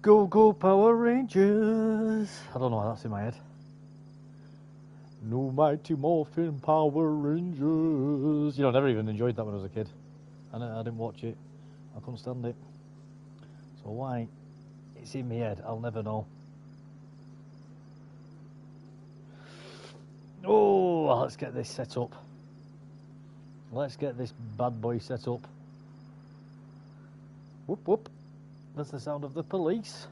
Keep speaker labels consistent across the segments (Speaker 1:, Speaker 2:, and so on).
Speaker 1: Go, go, Power Rangers. I don't know why that's in my head. No Mighty Morphin Power Rangers. You know, I never even enjoyed that when I was a kid. I didn't watch it. I couldn't stand it. So why it's in my head, I'll never know. Oh, let's get this set up. Let's get this bad boy set up. Whoop, whoop. That's the sound of the police.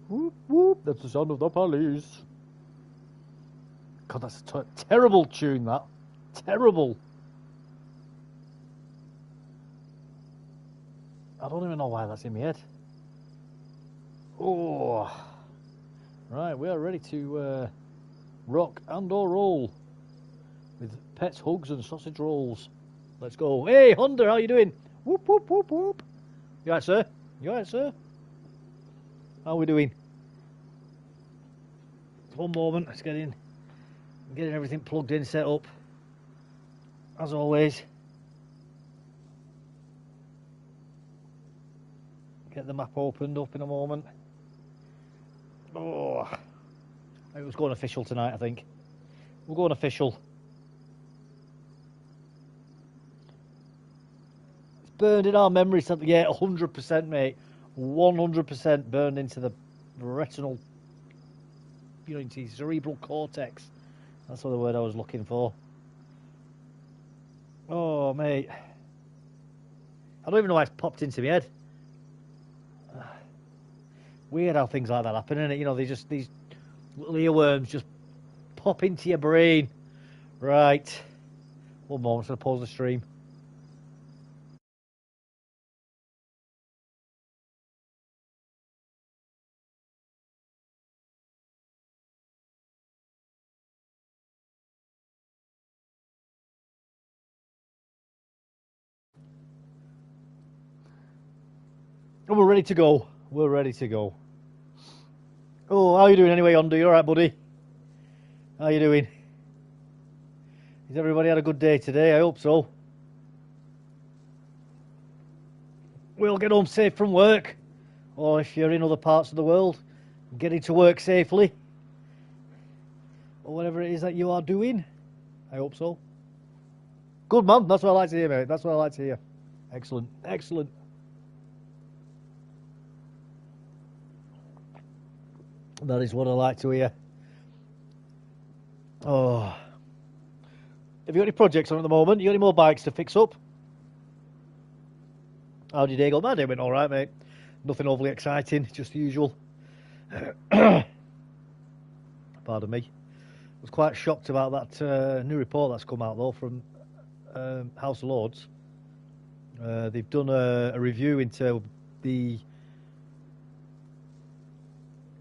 Speaker 1: Whoop, whoop. That's the sound of the police. God, that's a terrible tune, that. Terrible. I don't even know why that's in my head. Oh. Right, we are ready to rock and or roll with pets, hugs and sausage rolls. Let's go. Hey, Honda, how you doing? Whoop, whoop, whoop, whoop. You alright, sir? You alright, sir? How are we doing? One moment, let's get in. Getting everything plugged in, set up. As always. Get the map opened up in a moment. Oh, it was going official tonight, I think. We're going official. It's burned in our memories. Yeah, 100%, mate. 100% burned into the retinal, you know, into the cerebral cortex. That's the word I was looking for. Oh, mate. I don't even know why it's popped into my head. Weird how things like that happen, isn't it? You know, these little earworms just pop into your brain. Right. One moment, I'm going to pause the stream. And we're ready to go. We're ready to go. Oh, how you doing anyway, Ondo? You alright, buddy? How you doing? Has everybody had a good day today? I hope so. We'll get home safe from work. Or if you're in other parts of the world, getting to work safely. Or whatever it is that you are doing. I hope so. Good, man. That's what I like to hear, mate. That's what I like to hear. Excellent. Excellent. That is what I like to hear. Oh. Have you got any projects on at the moment? You got any more bikes to fix up? How did your day go? My day went alright, mate. Nothing overly exciting, just the usual. Pardon me. I was quite shocked about that new report that's come out, though, from House of Lords. They've done a review into the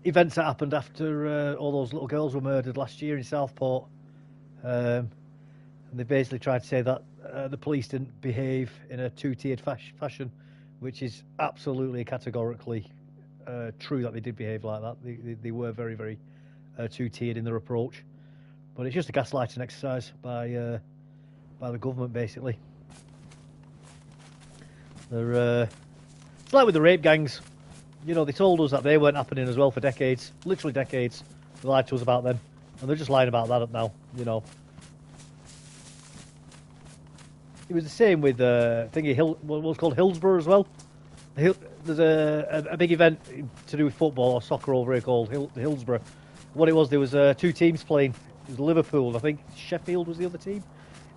Speaker 1: events that happened after all those little girls were murdered last year in Southport. And they basically tried to say that the police didn't behave in a two-tiered fashion, which is absolutely categorically true that they did behave like that. They were very, very two-tiered in their approach. But it's just a gaslighting exercise by the government, basically. They're it's like with the rape gangs. You know, they told us that they weren't happening as well for decades, literally decades. They lied to us about them, and they're just lying about that up now. You know, it was the same with what was called Hillsborough as well. There's a big event to do with football or soccer over here called Hillsborough. What it was, there was two teams playing. It was Liverpool, I think. Sheffield was the other team.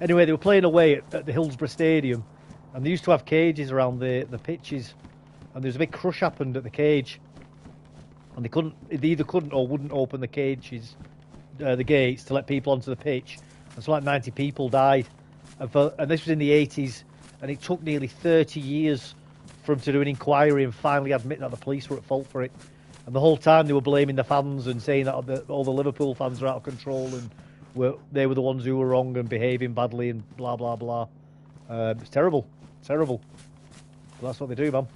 Speaker 1: Anyway, they were playing away at the Hillsborough Stadium, and they used to have cages around the pitches. And there was a big crush happened at the cage, and they either couldn't or wouldn't open the cages, the gates to let people onto the pitch. And so like 90 people died, and this was in the 80s, and it took nearly 30 years for them to do an inquiry and finally admit that the police were at fault for it. And the whole time they were blaming the fans and saying that all the Liverpool fans were out of control and they were the ones who were wrong and behaving badly and blah blah blah. It's terrible, terrible. But that's what they do, man.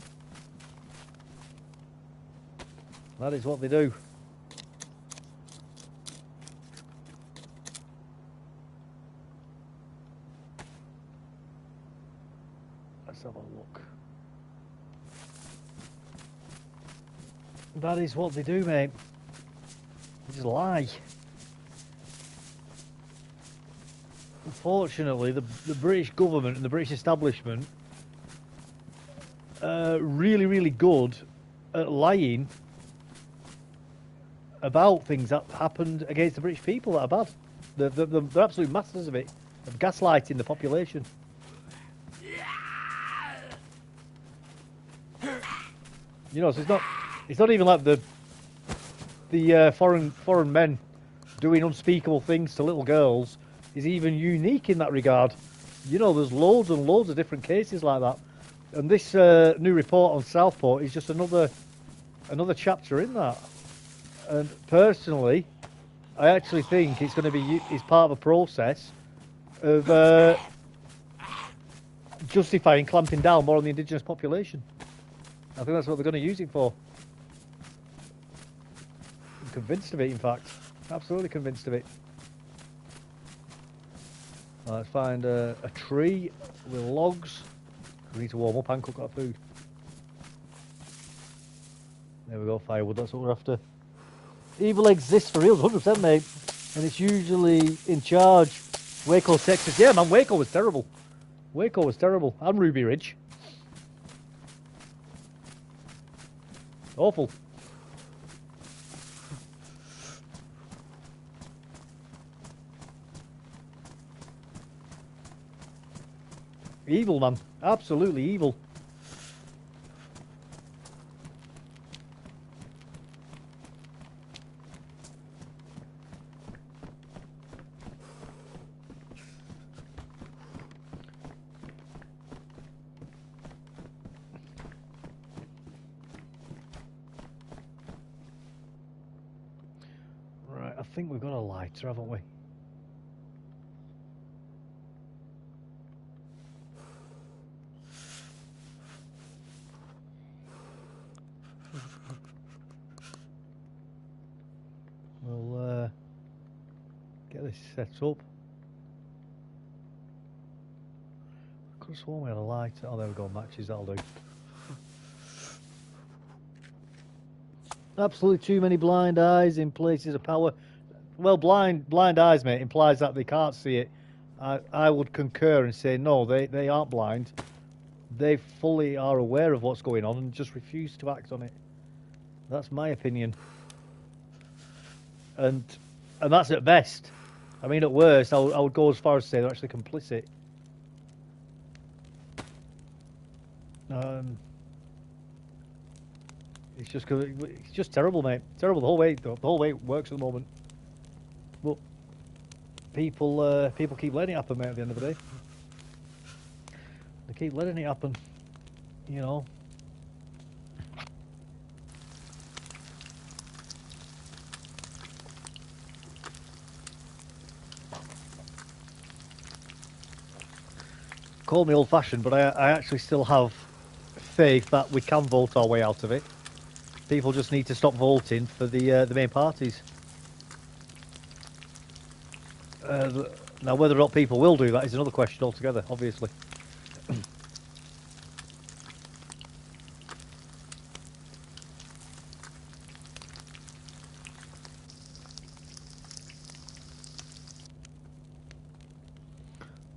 Speaker 1: That is what they do. Let's have a look. That is what they do, mate. They just lie. Unfortunately, the British government and the British establishment are really, really good at lying about things that happened against the British people that are bad. They're absolute masters of it, of gaslighting the population. You know, so it's not even like the foreign men doing unspeakable things to little girls is even unique in that regard. You know, there's loads and loads of different cases like that, and this new report on Southport is just another chapter in that. And personally, I actually think it's going to be part of a process of justifying clamping down more on the indigenous population. I think that's what they're going to use it for. I'm convinced of it, in fact. Absolutely convinced of it. Let's find a tree with logs. We need to warm up and cook our food. There we go, firewood, that's what we're after. Evil exists for real, 100%, mate. And it's usually in charge. Waco, Texas. Yeah, man, Waco was terrible. Waco was terrible. And Ruby Ridge. Awful. Evil, man. Absolutely evil. Right, I think we've got a lighter, haven't we? We'll get this set up. I could have sworn we had a lighter. Oh, there we go, matches, that'll do. Absolutely too many blind eyes in places of power. Well, blind eyes, mate, implies that they can't see it. I would concur and say no, they aren't blind. They fully are aware of what's going on and just refuse to act on it. That's my opinion. And that's at best. I mean, at worst, I would go as far as to say they're actually complicit. It's just terrible, mate. Terrible the whole way. The whole way it works at the moment. But people keep letting it happen, mate. At the end of the day, they keep letting it happen. You know. Call me old-fashioned, but I actually still have faith that we can vote our way out of it. People just need to stop voting for the main parties. Now, whether or not people will do that is another question altogether, obviously.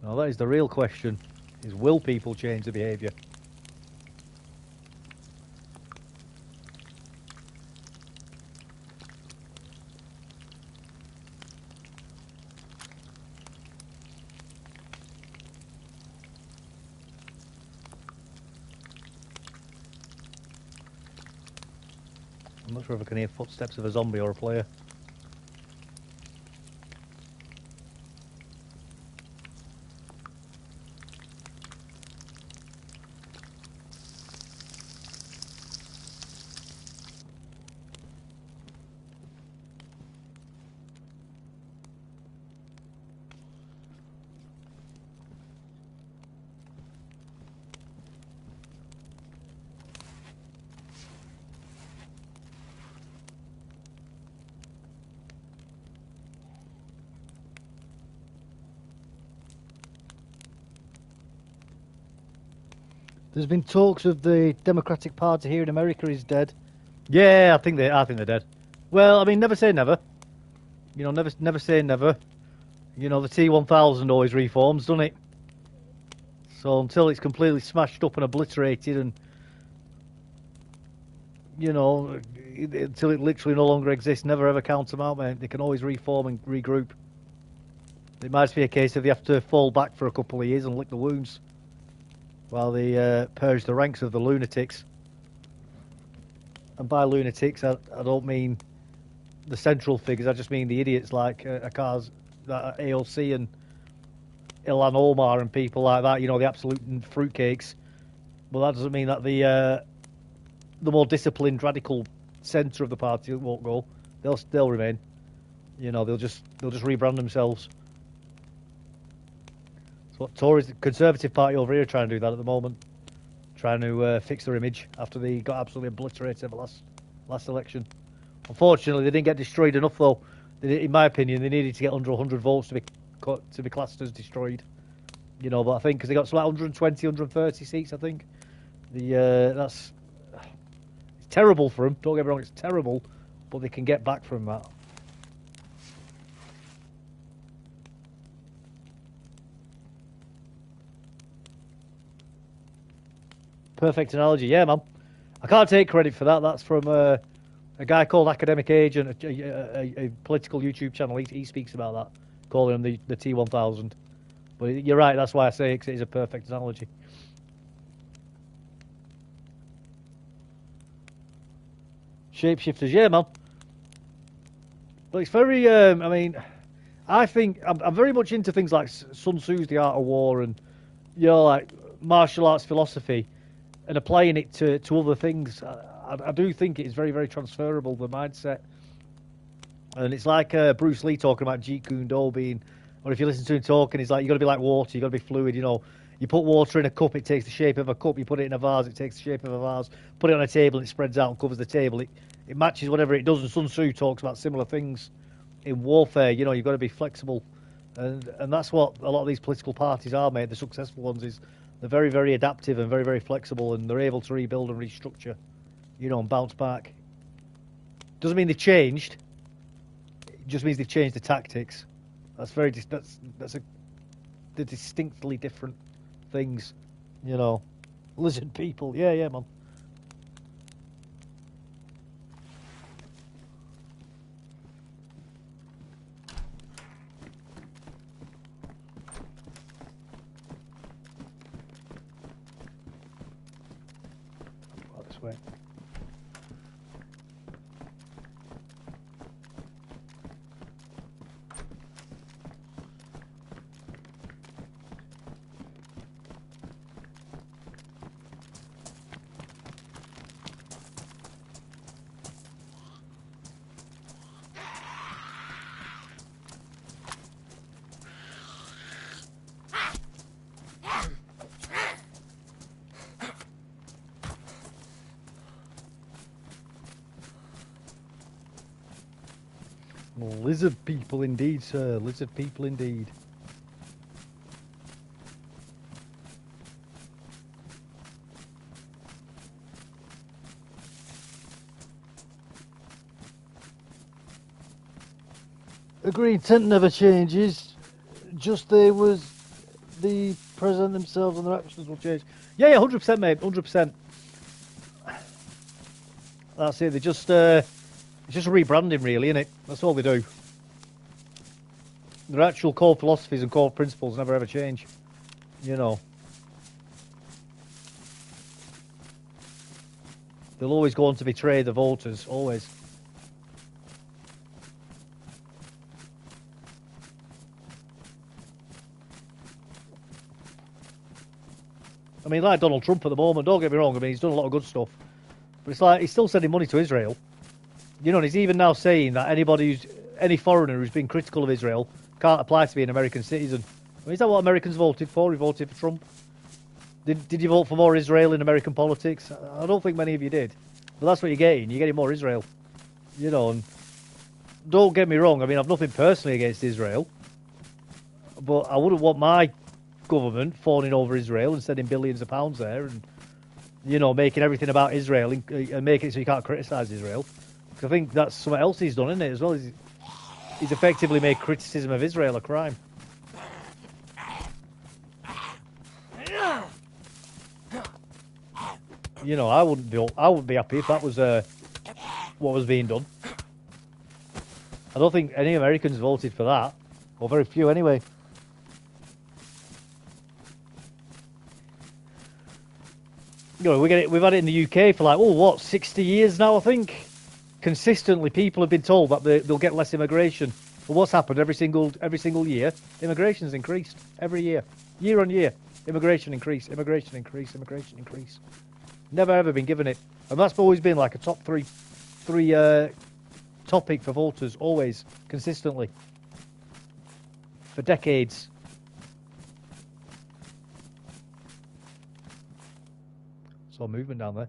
Speaker 1: Now, that is the real question, is will people change their behaviour? I'm not sure if I can hear footsteps of a zombie or a player. There's been talks of the Democratic Party here in America is dead. Yeah, I think they're dead. Well, I mean, never say never. You know, never say never. You know, the T1000 always reforms, doesn't it? So until it's completely smashed up and obliterated, and you know, until it literally no longer exists, never ever count them out, mate. They can always reform and regroup. It might be a case of they have to fall back for a couple of years and lick the wounds while they purge the ranks of the lunatics. And by lunatics, I don't mean the central figures. I just mean the idiots like AOC and Ilhan Omar and people like that. You know, the absolute fruitcakes. Well, that doesn't mean that the more disciplined, radical centre of the party won't go. They'll remain. You know, they'll just rebrand themselves. So what Tories, the Conservative Party over here, are trying to do that at the moment. Trying to fix their image after they got absolutely obliterated at the last election. Unfortunately, they didn't get destroyed enough, though. In my opinion, they needed to get under 100 votes to be classed as destroyed. You know, but I think because they got some like 120, 130 seats, I think. That's it's terrible for them. Don't get me wrong, it's terrible, but they can get back from that. Perfect analogy, yeah, man. I can't take credit for that. That's from a guy called Academic Agent, a political YouTube channel. He speaks about that, calling him the T1000. But you're right, that's why I say it, 'cause it is a perfect analogy. Shapeshifters, yeah, man. But it's very, I mean, I think I'm very much into things like Sun Tzu's The Art of War and, you know, like martial arts philosophy and applying it to other things. I do think it is very, very transferable, the mindset. And it's like Bruce Lee talking about Jeet Kune Do being, or if you listen to him talking, he's like, you've got to be like water, you've got to be fluid, you know. You put water in a cup, it takes the shape of a cup. You put it in a vase, it takes the shape of a vase. Put it on a table, it spreads out and covers the table. It matches whatever it does. And Sun Tzu talks about similar things in warfare. You know, you've got to be flexible. And that's what a lot of these political parties are, mate. The successful ones is they're very, very adaptive and very, very flexible, and they're able to rebuild and restructure, you know, and bounce back. Doesn't mean they've changed. It just means they've changed the tactics. That's very they're distinctly different things, you know. Lizard people, yeah, man. Out this way. Lizard people indeed, sir. Lizard people indeed. Agreed, tent never changes. Just they was the president themselves and their actions will change. Yeah, 100%, mate, 100%. That's it. They just it's just rebranding, really, isn't it? That's all they do. Their actual core philosophies and core principles never ever change. You know. They'll always go on to betray the voters, always. I mean, like Donald Trump at the moment, don't get me wrong, I mean, he's done a lot of good stuff. But it's like, he's still sending money to Israel. You know, and he's even now saying that any foreigner who's been critical of Israel can't apply to be an American citizen. I mean, is that what Americans voted for? We voted for Trump. Did you vote for more Israel in American politics? I don't think many of you did. But that's what you're getting. You're getting more Israel. You know, and don't get me wrong. I mean, I've nothing personally against Israel. But I wouldn't want my government fawning over Israel and sending billions of pounds there and you know, making everything about Israel and making it so you can't criticise Israel. Because I think that's something else he's done, isn't it, as well? He's effectively made criticism of Israel a crime. You know, I wouldn't be happy if that was what was being done. I don't think any Americans voted for that, or very few anyway. You know, we've had it in the UK for like 60 years now, I think. Consistently, people have been told that they'll get less immigration. But what's happened every single year? Immigration's increased every year on year. Immigration increase. Never ever been given it, and that's always been like a top three topic for voters, always, consistently, for decades. Saw movement down there.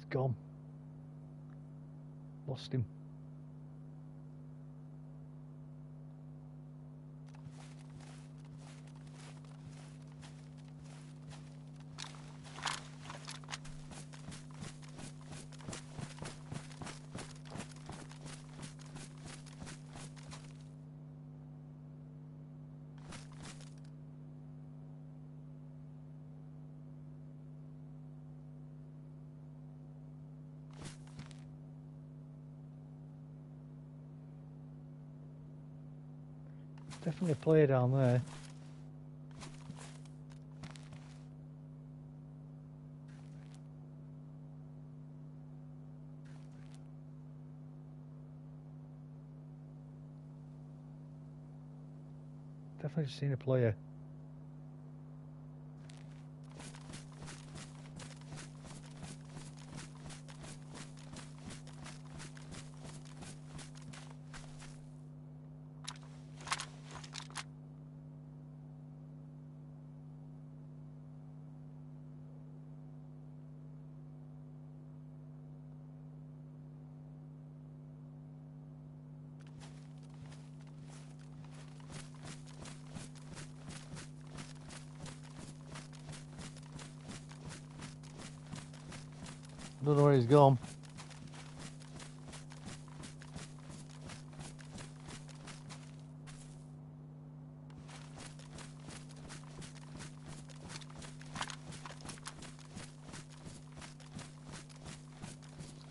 Speaker 1: Gone. Lost him. Definitely a player down there. Definitely seen a player. Don't know where he's gone.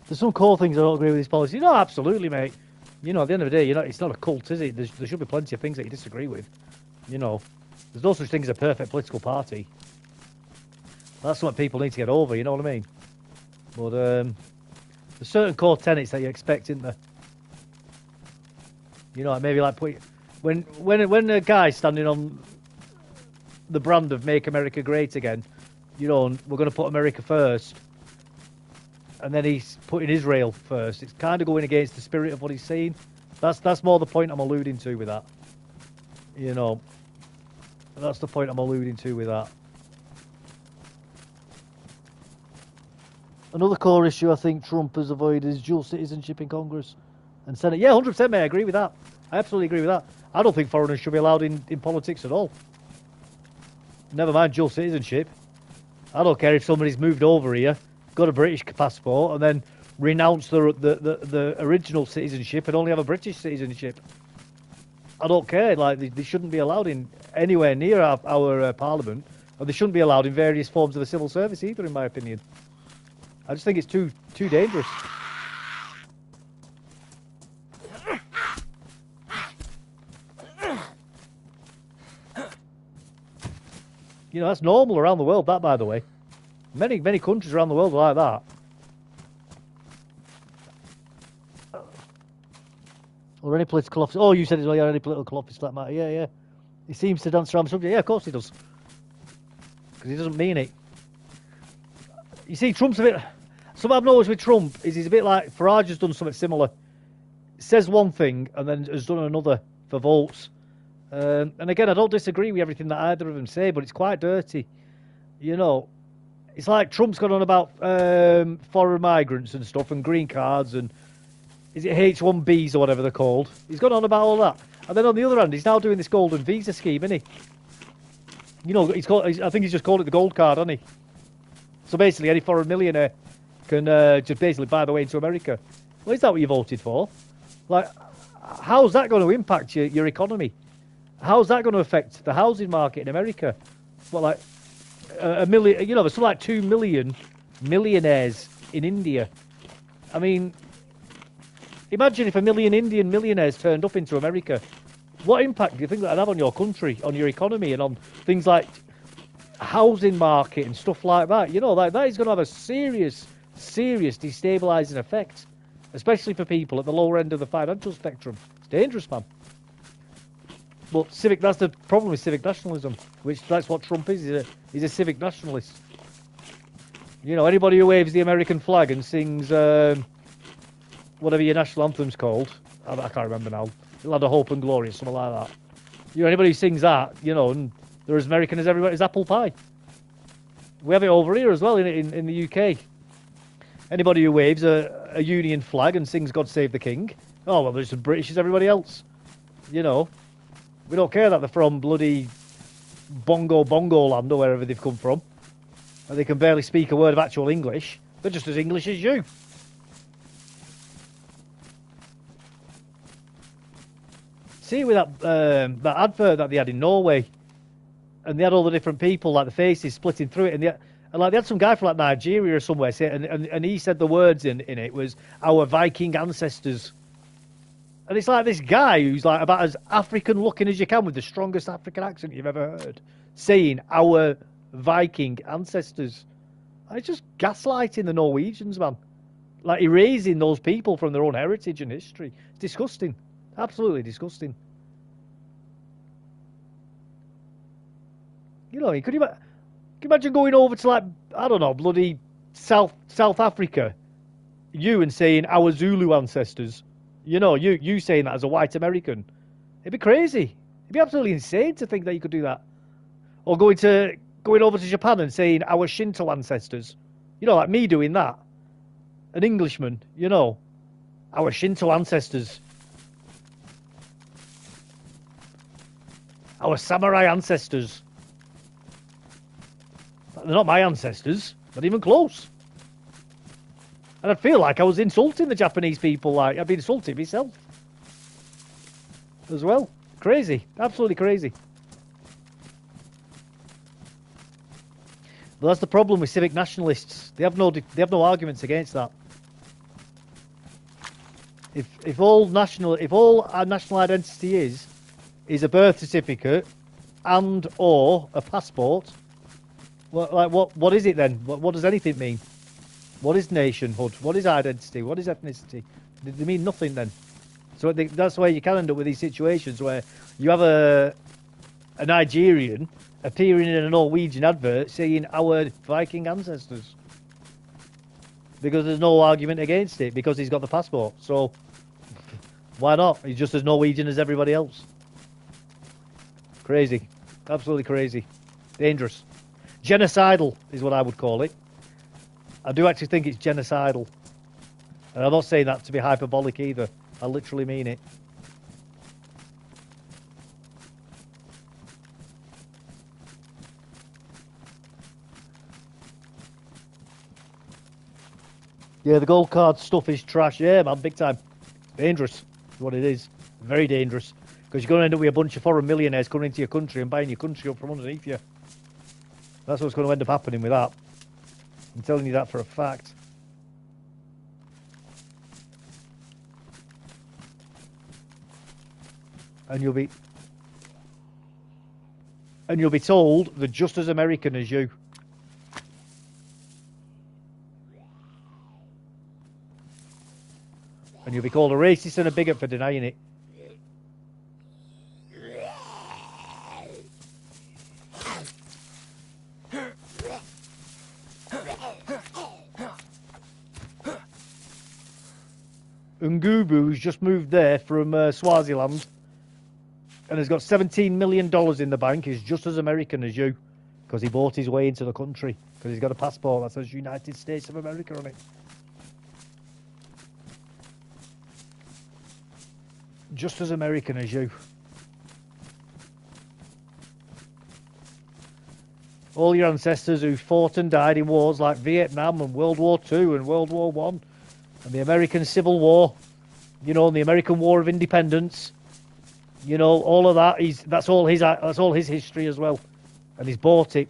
Speaker 1: There's some core things I don't agree with his policy. No, absolutely, mate. You know, at the end of the day, it's not a cult, is it? There should be plenty of things that you disagree with. You know, there's no such thing as a perfect political party. That's what people need to get over, you know what I mean? But there's certain core tenets that you expect, isn't there? You know, maybe like when a guy's standing on the brand of "Make America Great Again," you know, and we're going to put America first, and then he's putting Israel first. It's kind of going against the spirit of what he's saying. That's more the point I'm alluding to with that. You know, that's the point I'm alluding to with that. Another core issue I think Trump has avoided is dual citizenship in Congress and Senate. Yeah, 100%, mate. I agree with that. I absolutely agree with that. I don't think foreigners should be allowed in politics at all. Never mind dual citizenship. I don't care if somebody's moved over here, got a British passport, and then renounced the original citizenship and only have a British citizenship. I don't care. Like they shouldn't be allowed in anywhere near our parliament, and they shouldn't be allowed in various forms of the civil service either, in my opinion. I just think it's too dangerous. You know, that's normal around the world, that, by the way. Many countries around the world are like that. Or any political office. Oh, you said as well, yeah, any political office like that. Yeah. He seems to dance around the subject. Yeah, of course he does. Because he doesn't mean it. You see, Trump's a bit... Something I've noticed with Trump is he's a bit like... Farage has done something similar. Says one thing and then has done another for votes. And again, I don't disagree with everything that either of them say, but it's quite dirty. You know, it's like Trump's gone on about foreign migrants and stuff and green cards and is it H1Bs or whatever they're called. He's gone on about all that. And then on the other hand, he's now doing this golden visa scheme, isn't he? You know, I think he's just called it the gold card, hasn't he? So basically, any foreign millionaire can just basically buy the way into America. Well, is that what you voted for? Like, how's that going to impact your economy? How's that going to affect the housing market in America? Well, like a million, you know, there's something like 2 million millionaires in India. I mean, imagine if 1 million Indian millionaires turned up into America. What impact do you think that'd have on your country, on your economy, and on things like housing market and stuff like that? You know, like that is going to have a serious destabilising effect, especially for people at the lower end of the financial spectrum. It's dangerous, man. But that's the problem with civic nationalism, that's what Trump is. He's a civic nationalist. You know, anybody who waves the American flag and sings whatever your national anthem's called, I can't remember now, Land of Hope and Glory or something like that. You know, anybody who sings that, you know, and they're as American as everybody, is apple pie. We have it over here as well in the UK. Anybody who waves a Union flag and sings God Save the King, oh, well, they're just as British as everybody else. You know, we don't care that they're from bloody Bongo land or wherever they've come from. And they can barely speak a word of actual English. They're just as English as you. See, with that advert that they had in Norway, and they had all the different people, like the faces splitting through it, and they had some guy from like Nigeria or somewhere say, and he said the words in it was our Viking ancestors, and it's like this guy who's like about as African looking as you can with the strongest African accent you've ever heard, saying our Viking ancestors. And it's just gaslighting the Norwegians, man, like erasing those people from their own heritage and history. It's disgusting, absolutely disgusting. You know, could you imagine going over to, like, I don't know, bloody South Africa, you, and saying our Zulu ancestors? You know, you saying that as a white American. It'd be crazy. It'd be absolutely insane to think that you could do that. Or going over to Japan and saying our Shinto ancestors. You know, like me doing that. An Englishman, you know. Our Shinto ancestors. Our samurai ancestors. They're not my ancestors. Not even close. And I'd feel like I was insulting the Japanese people. Like I'd been insulting myself as well. Crazy. Absolutely crazy. But that's the problem with civic nationalists. They have no arguments against that. If all our national identity is a birth certificate and or a passport, what is it then? What does anything mean? What is nationhood? What is identity? What is ethnicity? They mean nothing then. So that's why you can end up with these situations where you have a Nigerian appearing in a Norwegian advert saying our Viking ancestors. Because there's no argument against it, because he's got the passport. So why not? He's just as Norwegian as everybody else. Crazy. Absolutely crazy. Dangerous. Genocidal is what I would call it. I do actually think it's genocidal. And I'm not saying that to be hyperbolic either. I literally mean it. Yeah, the gold card stuff is trash. Yeah, man, big time. Dangerous is what it is. Very dangerous. Because you're going to end up with a bunch of foreign millionaires coming into your country and buying your country up from underneath you. That's what's going to end up happening with that. I'm telling you that for a fact. And you'll be told they're just as American as you. And you'll be called a racist and a bigot for denying it. Ngubu's just moved there from Swaziland. and has got $17 million in the bank is just as American as you, because he bought his way into the country, because he's got a passport that says United States of America on it. Just as American as you. All your ancestors who fought and died in wars like Vietnam and World War II and World War One, and the American Civil War, you know, and the American War of Independence, you know, all of that. That's all his history as well, and he's bought it.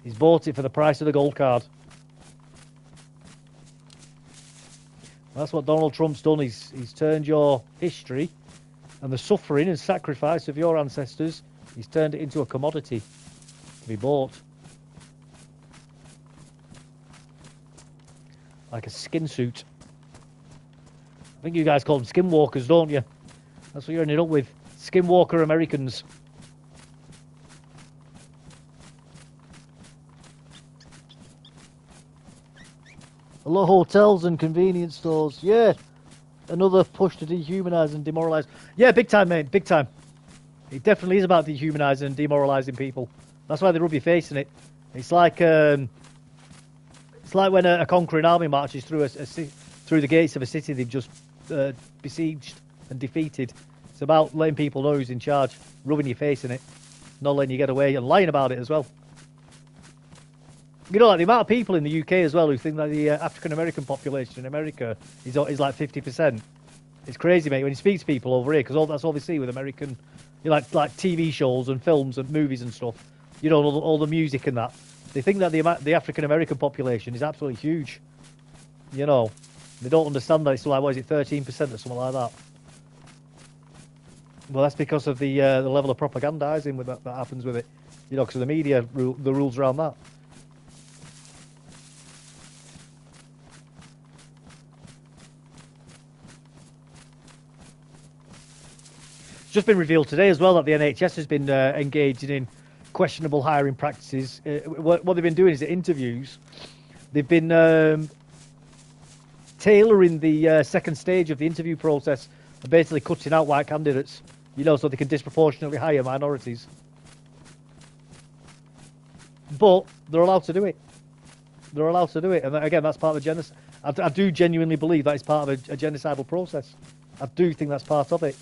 Speaker 1: He's bought it for the price of the gold card. That's what Donald Trump's done. He's turned your history and the suffering and sacrifice of your ancestors. He's turned it into a commodity to be bought, like a skin suit. I think you guys call them skinwalkers, don't you? That's what you're ending up with. Skinwalker Americans. A lot of hotels and convenience stores. Yeah. Another push to dehumanise and demoralise. Yeah, big time, mate. Big time. It definitely is about dehumanising and demoralising people. That's why they rub your face in it. It's like when a conquering army marches through through the gates of a city they've just besieged and defeated. It's about letting people know who's in charge, rubbing your face in it, not letting you get away, and lying about it as well. You know, like the amount of people in the UK as well who think that the African American population in America is like 50%. It's crazy, mate. When you speak to people over here, because that's all they see with American, you know, like TV shows and films and movies and stuff. You know, all the music and that. They think that the African American population is absolutely huge. You know, they don't understand that it's like, what is it, 13% or something like that. Well, that's because of the level of propagandizing with that happens with it. You know, because of the media, the rules around that. It's just been revealed today as well that the NHS has been engaged in questionable hiring practices. What they've been doing is at interviews, they've been tailoring the second stage of the interview process and basically cutting out white candidates, you know, so they can disproportionately hire minorities. But they're allowed to do it. They're allowed to do it. And again, that's part of the genocide. I do genuinely believe that is part of a genocidal process. I do think that's part of it.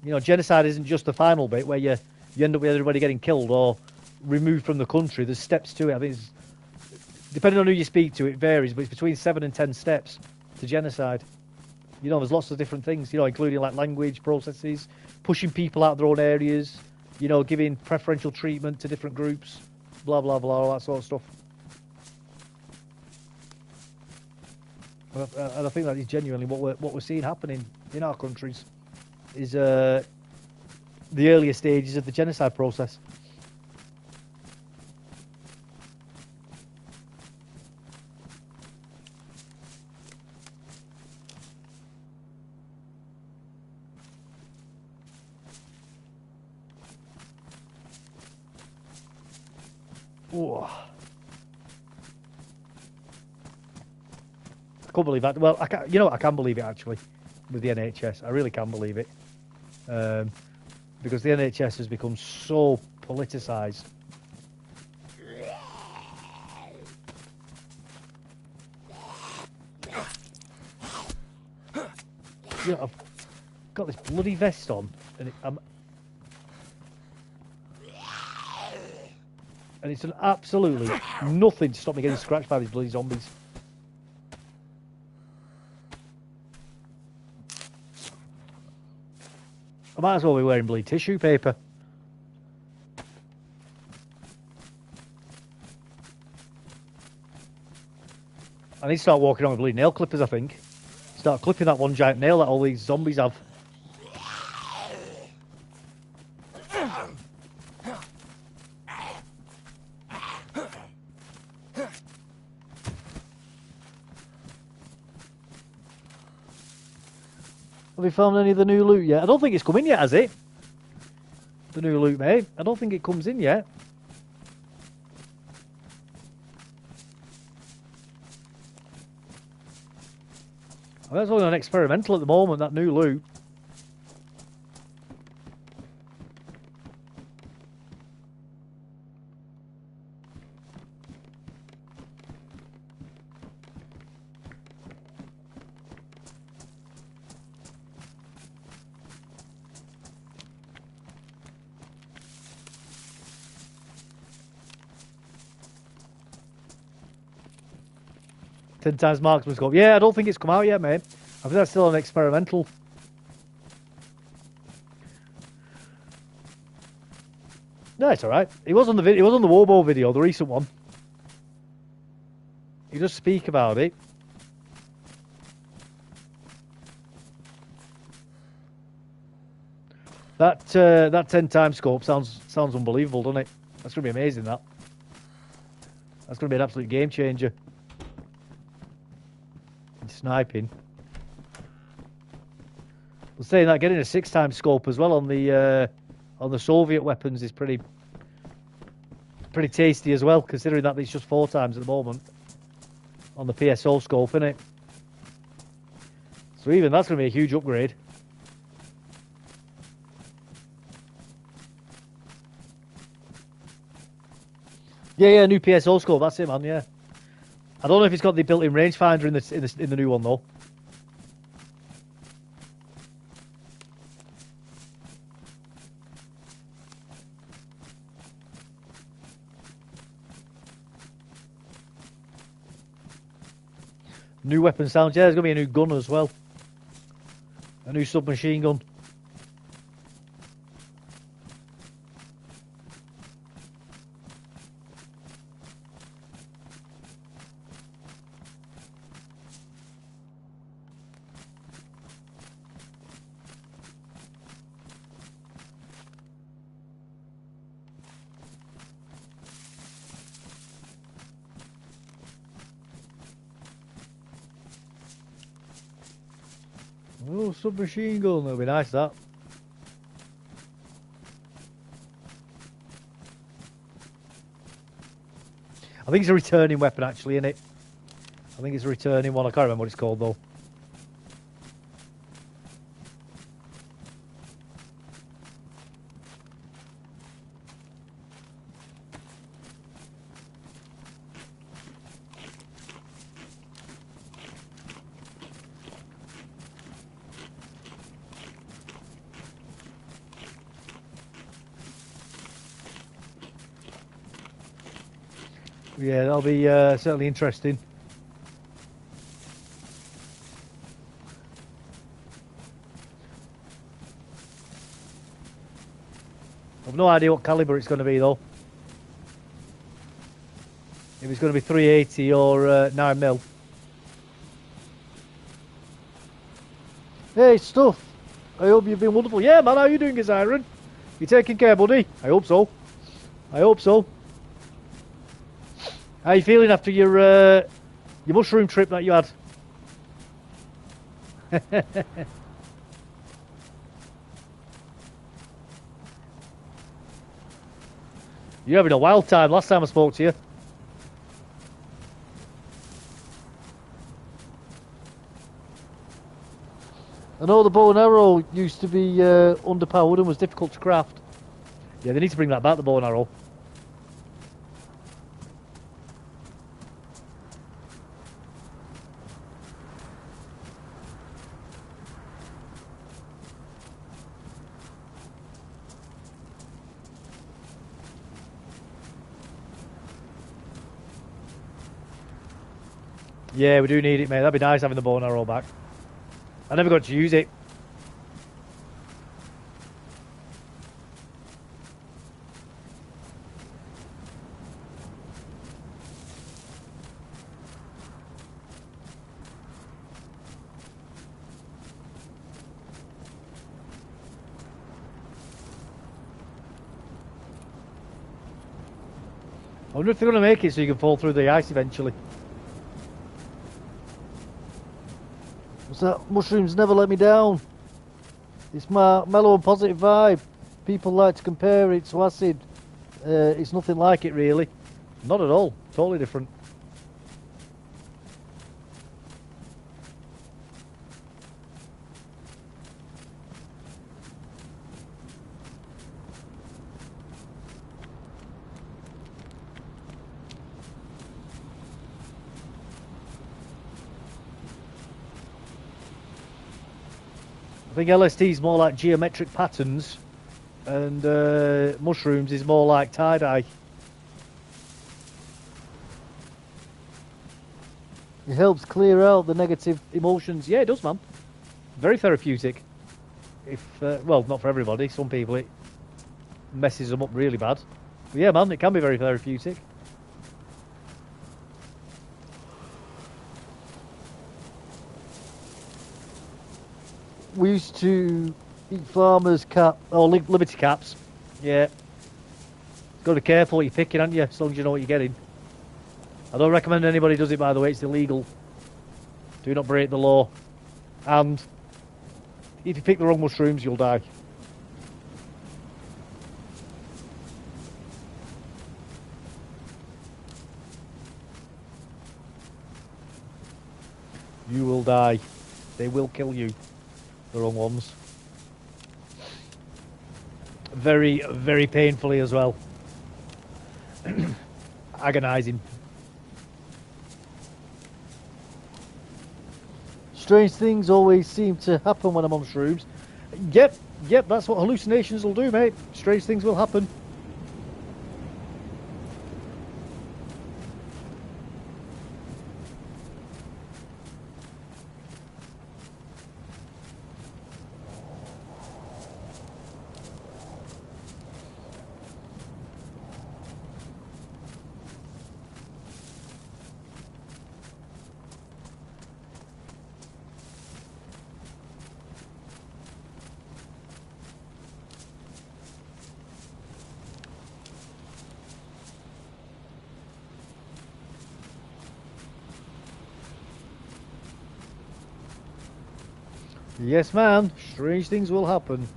Speaker 1: You know, genocide isn't just the final bit where you end up with everybody getting killed or removed from the country. There's steps to it. I think depending on who you speak to, it varies, but it's between 7 and 10 steps to genocide. You know, there's lots of different things, you know, including like language processes, pushing people out of their own areas, you know, giving preferential treatment to different groups, blah, blah, blah, all that sort of stuff. And I think that is genuinely what we're seeing happening in our countries. Is the earlier stages of the genocide process. Ooh. I can't believe that. Well, you know what? I can believe it actually with the NHS. I really can believe it. Because the NHS has become so politicised. You know, I've got this bloody vest on, and it's an absolutely nothing to stop me getting scratched by these bloody zombies. I might as well be wearing bloody tissue paper. I need to start walking on with bloody nail clippers, I think. Start clipping that one giant nail that all these zombies have. Have we found any of the new loot yet? I don't think it's come in yet, has it? The new loot, mate. I don't think it comes in yet. Well, that's only on experimental at the moment, that new loot. 10 times marksman scope. Yeah, I don't think it's come out yet, mate. I think that's still an experimental. No, it's alright. He was on the he was on the Wobo video, the recent one. He does speak about it. That 10 times scope sounds unbelievable, doesn't it? That's gonna be amazing. That's gonna be an absolute game changer. In sniping. Well, saying that, getting a 6 times scope as well on the Soviet weapons is pretty tasty as well, considering that it's just 4 times at the moment on the PSO scope, isn't it? So even that's going to be a huge upgrade. Yeah, new PSO scope. That's it, man. Yeah, I don't know if it's got the built-in rangefinder in the new one though. New weapon sounds. Yeah, there's going to be a new gun as well. A new submachine gun. Oh, submachine gun. That'll be nice, that. I think it's a returning weapon, actually, isn't it? I think it's a returning one. I can't remember what it's called, though. Yeah, that'll be certainly interesting. I've no idea what caliber it's going to be, though. If it's going to be 380 or 9mm. Hey, Stuff. I hope you've been wonderful. Yeah, man, how you doing, Gaziron? You taking care, buddy? I hope so. I hope so. How you feeling after your mushroom trip that you had? You're having a wild time last time I spoke to you. I know the bow and arrow used to be underpowered and was difficult to craft. Yeah, they need to bring that back, the bow and arrow. Yeah, we do need it, mate. That'd be nice having the bow and arrow back. I never got to use it. I wonder if they're going to make it so you can fall through the ice eventually. What's that? Mushrooms never let me down. It's my mellow and positive vibe. People like to compare it to acid. It's nothing like it, really. Not at all. Totally different. I think LST is more like geometric patterns, and mushrooms is more like tie-dye. It helps clear out the negative emotions. Yeah, it does, man. Very therapeutic. If well, not for everybody. Some people it messes them up really bad. But yeah, man, it can be very therapeutic. We used to eat farmers' cap or liberty caps. Yeah. Got to be careful what you're picking, aren't you? As long as you know what you're getting. I don't recommend anybody does it, by the way. It's illegal. Do not break the law. And if you pick the wrong mushrooms, you'll die. You will die. They will kill you. The wrong ones. Very, very painfully as well. Agonising. Strange things always seem to happen when I'm on shrooms. Yep, that's what hallucinations will do, mate. Strange things will happen. Yes, man. Strange things will happen.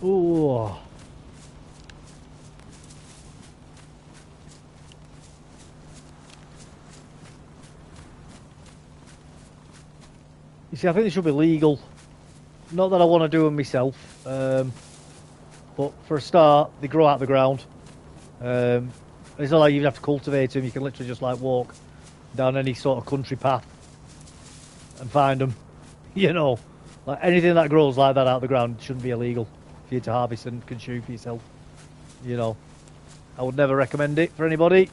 Speaker 1: Ooh. You see, I think they should be legal. Not that I want to do them myself, but for a start, they grow out of the ground. It's not like you even have to cultivate them. You can literally just like walk down any sort of country path and find them. You know, like anything that grows like that out of the ground shouldn't be illegal for you to harvest and consume for yourself. You know, I would never recommend it for anybody.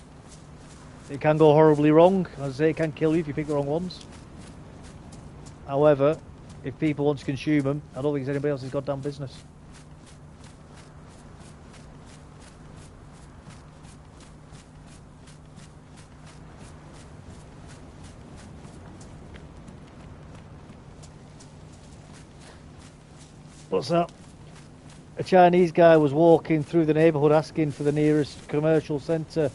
Speaker 1: It can go horribly wrong. As I say, it can kill you if you pick the wrong ones. However, if people want to consume them, I don't think it's anybody else's goddamn business. What's that? A Chinese guy was walking through the neighbourhood asking for the nearest commercial centre.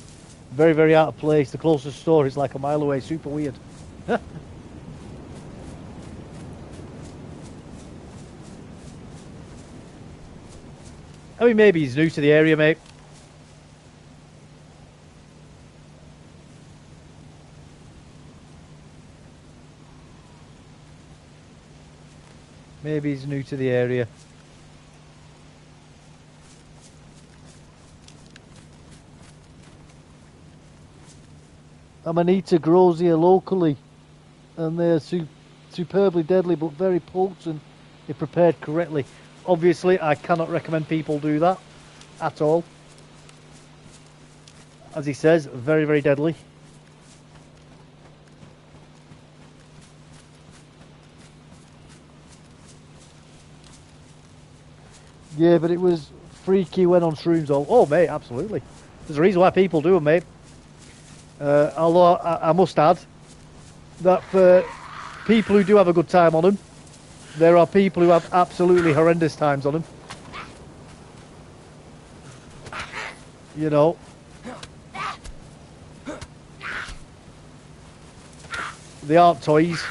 Speaker 1: Very, very out of place. The closest store is like a mile away. Super weird. I mean, maybe he's new to the area, mate. Maybe he's new to the area. Amanita grows here locally, and they're superbly deadly but very potent if prepared correctly. Obviously, I cannot recommend people do that at all. As he says, very, very deadly. Yeah, but it was freaky when on shrooms. Oh, mate, absolutely. There's a reason why people do them, mate. Although I must add that for people who do have a good time on them, there are people who have absolutely horrendous times on them. You know. They aren't toys.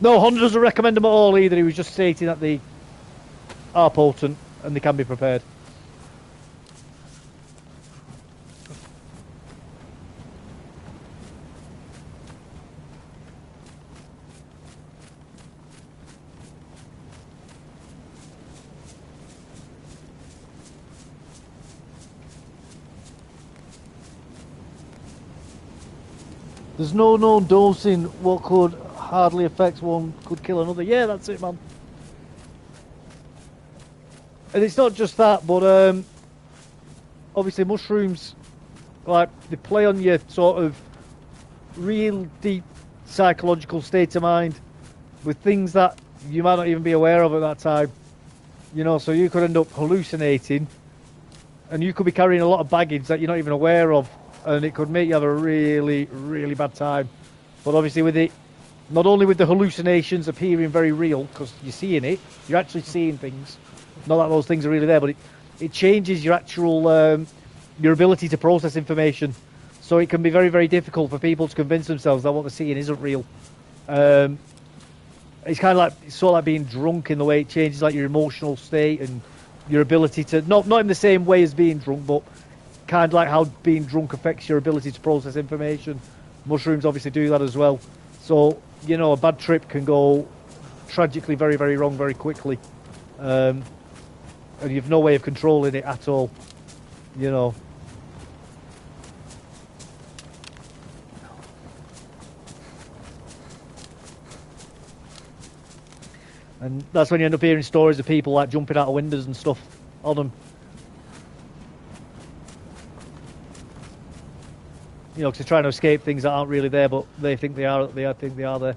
Speaker 1: No, Honda doesn't recommend them at all either. He was just stating that they are potent and they can be prepared. There's no known dosing. What could hardly affect one could kill another. Yeah, that's it, man. And it's not just that, but obviously mushrooms, like, they play on your sort of real deep psychological state of mind with things that you might not even be aware of at that time. You know, so you could end up hallucinating, and you could be carrying a lot of baggage that you're not even aware of, and it could make you have a really, really bad time. But obviously with it, not only with the hallucinations appearing very real, because you're seeing it, you're actually seeing things. Not that those things are really there, but it changes your actual, your ability to process information. So it can be very, very difficult for people to convince themselves that what they're seeing isn't real. It's kind of like, it's sort of like being drunk in the way it changes like your emotional state and your ability to, not in the same way as being drunk, but kind of like how being drunk affects your ability to process information. Mushrooms obviously do that as well. So, you know, a bad trip can go tragically very, very wrong very quickly. And you've no way of controlling it at all, you know. And that's when you end up hearing stories of people like jumping out of windows and stuff on them. You know, because they're trying to escape things that aren't really there, but they think they are. They think they are there.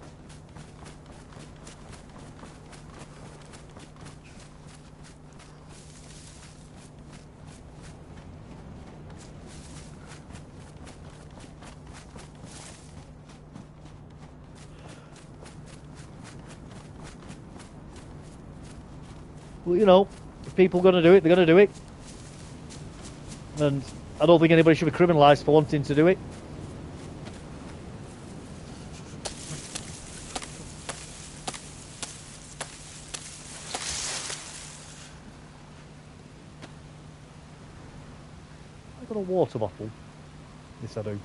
Speaker 1: Well, you know, if people are going to do it, they're going to do it. And I don't think anybody should be criminalised for wanting to do it. I've got a water bottle. Yes, I do.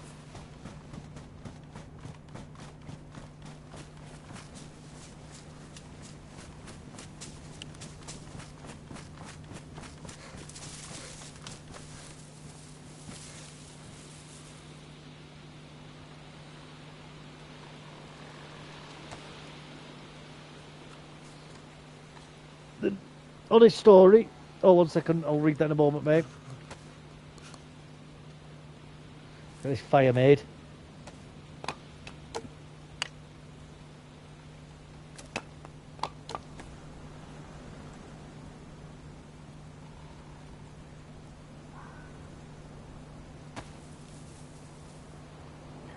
Speaker 1: Honest story. Oh, 1 second. I'll read that in a moment, mate. Got this fire made. I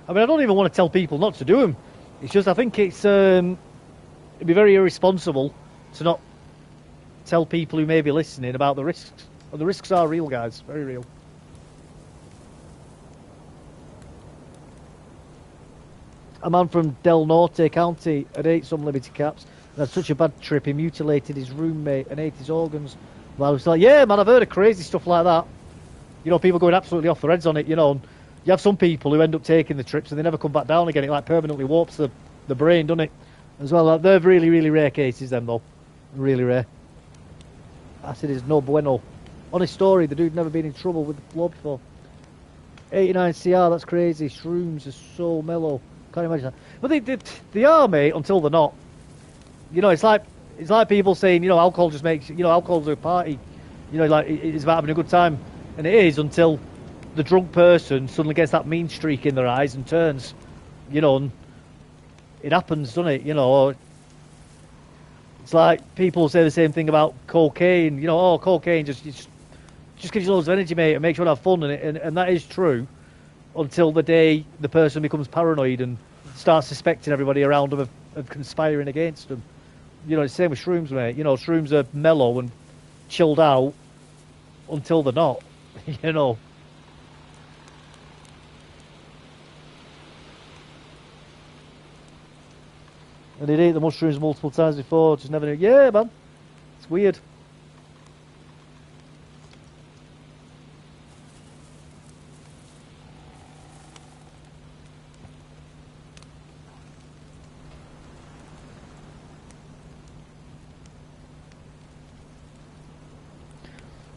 Speaker 1: mean, I don't even want to tell people not to do them. It's just I think it's it'd be very irresponsible to not tell people who may be listening about the risks. And the risks are real, guys, very real. A man from Del Norte County had ate some limited caps and had such a bad trip he mutilated his roommate and ate his organs. Well, I was like, yeah, man, I've heard of crazy stuff like that. You know, people going absolutely off their heads on it, you know. And you have some people who end up taking the trips and they never come back down again. It like permanently warps the brain, doesn't it? As well, like, they're really, really rare cases, them though. Really rare. Acid is no bueno. Honest story, the dude never been in trouble with the law before. 89 CR, that's crazy. Shrooms are so mellow. Can't imagine that. But they are, mate, until they're not. You know, it's like people saying, you know, alcohol just makes, you know, alcohol's a party. You know, like, it's about having a good time. And it is until the drunk person suddenly gets that mean streak in their eyes and turns. You know, and it happens, doesn't it? You know, it's like people say the same thing about cocaine. You know, oh, cocaine just gives you loads of energy, mate, and makes you want to have fun. And that is true until the day the person becomes paranoid and starts suspecting everybody around them of conspiring against them. You know, it's the same with shrooms, mate. You know, shrooms are mellow and chilled out until they're not. You know. And he'd ate the mushrooms multiple times before, just never knew. Yeah, man. It's weird.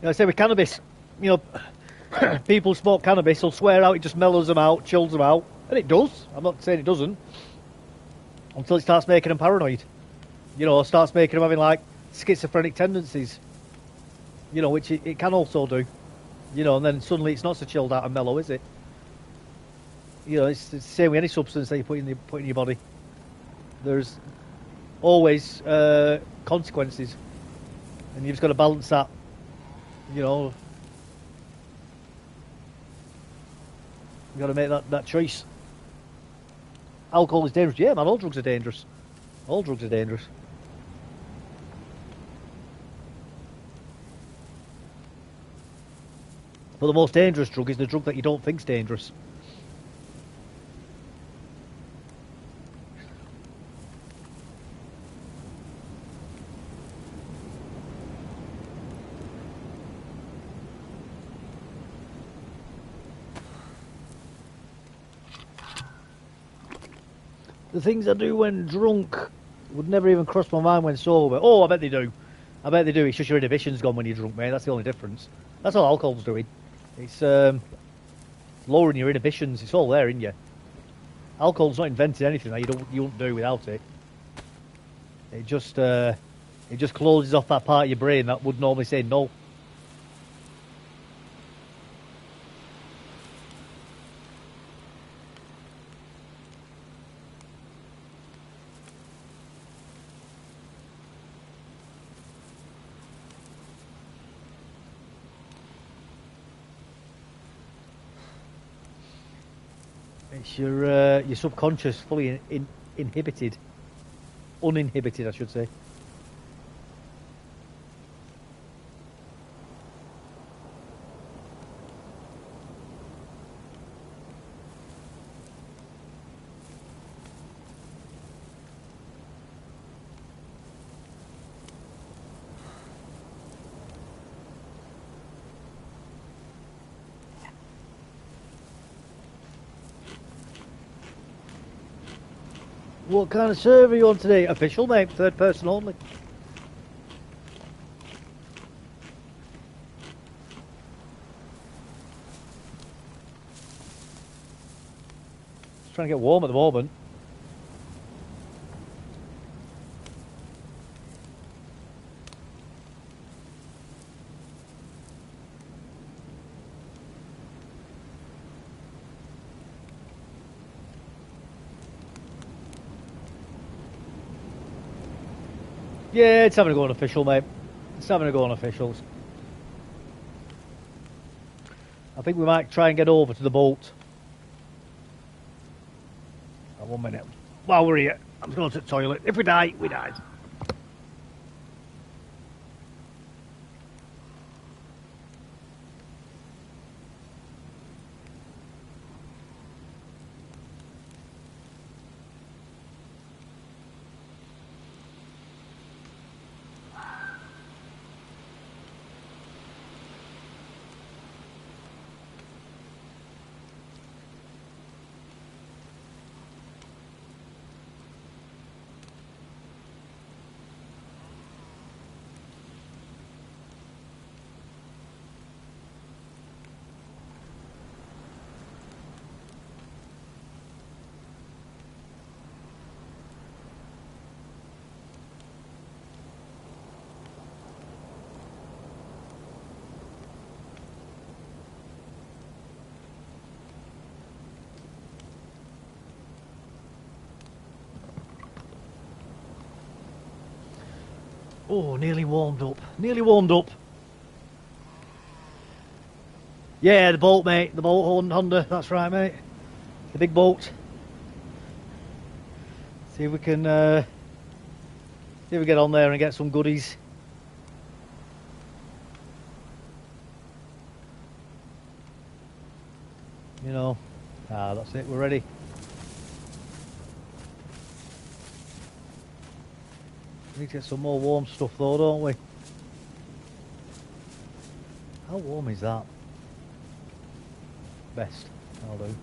Speaker 1: I say with cannabis, you know, people smoke cannabis, they'll swear out it just mellows them out, chills them out. And it does. I'm not saying it doesn't. Until it starts making them paranoid. You know, starts making them having, like, schizophrenic tendencies. You know, which it can also do. You know, and then suddenly it's not so chilled out and mellow, is it? You know, it's the same with any substance that you put in your body. There's always consequences. And you've just got to balance that. You know, you've got to make that choice. Alcohol is dangerous. Yeah, man, all drugs are dangerous. All drugs are dangerous. But the most dangerous drug is the drug that you don't think's dangerous. The things I do when drunk would never even cross my mind when sober. Oh, I bet they do. I bet they do. It's just your inhibition's gone when you're drunk, mate. That's the only difference. That's all alcohol's doing. It's lowering your inhibitions. It's all there in you. Alcohol's not invented anything that you won't do without it. It just closes off that part of your brain that would normally say no. It's your subconscious fully inhibited, uninhibited, I should say. What kind of server are you on today? Official, mate. Third person only. Just trying to get warm at the moment. Yeah, it's having to go on official, mate. It's having to go on officials. I think we might try and get over to the boat. Oh, 1 minute. While we're here, I'm just going to the toilet. If we die, we die. Oh, nearly warmed up. Nearly warmed up. Yeah, the boat, mate. The boat Honda. That's right, mate. The big boat. See if we can see if we get on there and get some goodies. You know. Ah, that's it. We're ready. We need to get some more warm stuff though, don't we? How warm is that? Best. I'll do.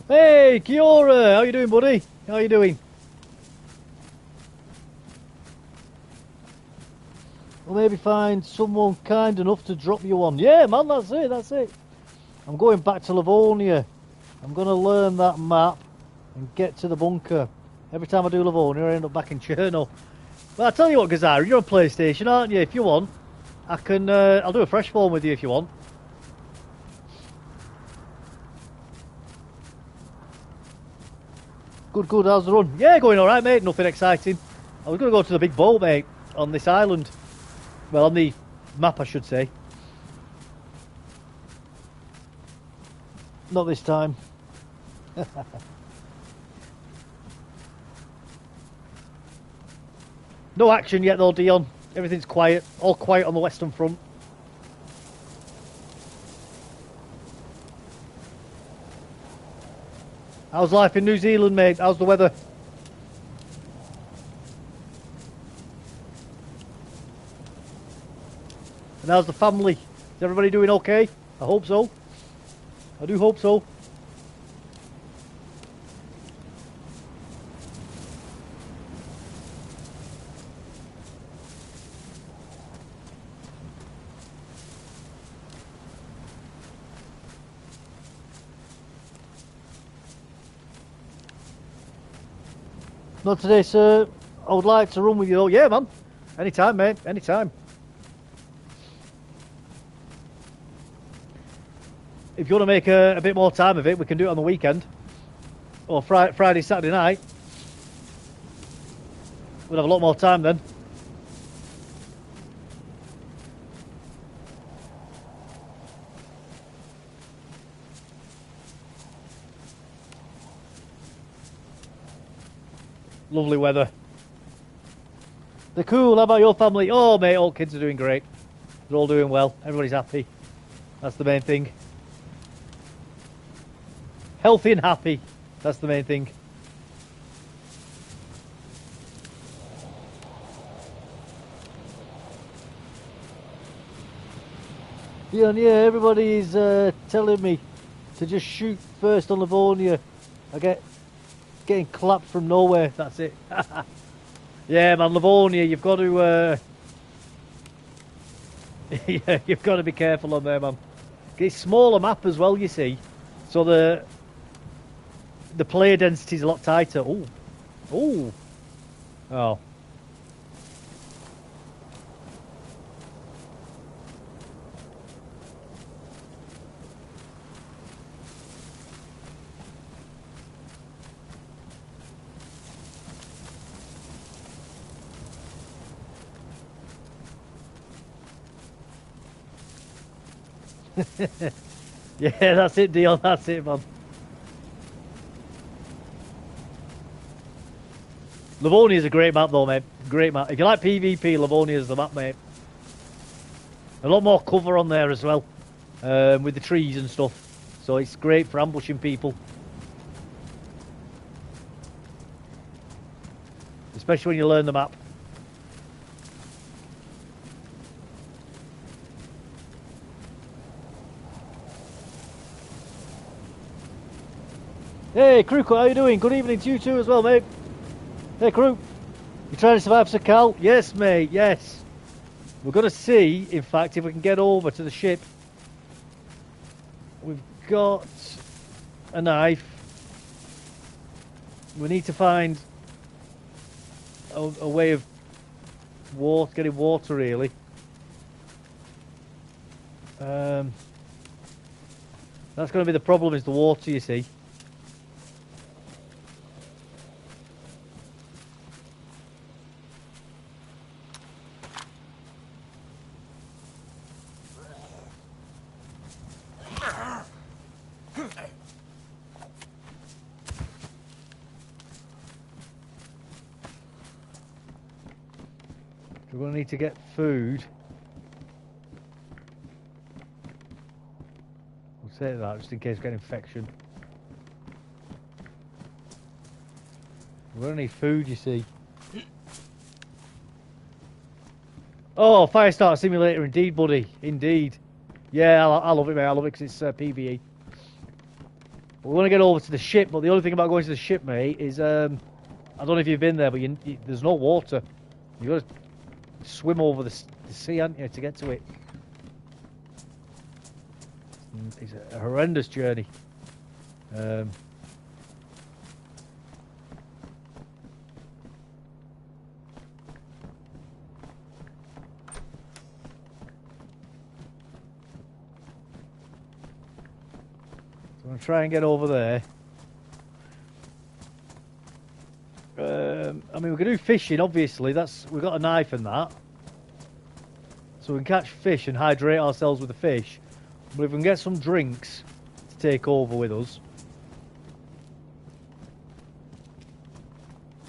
Speaker 1: Hey, Kiora! How you doing, buddy? How you doing? Or maybe find someone kind enough to drop you one. Yeah, man, that's it, that's it. I'm going back to Livonia. I'm going to learn that map and get to the bunker. Every time I do Livonia, I end up back in Cherno. But I'll tell you what, Gazara, you're on PlayStation, aren't you? If you want, I can, I'll do a fresh form with you if you want. Good, how's the run? Yeah, going alright, mate, nothing exciting. I was going to go to the big boat, mate, on this island. Well, on the map, I should say. Not this time. No action yet though, Dion. Everything's quiet. All quiet on the Western Front. How's life in New Zealand, mate? How's the weather? And how's the family? Is everybody doing okay? I hope so. I do hope so. Not today, sir. I would like to run with you though. Yeah, man. Anytime, mate. Anytime. If you want to make a bit more time of it, we can do it on the weekend. Or Friday, Saturday night. We'll have a lot more time then. Lovely weather. They're cool. How about your family? Oh, mate, all kids are doing great. They're all doing well. Everybody's happy. That's the main thing. Healthy and happy. That's the main thing. Yeah, everybody's telling me to just shoot first on Livonia. Getting clapped from nowhere. That's it. Yeah, man, Livonia, you've got to yeah, you've got to be careful on there, man. It's a smaller map as well, you see, so the player density is a lot tighter. Oh. Yeah, that's it, Dion. That's it, man. Livonia is a great map, though, mate. Great map. If you like PvP, Livonia is the map, mate. A lot more cover on there as well, with the trees and stuff. So it's great for ambushing people, especially when you learn the map. Hey, Kruko, how you doing? Good evening to you too as well, mate. Hey, Kru. You trying to survive Sakal? Yes, mate, yes. We're going to see, in fact, if we can get over to the ship. We've got a knife. We need to find a way of getting water, really. That's going to be the problem, is the water, you see. We're going to need to get food. We'll say that just in case we get infection. We're going to need food, you see. Oh, Firestarter Simulator, indeed, buddy. Indeed. Yeah, I love it, mate. I love it because it's PvE. We want to get over to the ship, but the only thing about going to the ship, mate, is I don't know if you've been there, but there's no water. You've got to swim over the the sea, aren't you, to get to it? It's a horrendous journey. I'm going to try and get over there. I mean, we can do fishing, obviously. We've got a knife and that. So we can catch fish and hydrate ourselves with the fish. But if we can get some drinks to take over with us,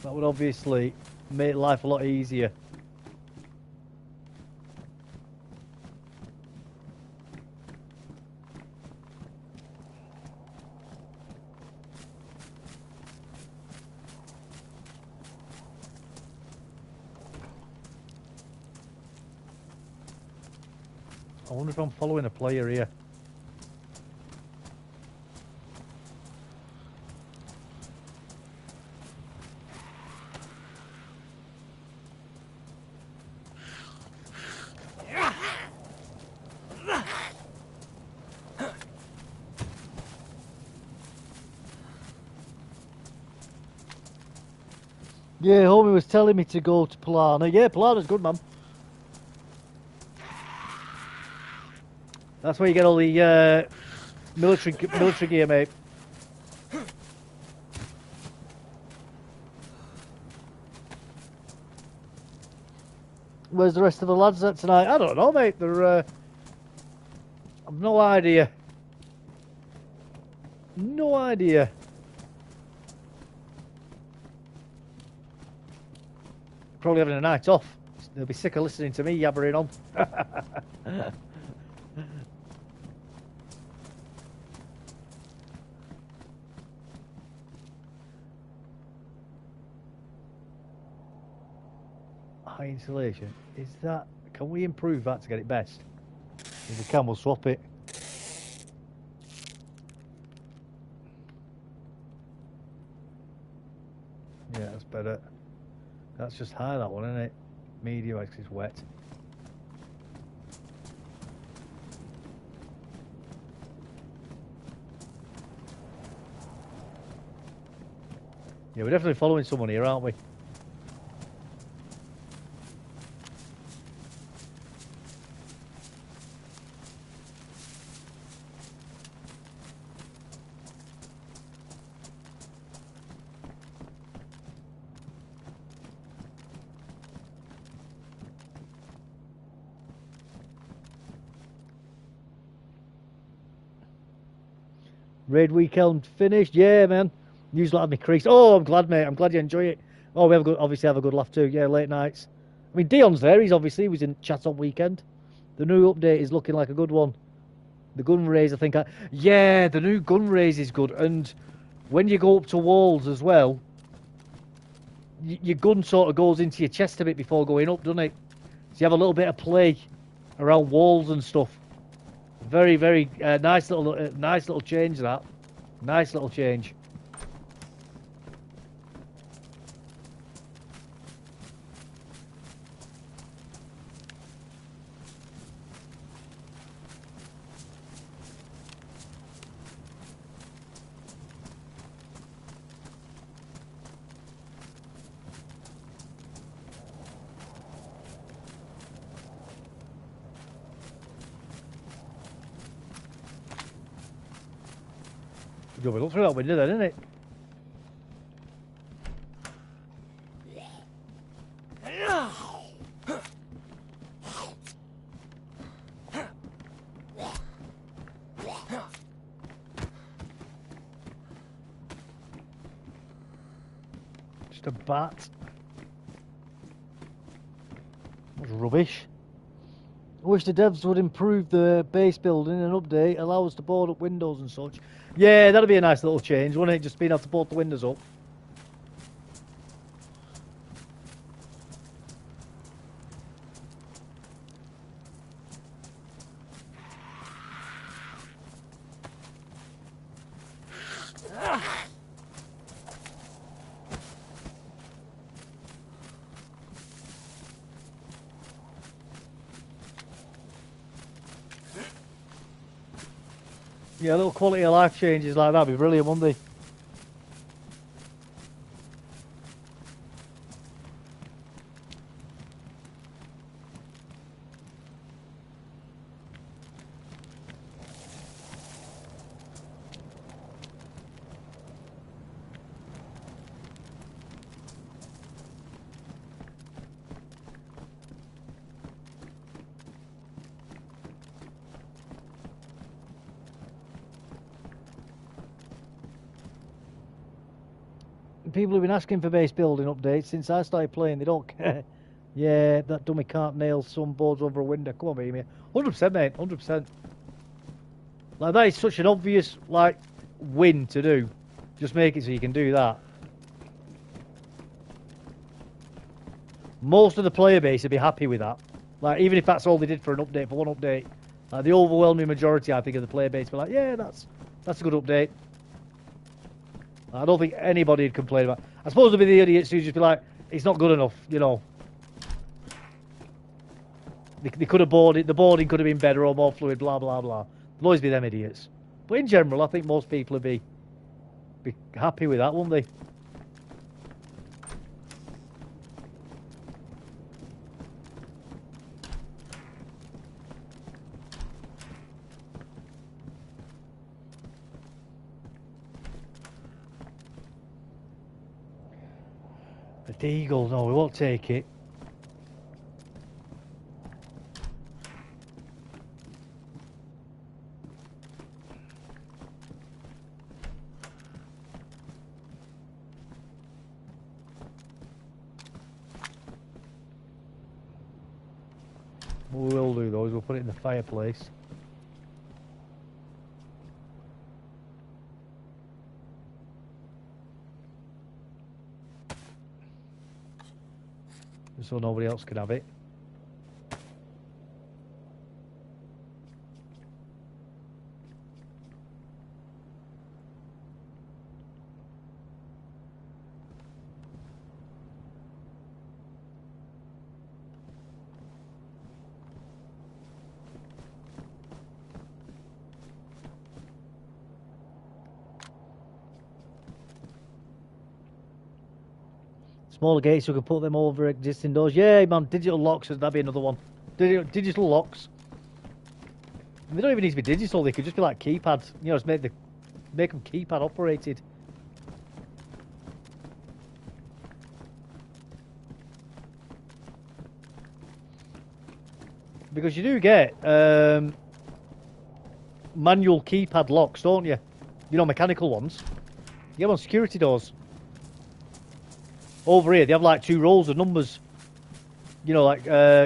Speaker 1: that would obviously make life a lot easier. I wonder if I'm following a player here. Yeah, homie was telling me to go to Polana. Yeah, Polana's good, man. That's where you get all the military gear, mate. Where's the rest of the lads at tonight? I don't know, mate. They're I've no idea. No idea. Probably having a night off. They'll be sick of listening to me yabbering on. High insulation. Is that... Can we improve that to get it best? If we can, we'll swap it. Yeah, that's better. That's just high, that one, isn't it? Medium, because it's wet. Yeah, we're definitely following someone here, aren't we? Raid weekend finished, yeah, man. News like me crease. Oh, I'm glad, mate. I'm glad you enjoy it. Oh, we obviously have a good laugh too. Yeah, late nights. I mean, Dion's there. He was in chat on weekend. The new update is looking like a good one. The gun raise, I think. Yeah, the new gun raise is good. And when you go up to walls as well, your gun sort of goes into your chest a bit before going up, doesn't it? So you have a little bit of play around walls and stuff. Very, very nice little change, that. Nice little change. You'll be up through that window then, isn't it? Just a bat. That's rubbish. I wish the devs would improve the base building and update, allow us to board up windows and such. Yeah, that'd be a nice little change, wouldn't it? Just being able to board the windows up. Yeah, little quality of life changes like that would be brilliant, wouldn't they? People have been asking for base building updates since I started playing. They don't care. Yeah, that dummy can't nail some boards over a window. Come on, baby. 100%, mate. 100%. Like, that is such an obvious, like, win to do. Just make it so you can do that. Most of the player base would be happy with that. Like, even if that's all they did for an update, for one update. Like, the overwhelming majority, I think, of the player base would be like, yeah, that's a good update. I don't think anybody would complain about it. I suppose there'd be the idiots who'd just be like, it's not good enough, you know. They could have boarded, the boarding could have been better or more fluid, blah, blah, blah. There'll always be them idiots. But in general, I think most people would be happy with that, wouldn't they? The Deagle, no, we won't take it. What we will do though is we'll put it in the fireplace. So nobody else can have it. Smaller gates, we can put them over existing doors. Yeah, man, digital locks, that'd be another one. Digital locks. And they don't even need to be digital, they could just be like keypads. You know, just make them keypad operated. Because you do get manual keypad locks, don't you? You know, mechanical ones. You get them on security doors. Over here, they have like 2 rows of numbers. You know, like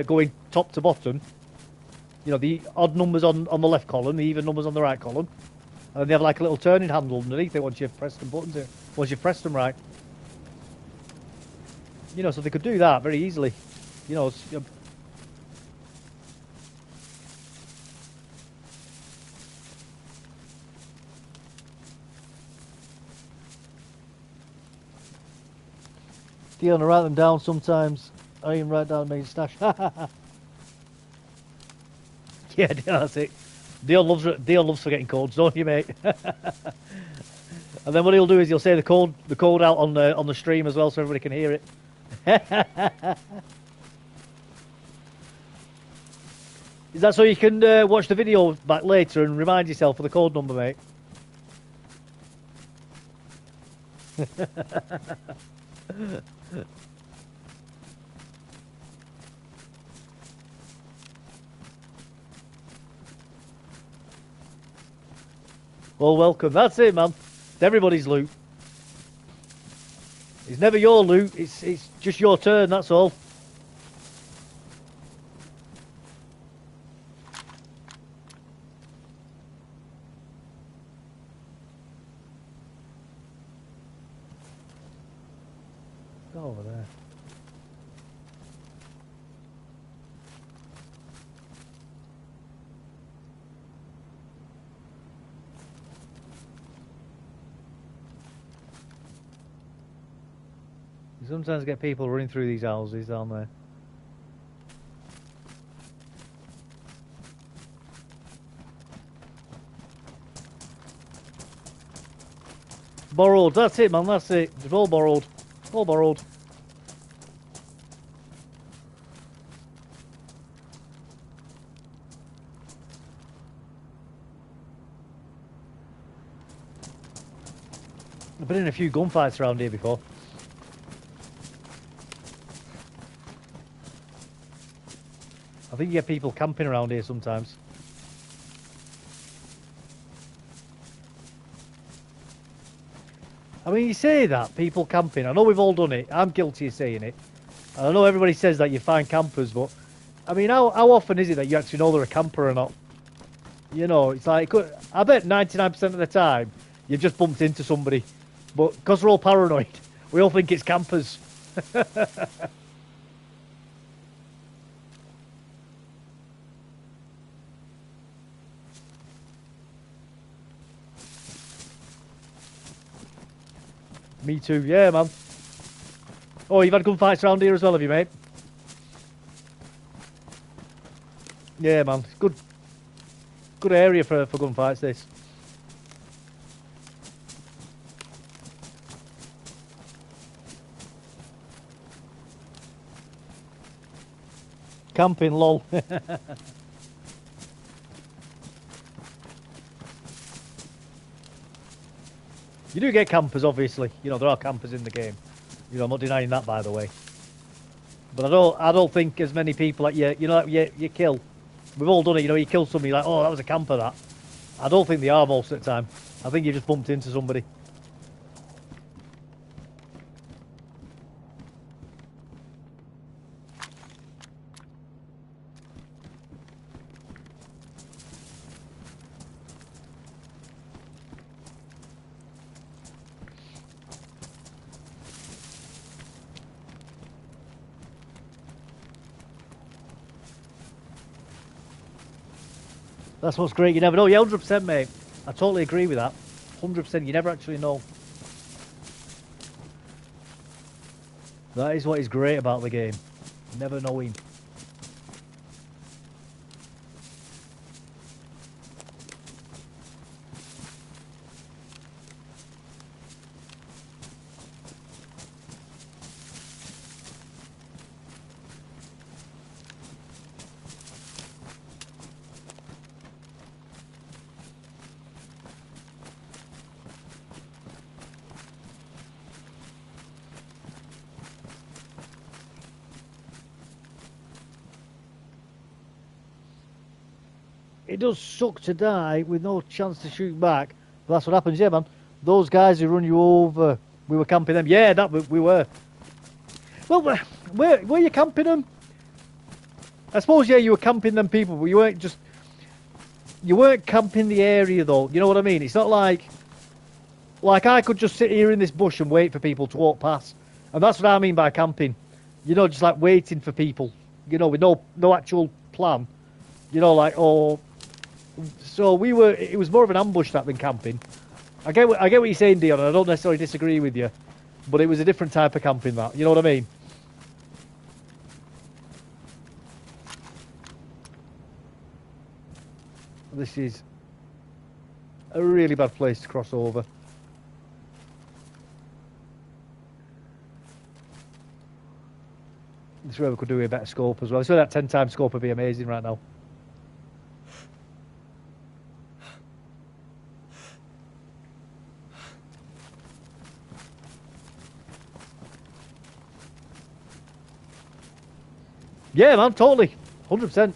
Speaker 1: going top to bottom. You know, the odd numbers on the left column, the even numbers on the right column. And then they have like a little turning handle underneath it once you've pressed the buttons in. Once you've pressed them right. You know, so they could do that very easily. You know, Dion, I write them down sometimes. I even write down main stash. Yeah, that's it. Dion loves forgetting codes, don't you, mate? And then what he'll do is he'll say the code out on the stream as well, so everybody can hear it. Is that so you can watch the video back later and remind yourself of the code number, mate? Well, welcome. That's it, man. It's everybody's loot. It's never your loot. It's just your turn. That's all. Go over there. You sometimes get people running through these houses, aren't there? Borrowed. That's it, man. That's it. It's all borrowed. All borrowed. I've been in a few gunfights around here before. I think you get people camping around here sometimes. I mean, you say that, people camping. I know we've all done it. I'm guilty of saying it. And I know everybody says that you find campers, but... I mean, how often is it that you actually know they're a camper or not? You know, it's like... I bet 99% of the time, you've just bumped into somebody. But because we're all paranoid, we all think it's campers. Me too, yeah, man. Oh, you've had gunfights around here as well, have you, mate? Yeah, man. Good area for gunfights, this. Camping, lol. You do get campers, obviously. You know, there are campers in the game. You know, I'm not denying that, by the way. But I don't think as many people like you know, like you kill. We've all done it. You know, you kill somebody, you're like, oh, that was a camper. That. I don't think they are most of the time. I think you just bumped into somebody. That's what's great. You never know. Yeah, 100%, mate. I totally agree with that. 100%. You never actually know. That is what is great about the game. Never knowing. It does suck to die with no chance to shoot back. But that's what happens, yeah, man. Those guys who run you over, we were camping them. Yeah, we were. Well, were you camping them? I suppose, yeah, you were camping them people, but you weren't camping the area, though. You know what I mean? It's not like I could just sit here in this bush and wait for people to walk past. And that's what I mean by camping. You know, just like waiting for people. You know, with no actual plan. You know, like, oh... So it was more of an ambush that than camping. I get what you're saying, Dion, and I don't necessarily disagree with you. But it was a different type of camping, that. You know what I mean? This is a really bad place to cross over. This is where we could do a better scope as well. So that 10 times scope would be amazing right now. Yeah, man, totally. 100%.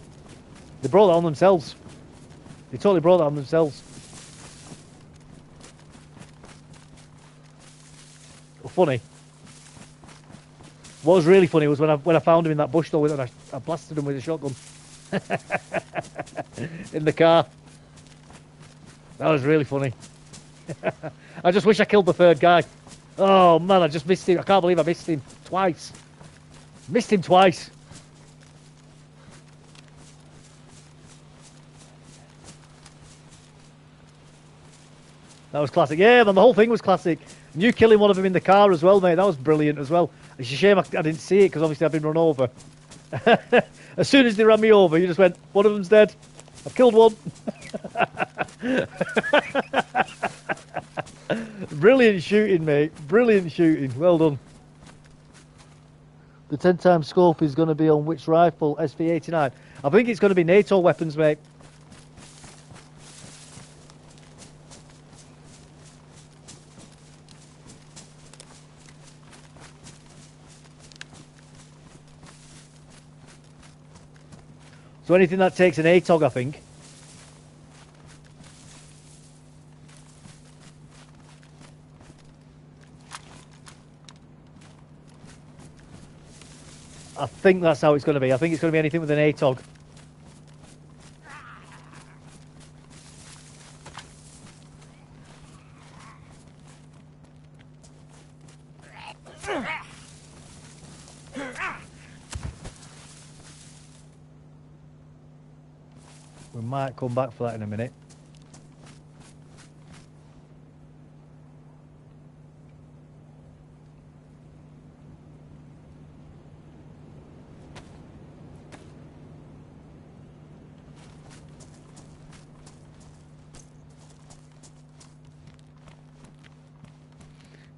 Speaker 1: They brought that on themselves. They totally brought that on themselves. Well, funny. What was really funny was when I found him in that bush though, and I blasted him with a shotgun. In the car. That was really funny. I just wish I killed the third guy. Oh man, I just missed him. I can't believe I missed him twice. Missed him twice. That was classic. Yeah, man, the whole thing was classic. And you killing one of them in the car as well, mate. That was brilliant as well. It's a shame I didn't see it because obviously I've been run over. As soon as they ran me over, you just went, one of them's dead. I've killed one. Brilliant shooting, mate. Brilliant shooting. Well done. The 10 times scope is going to be on which rifle? SV89. I think it's going to be NATO weapons, mate. So anything that takes an ATOG, I think. I think that's how it's going to be. I think it's going to be anything with an ATOG. We might come back for that in a minute.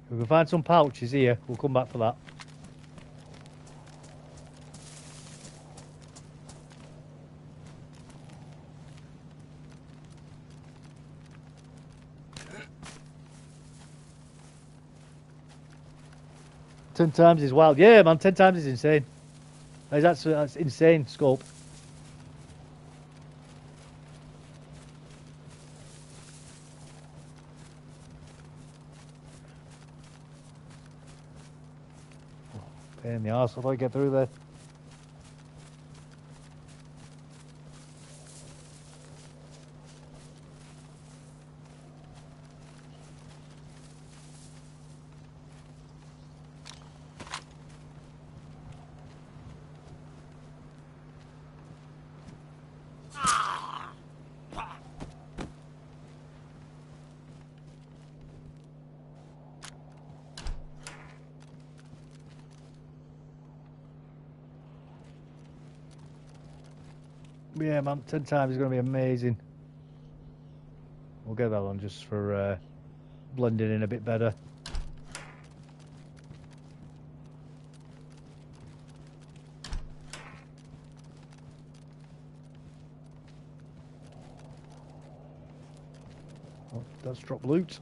Speaker 1: If we can find some pouches here, we'll come back for that. Ten times is wild. Yeah, man, 10 times is insane. That's insane scope. Pain in the arse, how do I get through there? Yeah, man, 10 times is going to be amazing. We'll get that on just for blending in a bit better. Oh, that's drop loot.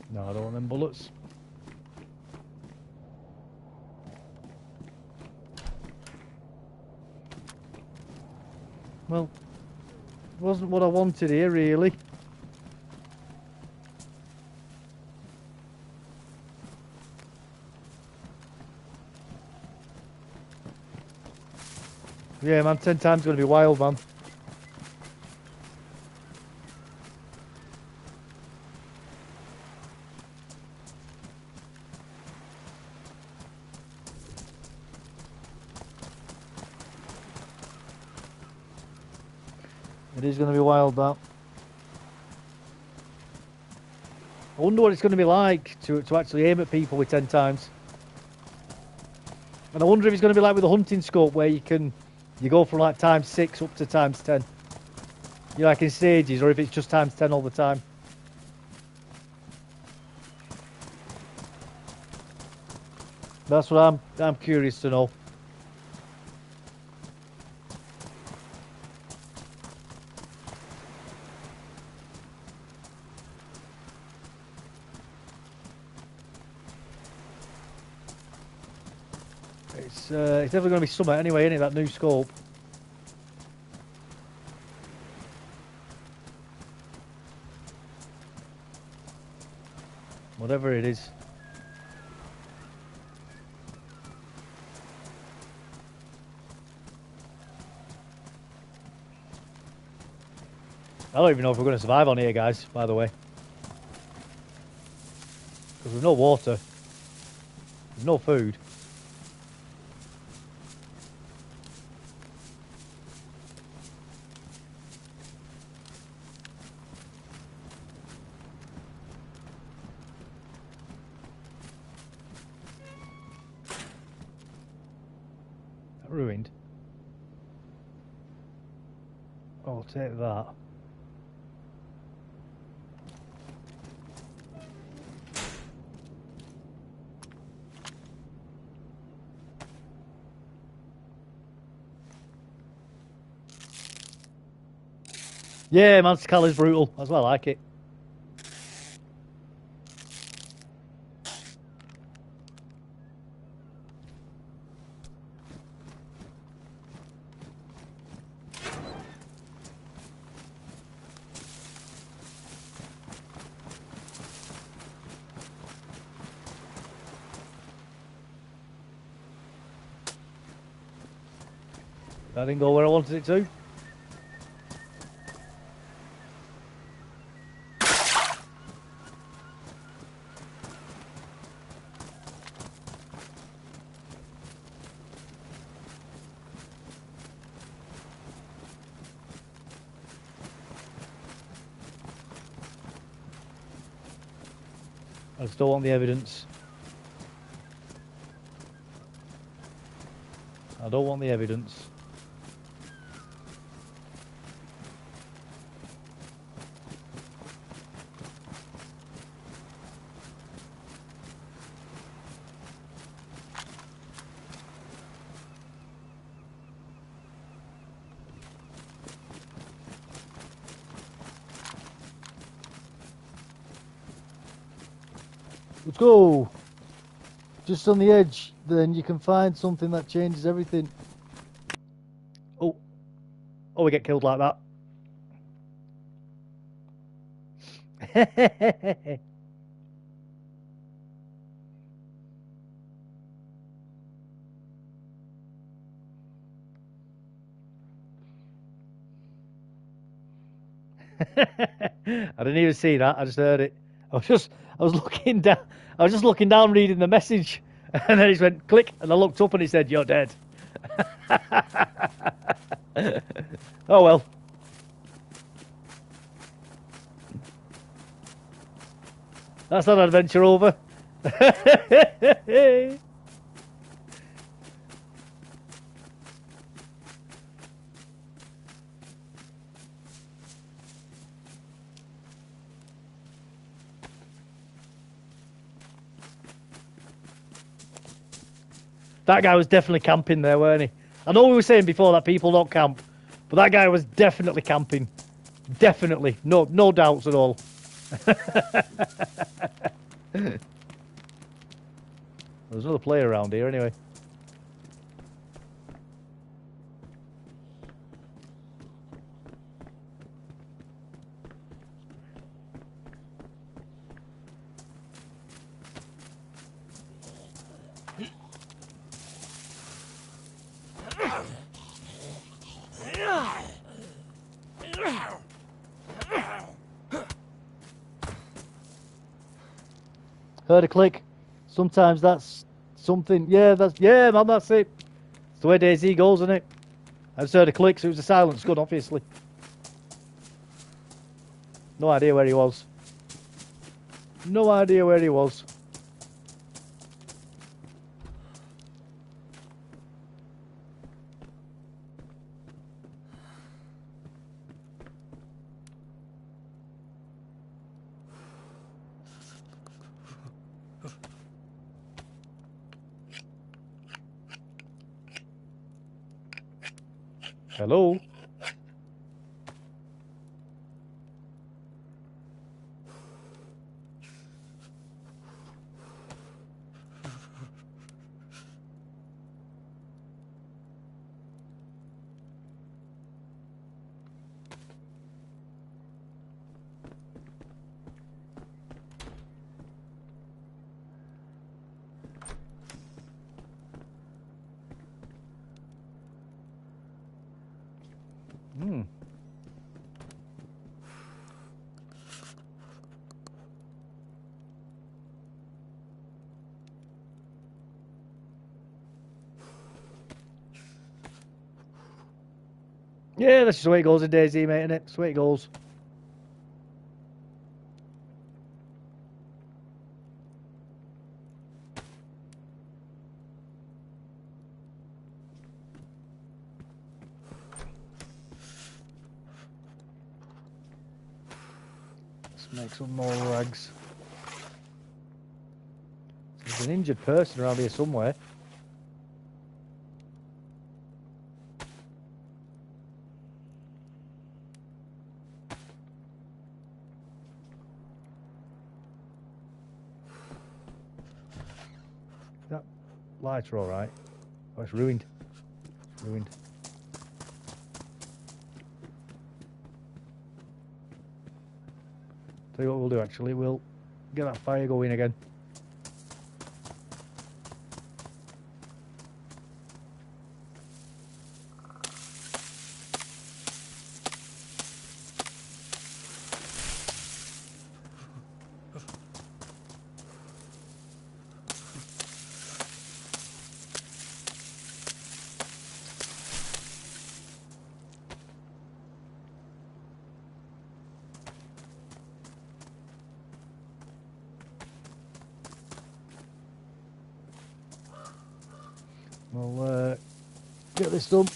Speaker 1: No, I don't want them bullets. Well, it wasn't what I wanted here, really. Yeah, man, 10 times going to be wild, man. It is going to be wild, that. I wonder what it's going to be like to actually aim at people with 10 times. And I wonder if it's going to be like with the hunting scope, where you go from like ×6 up to ×10. You know, like in stages, or if it's just ×10 all the time. That's what I'm curious to know. It's definitely going to be summer anyway, isn't it? That new scope. Whatever it is. I don't even know if we're going to survive on here, guys, by the way. Because there's no water. There's no food. Ruined. I'll take that. Yeah, Mantical is brutal. That's why I like it. That didn't go where I wanted it to. I just don't want the evidence. I don't want the evidence. Let's go. Just on the edge, then you can find something that changes everything. Oh. Oh, we get killed like that. I didn't even see that. I just heard it. I was looking down. I was just looking down, reading the message, and then it went click, and I looked up, and it said, "You're dead." Oh well. That's not adventure over. That guy was definitely camping there, weren't he? I know we were saying before that people don't camp, but that guy was definitely camping. Definitely. No doubts at all. There's another player around here anyway. Heard a click. Sometimes that's something. Yeah, man, that's it. It's the way DayZ goes, isn't it? I just heard a click, so it was a silence gun, obviously. No idea where he was. No idea where he was. Hello? Hmm. Yeah, that's just the way it goes in DayZ, mate, innit? That's the way it goes. Let's make some more rags. There's an injured person around here somewhere. That lights are alright. Oh, it's ruined. It's ruined. Tell you what we'll do actually, we'll get that fire going again. We'll get this done.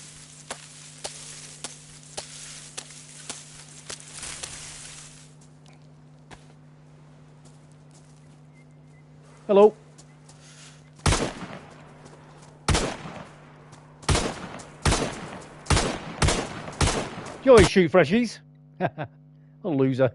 Speaker 1: Hello. You always shoot freshies. A loser.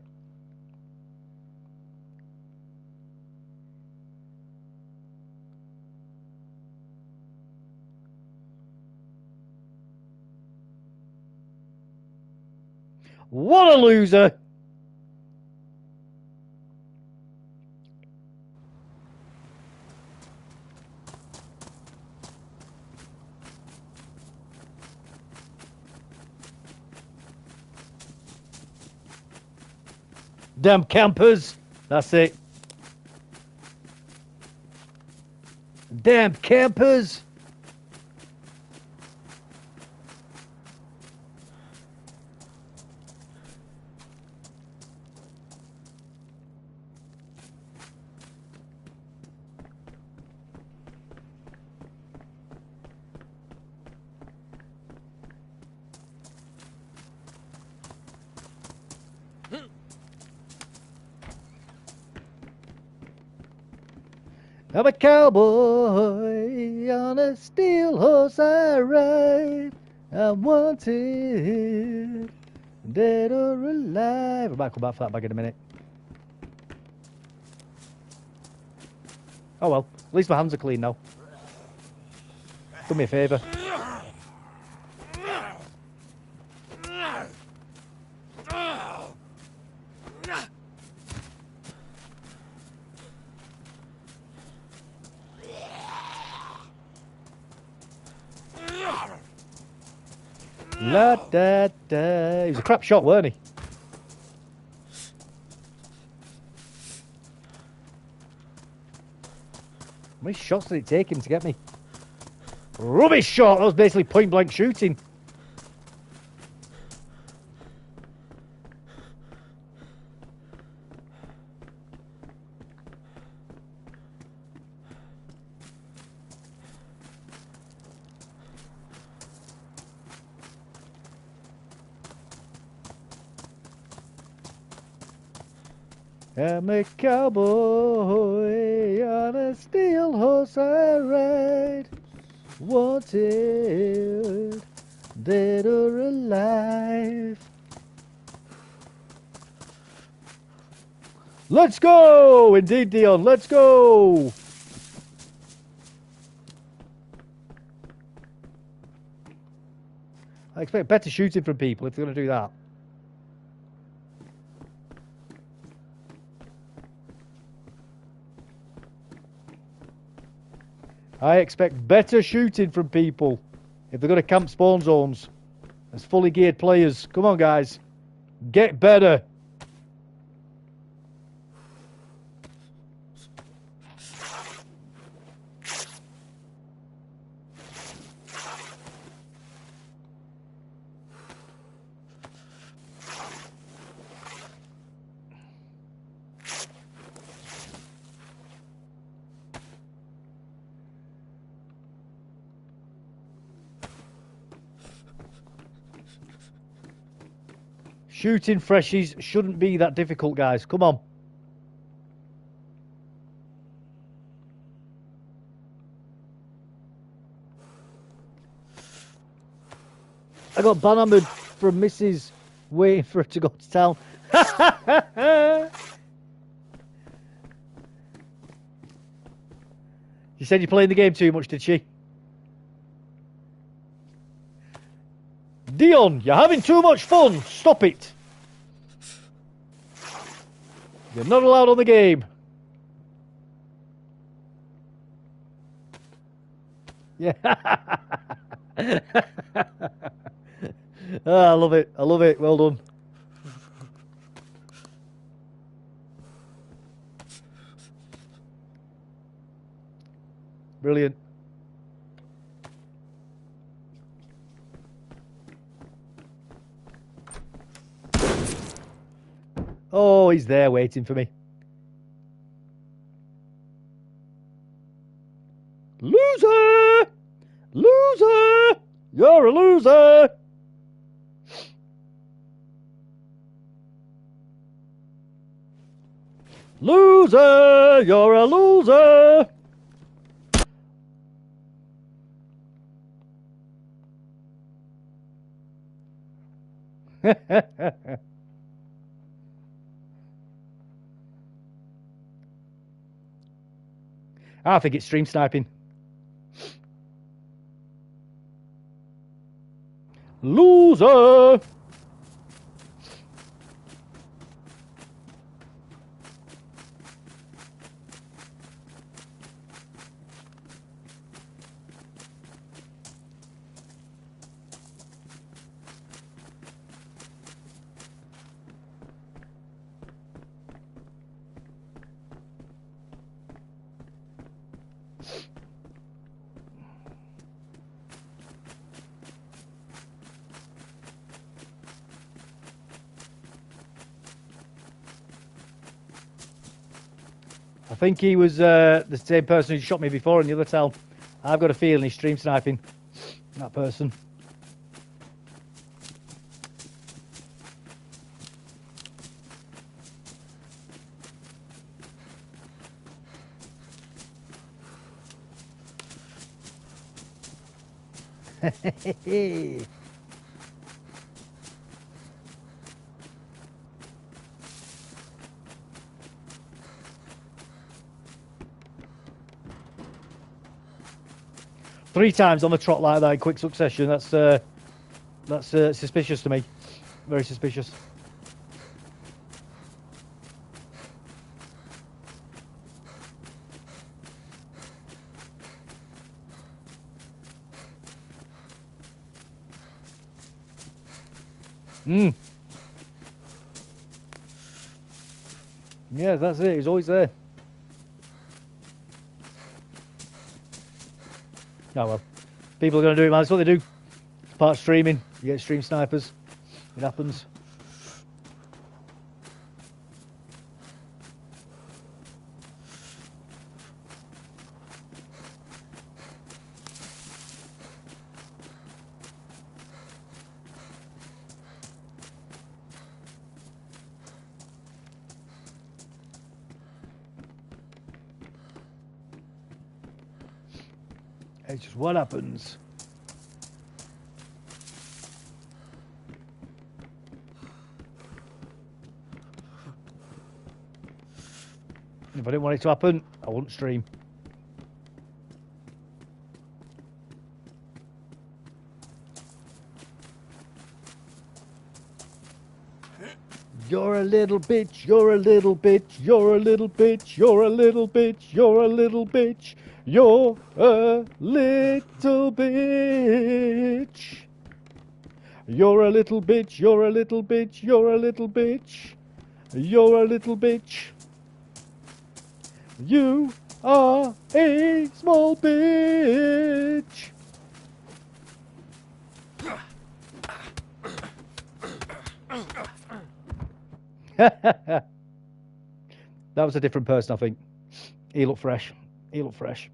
Speaker 1: What a loser! Damn campers! That's it. Damn campers! I'm a cowboy on a steel horse I ride. I'm wanted, dead or alive. I might come back for that bag in a minute. Oh well, at least my hands are clean now. Do me a favour. La da da. He was a crap shot, weren't he? How many shots did it take him to get me? Rubbish shot! That was basically point blank shooting. I'm a cowboy on a steel horse I ride. Wanted, Dead or alive. Let's go! Indeed, Dion, let's go! I expect better shooting from people if they're going to do that. I expect better shooting from people if they're going to camp spawn zones as fully geared players. Come on, guys. Get better. Shooting freshies shouldn't be that difficult, guys. Come on. I got banhammered from Mrs. waiting for her to go to town. She said you're playing the game too much, did she? Dion, you're having too much fun. Stop it. You're not allowed on the game. Yeah. I love it. I love it. Well done. Brilliant. Oh, he's there waiting for me. Loser! Loser! You're a loser! Loser! You're a loser! I think it's stream sniping. Loser! 'I think he was the same person who shot me before in the other town. I've got a feeling he's stream sniping that person. Three times on the trot like that in quick succession. That's suspicious to me. Very suspicious. Yeah, that's it. He's always there. Oh well. People are going to do it, man. That's what they do. It's part of streaming. You get stream snipers. It happens. It's just what happens. If I didn't want it to happen, I wouldn't stream. You're a little bitch, you're a little bitch, you're a little bitch, you're a little bitch, you're a little bitch, you're a little bitch. You're a little bitch, you're a little bitch, you're a little bitch, you're a little bitch. You are a small bitch. That was a different person, I think. He looked fresh. He looked fresh.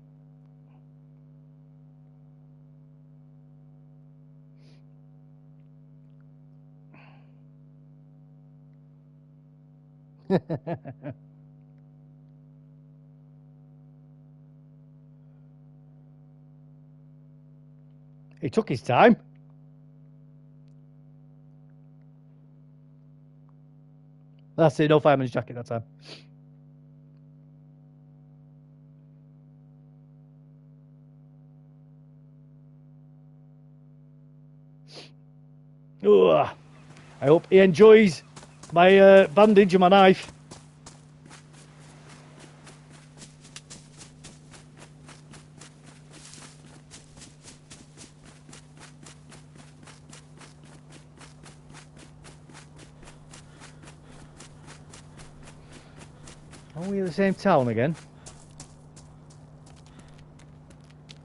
Speaker 1: He took his time. That's it, no fireman's jacket that time. Ugh. I hope he enjoys my bandage and my knife. Are we in the same town again?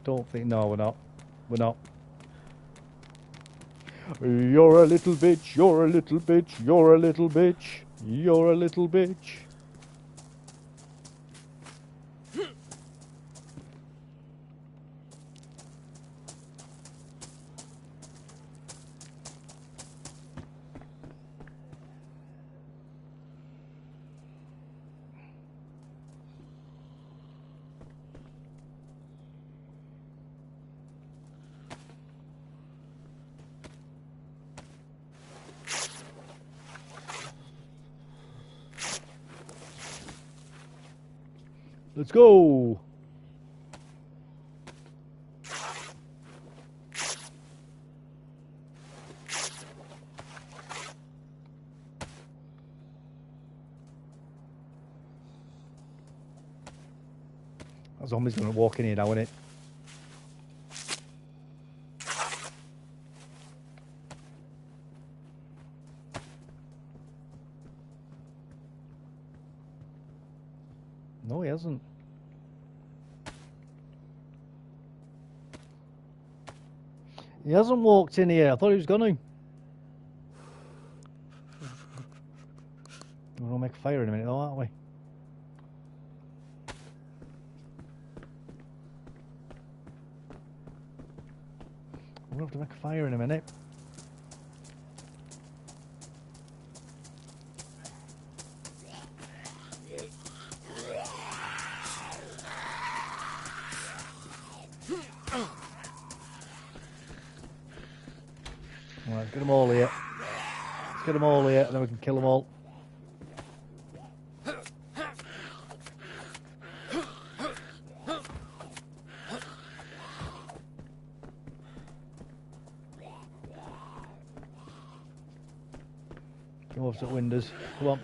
Speaker 1: Don't think. No, we're not. We're not. You're a little bitch, you're a little bitch, you're a little bitch, you're a little bitch. Let's go. That zombie's going to walk in here now, isn't it? No, he hasn't. He hasn't walked in here. I thought he was going to. We're going to make a fire in a minute, though, aren't we? We'll have to make a fire in a minute. Right, let's get them all here. Let's get them all here, and then we can kill them all. Go up to the windows. Come on.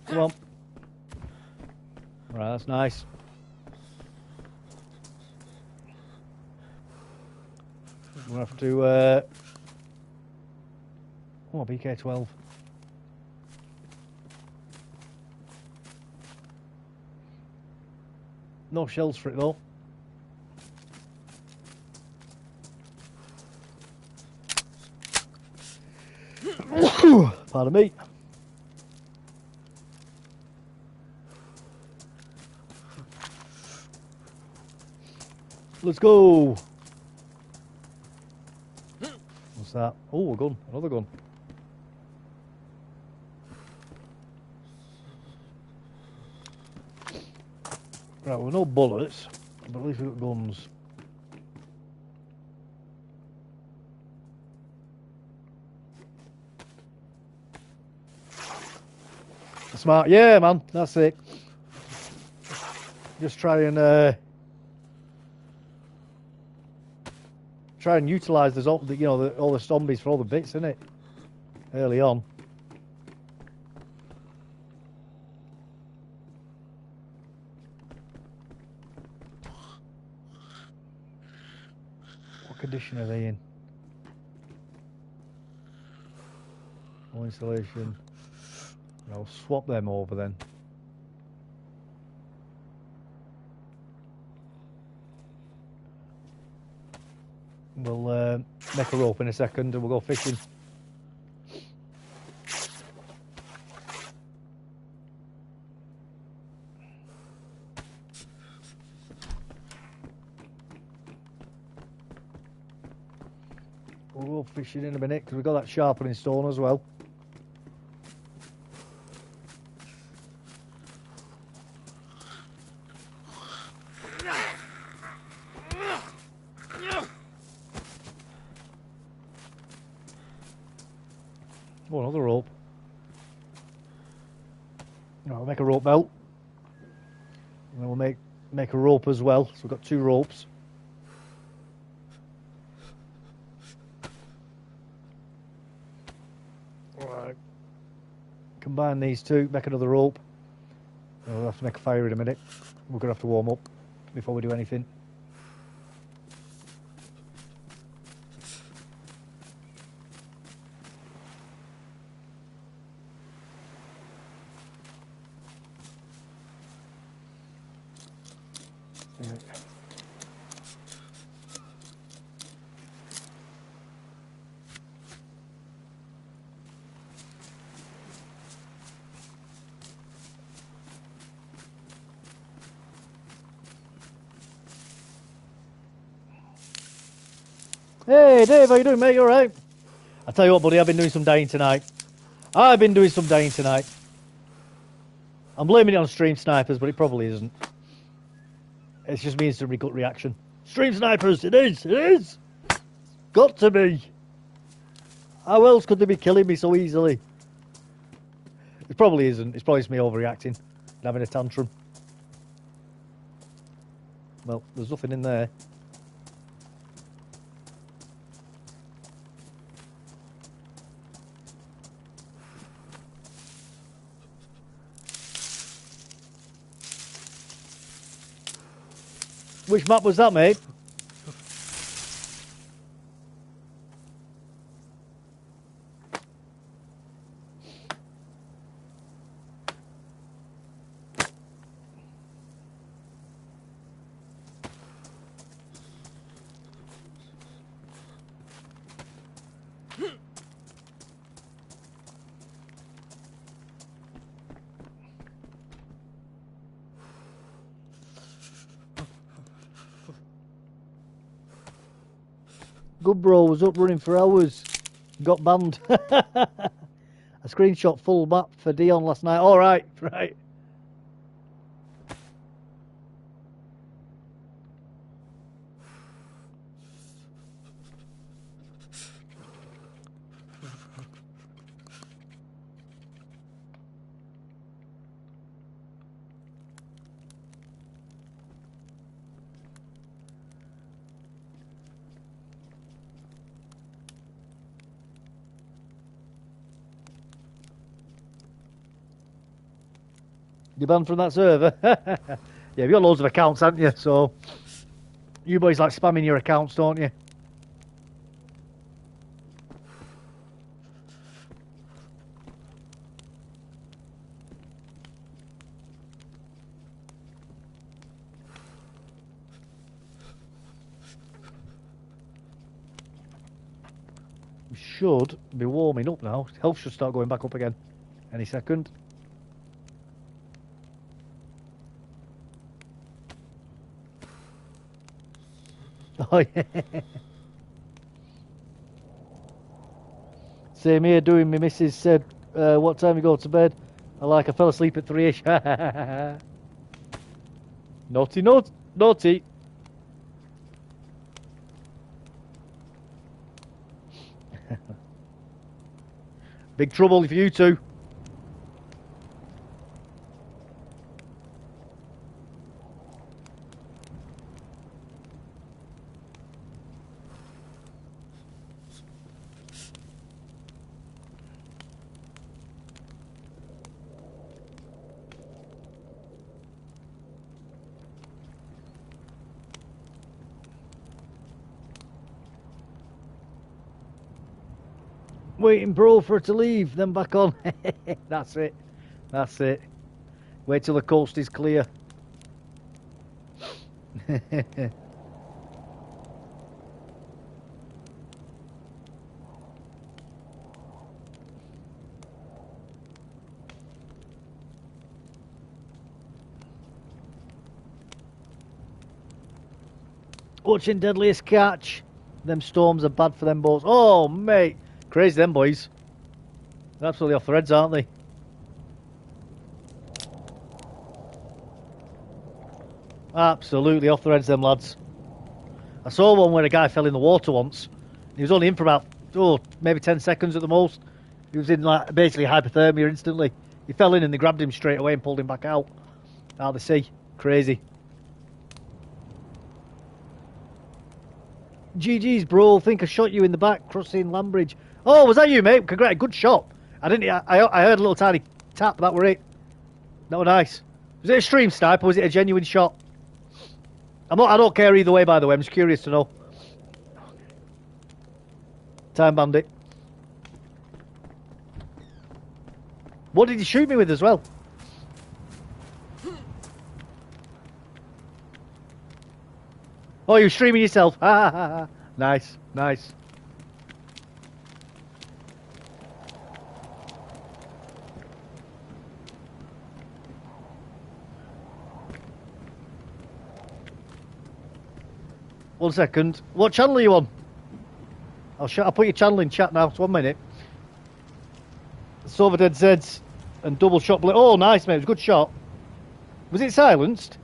Speaker 1: Come on. Right, that's nice. We'll have to oh, BK12. No shells for it though. Pardon me. Let's go. What's that? Oh, a gun. Another gun. Right, well, no bullets. But at least we've got guns. Smart, yeah, man. That's it. Just try and utilise the all the zombies for all the bits, innit? Early on. What condition are they in? No insulation. I'll swap them over then. We'll make a rope in a second and we'll go fishing. We'll go fishing in a minute because we've got that sharpening stone as well. Oh, another rope. I'll make a rope belt. And then we'll make a rope as well. So we've got 2 ropes. Alright. Combine these 2, make another rope. And we'll have to make a fire in a minute. We're going to have to warm up before we do anything. Hey Dave, how you doing, mate? You alright? I tell you what, buddy, I've been doing some dying tonight. I'm blaming it on stream snipers, but it probably isn't. It's just me instant gut reaction. Stream snipers, it is! Got to be! How else could they be killing me so easily? It probably isn't. It's probably just me overreacting and having a tantrum. Well, there's nothing in there. Which map was that, mate? Good bro was up running for hours. Got banned. A screenshot full map for Dion last night. All right, right. You banned from that server? Yeah, you've got loads of accounts, haven't you? So, you boys like spamming your accounts, don't you? We should be warming up now. Health should start going back up again any second. Oh, yeah. Same here, doing my missus said, what time you go to bed? I fell asleep at 3ish. Naughty, naughty. Big trouble for you two. Waiting, bro, for her to leave, then back on. That's it. That's it. Wait till the coast is clear. Watching Deadliest Catch. Them storms are bad for them boats. Oh, mate. Crazy, them boys. They're absolutely off their heads, aren't they? Absolutely off their heads, them lads. I saw one where a guy fell in the water once. He was only in for about, maybe 10 seconds at the most. He was in like basically hypothermia instantly. He fell in and they grabbed him straight away and pulled him back out of the sea. Crazy. GG's, bro. Think I shot you in the back crossing Lambridge. Oh, was that you, mate? Congrats, good shot. I heard a little tiny tap. That were it. That was nice. Was it a stream snipe or was it a genuine shot? I don't care either way, by the way. I'm just curious to know. Time bandit. What did you shoot me with as well? Oh, you're streaming yourself. Nice, nice. One second. What channel are you on? I'll put your channel in chat now. It's 1 minute. Silver Dead Zeds and double shot. Oh, nice, mate. It was a good shot. Was it silenced?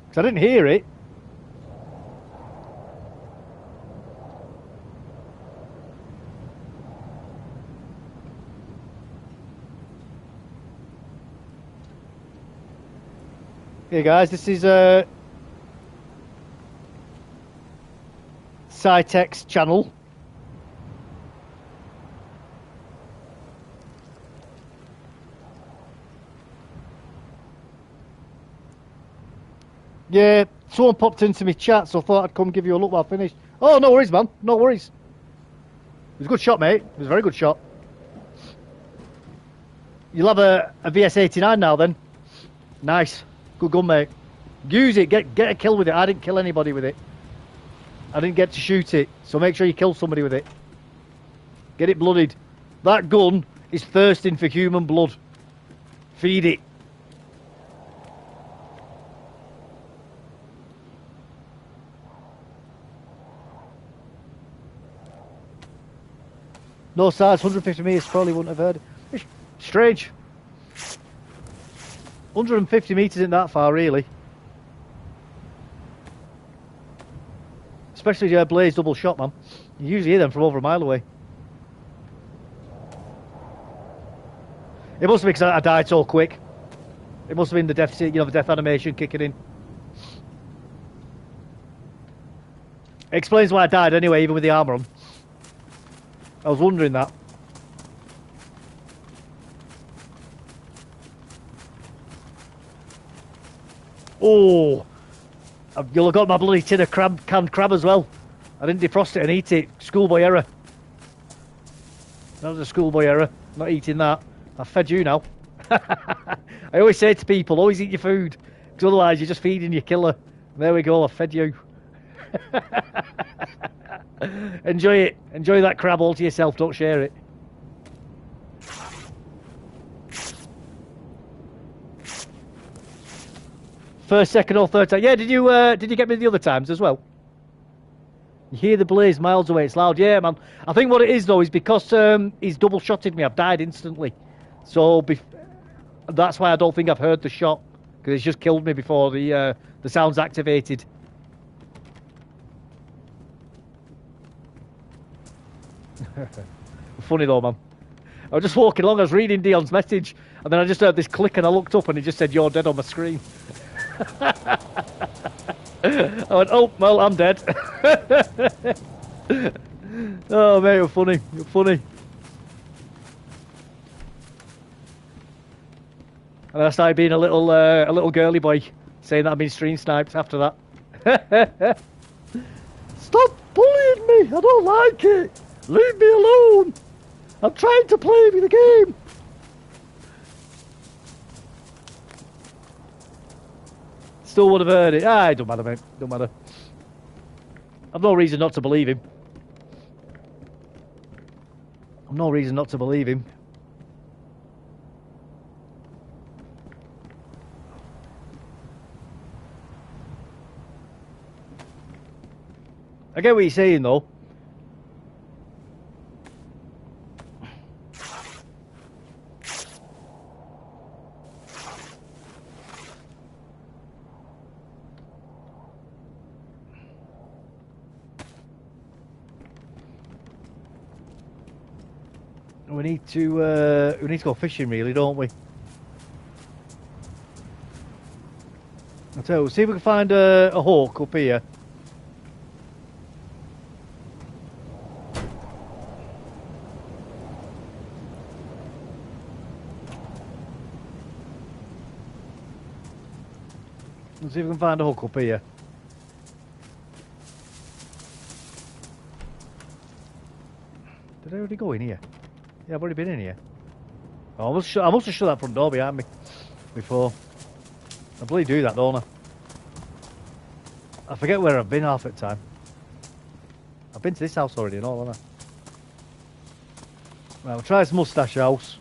Speaker 1: Because I didn't hear it. Hey guys, this is Cytech's channel. Yeah, someone popped into my chat, so I thought I'd come give you a look while I finished. Oh, no worries, man. No worries. It was a good shot, mate. It was a very good shot. You'll have a VS89 now, then. Nice. Good gun, mate. Use it. Get a kill with it. I didn't kill anybody with it. I didn't get to shoot it, so make sure you kill somebody with it. Get it blooded. That gun is thirsting for human blood. Feed it. No size, 150 metres, probably wouldn't have heard it. It's strange. 150 metres isn't that far, really. Especially Blaze double shot, man. You usually hear them from over a mile away. It must have been because I died so quick. It must have been the death, the death animation kicking in. It explains why I died anyway, even with the armour on. I was wondering that. Oh, you'll have got my bloody tin of canned crab as well. I didn't defrost it and eat it. Schoolboy error. That was a schoolboy error. Not eating that. I've fed you now. I always say to people, always eat your food, because otherwise you're just feeding your killer. There we go, I've fed you. Enjoy it. Enjoy that crab all to yourself. Don't share it. First, second, or third time. Yeah, did you get me the other times as well? You hear the blaze miles away. It's loud. Yeah, man. I think what it is though is because he's double shotted me. I've died instantly. So that's why I don't think I've heard the shot, because he's just killed me before the sound's activated. Funny though, man. I was just walking along, I was reading Dion's message, and then I just heard this click and I looked up and it just said, "You're dead" on my screen. I went, "Oh, well, I'm dead." Oh, mate, you're funny. You're funny. And I started being a little girly boy, saying that I've been stream sniped after that. Stop bullying me! I don't like it! Leave me alone! I'm trying to play the game! Still would have heard it. Ah, it don't matter, mate. Don't matter. I've no reason not to believe him. I've no reason not to believe him. I get what you're saying, though. We need to go fishing, really, don't we? I'll tell you, see if we can find a hawk up here. Let's see if we can find a hook up here. Did I already go in here? Yeah, I've already been in here. Oh, I must have shut that front door behind me before. I bloody do that, don't I? I forget where I've been half at the time. I've been to this house already and all, haven't I? Right, we'll try this mustache house.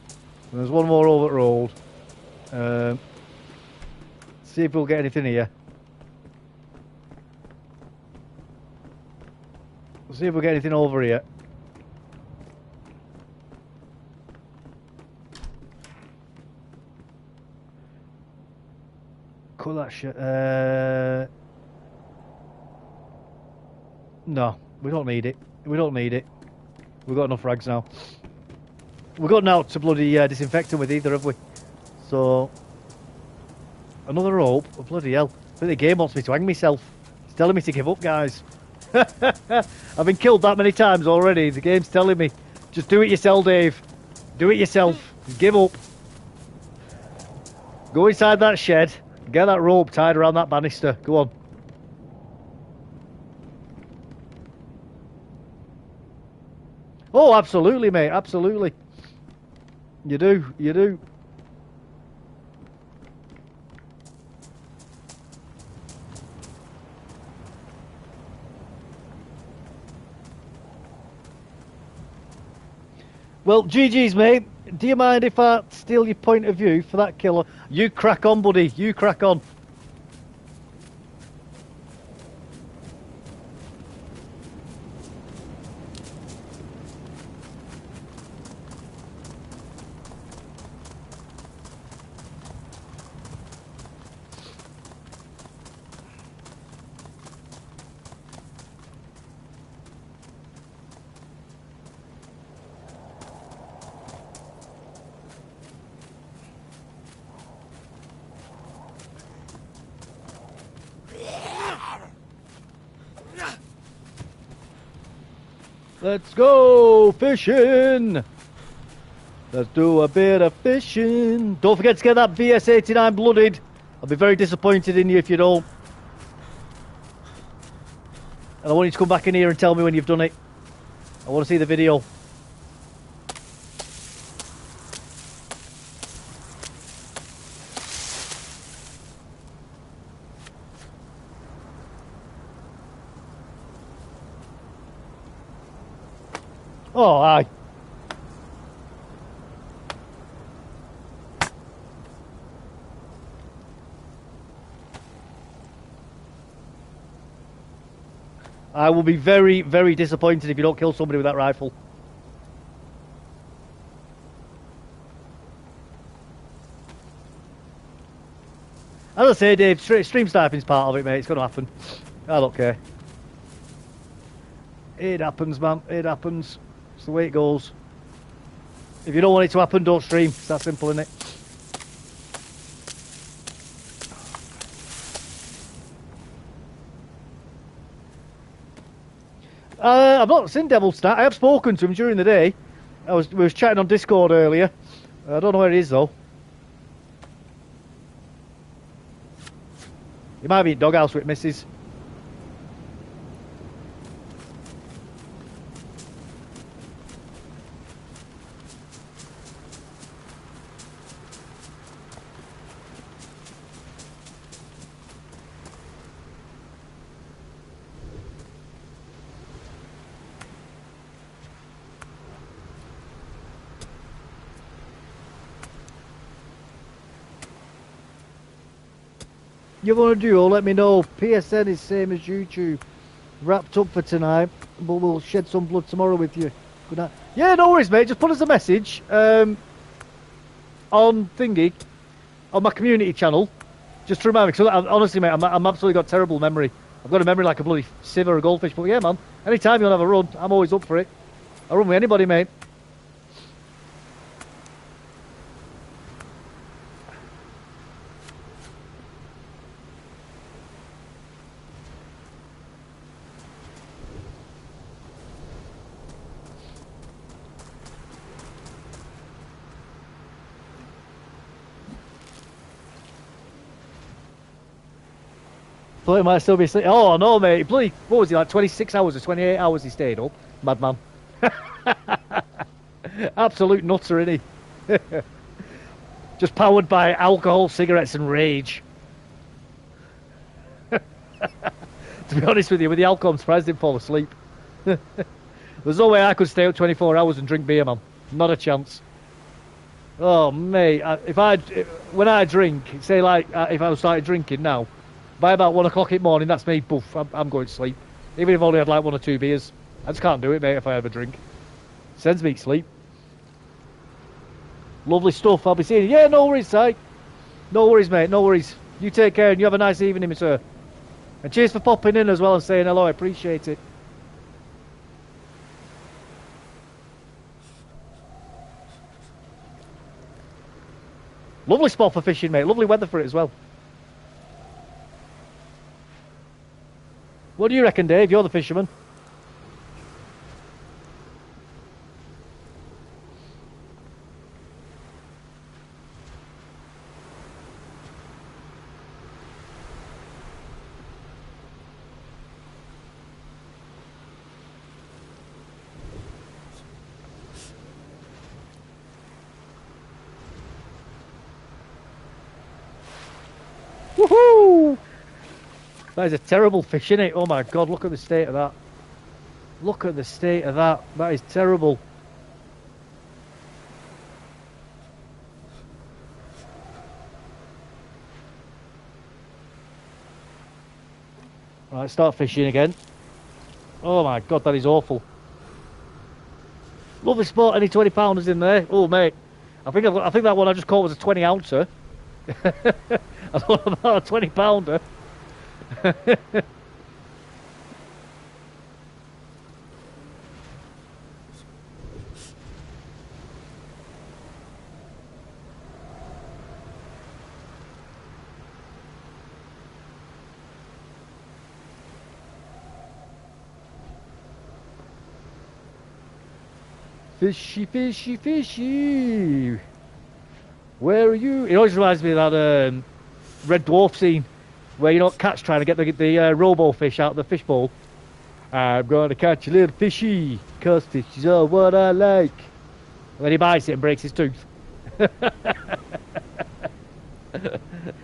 Speaker 1: And there's one more over at road. See if we'll get anything here. We'll see if we'll get anything over here. Cut that shit. No, we don't need it. We don't need it. We've got enough rags now. We've got now to bloody disinfect them with either, have we? So, another rope? Oh, bloody hell. I think the game wants me to hang myself. It's telling me to give up, guys. I've been killed that many times already. The game's telling me, just do it yourself, Dave. Do it yourself. Give up. Go inside that shed. Get that rope tied around that banister. Go on. Oh, absolutely, mate. Absolutely. You do. You do. Well, GG's, mate. Do you mind if I steal your point of view for that killer? You crack on, buddy. You crack on. Let's go fishing. Let's do a bit of fishing. Don't forget to get that VS89 blooded. I'll be very disappointed in you if you don't. And I want you to come back in here and tell me when you've done it. I want to see the video. Oh, aye. I will be very, very disappointed if you don't kill somebody with that rifle. As I say, Dave, stream sniping's part of it, mate. It's going to happen. I don't care. It happens, man. It happens. It's the way it goes. If you don't want it to happen, don't stream. It's that simple, isn't it? I've not seen Devil Stat. I have spoken to him during the day. We was chatting on Discord earlier. I don't know where he is though. He might be in doghouse with Mrs. You want to do? Let me know. PSN is same as YouTube. Wrapped up for tonight, but we'll shed some blood tomorrow with you. Good night. Yeah, no worries, mate. Just put us a message on thingy, on my community channel, just to remind me. Because honestly, mate, I'm absolutely got terrible memory. I've got a memory like a bloody sieve or a goldfish. But yeah, man, anytime you want to have a run, I'm always up for it. I'll run with anybody, mate. Thought he might still be asleep. Oh no, mate! Bloody, what was he like? 26 hours or 28 hours he stayed up. Madman. Absolute nutter, isn't he? Just powered by alcohol, cigarettes, and rage. To be honest with you, with the alcohol, I'm surprised he didn't fall asleep. There's no way I could stay up 24 hours and drink beer, man. Not a chance. Oh, mate, when I drink, say like if I started drinking now. By about 1 o'clock in the morning, that's me, boof, I'm going to sleep. Even if I've only had like 1 or 2 beers. I just can't do it, mate, if I have a drink. Sends me to sleep. Lovely stuff, I'll be seeing you. Yeah, no worries, Si. No worries, mate, no worries. You take care and you have a nice evening, sir. And cheers for popping in as well and saying hello, I appreciate it. Lovely spot for fishing, mate. Lovely weather for it as well. What do you reckon, Dave? You're the fisherman. Woohoo! That is a terrible fish, isn't it? Oh my god, look at the state of that. Look at the state of that. That is terrible. Right, start fishing again. Oh my god, that is awful. Lovely spot, any 20 pounders in there? Oh mate, I think that one I just caught was a 20 ouncer. I thought about a 20 pounder. Fishy, fishy, fishy. Where are you? It always reminds me of that Red Dwarf scene where, you know, Cat's trying to get the robo fish out of the fishbowl. I'm going to catch a little fishy, cause fishes are what I like. And then he bites it and breaks his tooth. When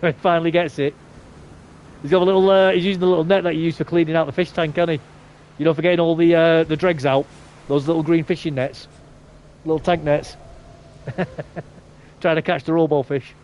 Speaker 1: he finally gets it. He's got a little, he's using the little net that you use for cleaning out the fish tank, hasn't he? You know, for getting all the dregs out. Those little green fishing nets. Little tank nets. Trying to catch the robo fish.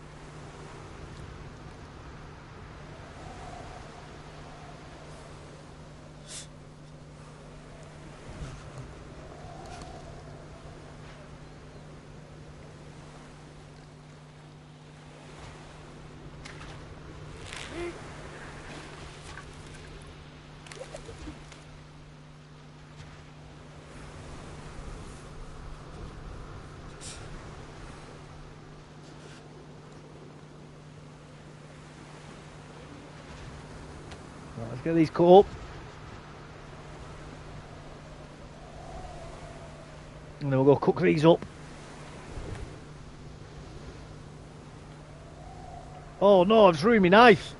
Speaker 1: Right, let's get these cut up. And then we'll go cook these up. Oh no, I've just ruined my knife.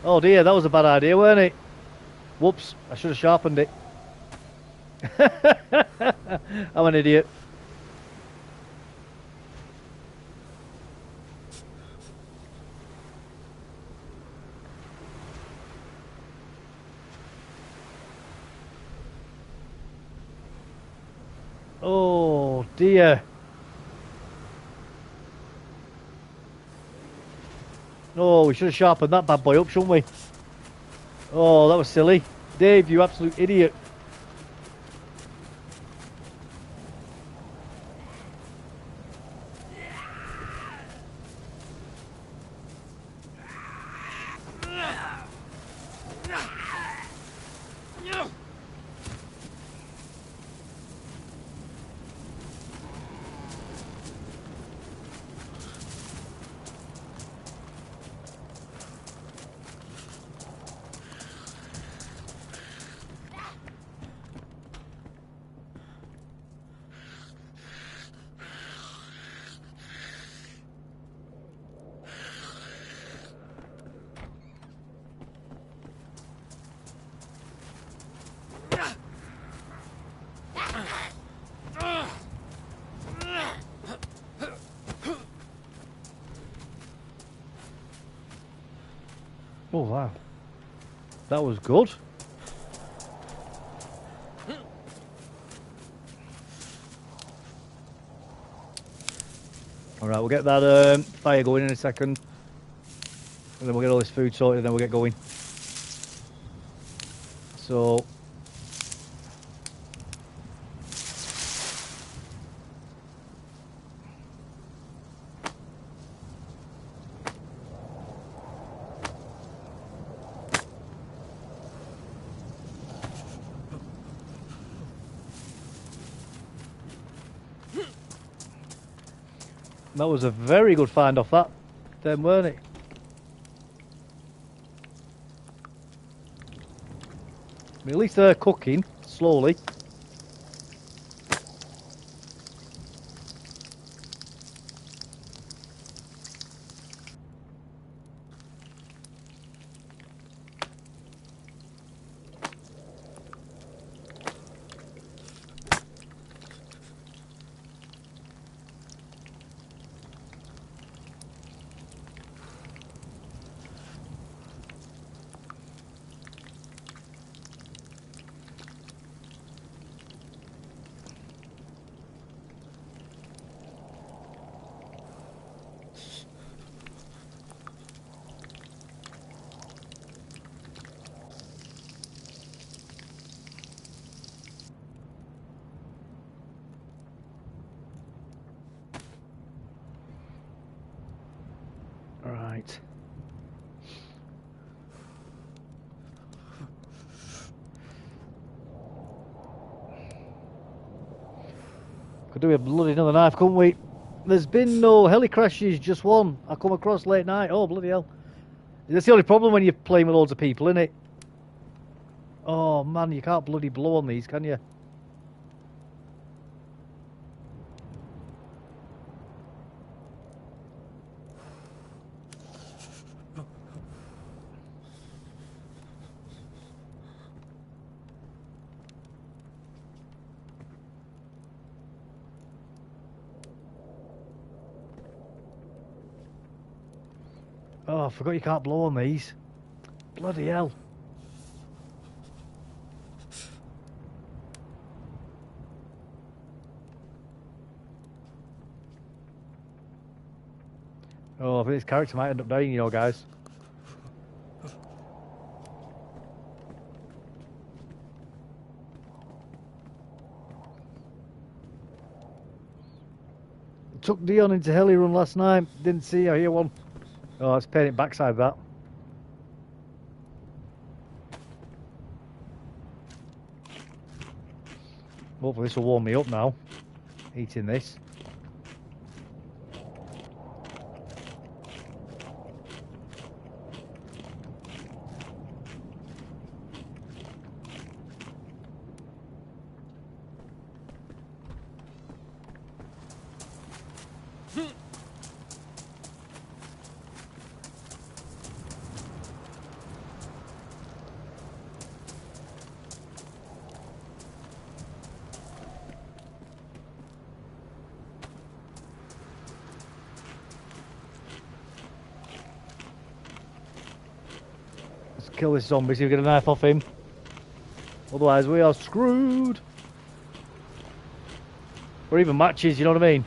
Speaker 1: Oh dear, that was a bad idea, weren't it? Whoops, I should have sharpened it. I'm an idiot. Oh dear. Oh, we should have sharpened that bad boy up, shouldn't we? Oh, that was silly. Dave, you absolute idiot. Oh wow, that was good. Alright, we'll get that fire going in a second. And then we'll get all this food sorted and then we'll get going. So... that was a very good find off that, then, weren't it? I mean, at least they're cooking slowly. Right. Could do with a bloody another knife, couldn't we? There's been no heli crashes, just one. I come across late night. Oh, bloody hell. That's the only problem when you're playing with loads of people, isn't it? Oh, man, you can't bloody blow on these, can you? Oh, I forgot you can't blow on these. Bloody hell. Oh, I think this character might end up dying, you know, guys. Took Dion into heli run last night. Didn't see or hear one. Oh, it's paying it backside, that. Hopefully this will warm me up now, eating this. Let's kill this zombie, see if we get a knife off him. Otherwise we are screwed. Or even matches, you know what I mean?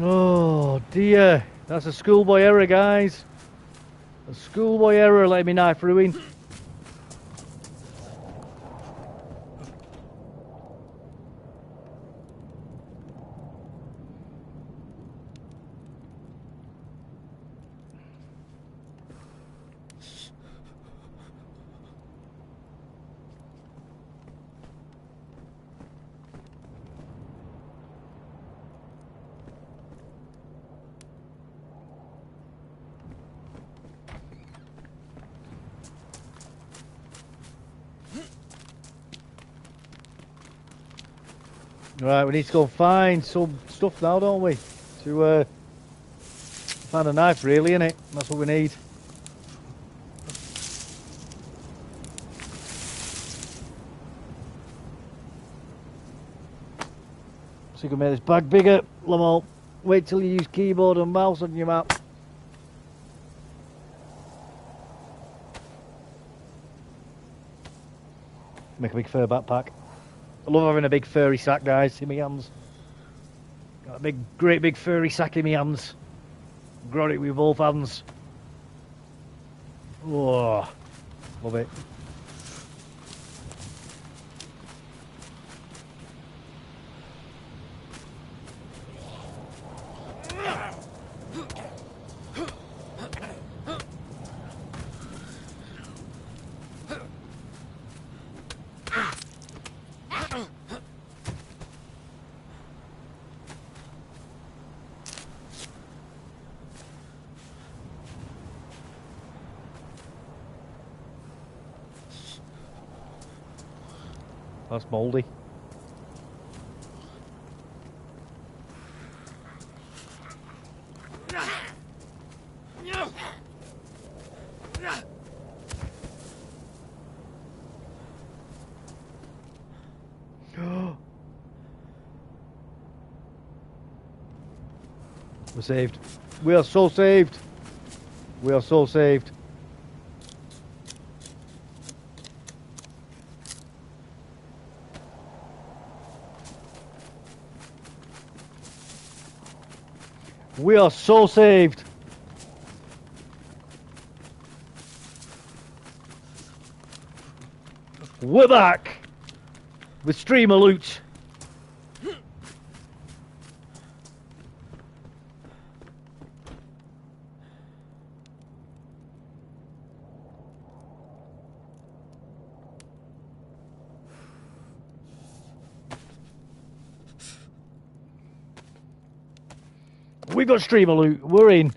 Speaker 1: Oh dear, that's a schoolboy error, guys. A schoolboy error letting me knife ruin. Right, we need to go and find some stuff now, don't we? To find a knife, really, innit? That's what we need. So you can make this bag bigger, Lamont. Wait till you use keyboard and mouse on your map. Make a big fur backpack. I love having a big furry sack, guys, in my hands. Got a big, great big furry sack in my hands. Got it with both hands. Oh, love it. That's mouldy. We're saved. We are so saved. We are so saved. We are so saved. We're back with streamer loot. We got streamer loot. We're in.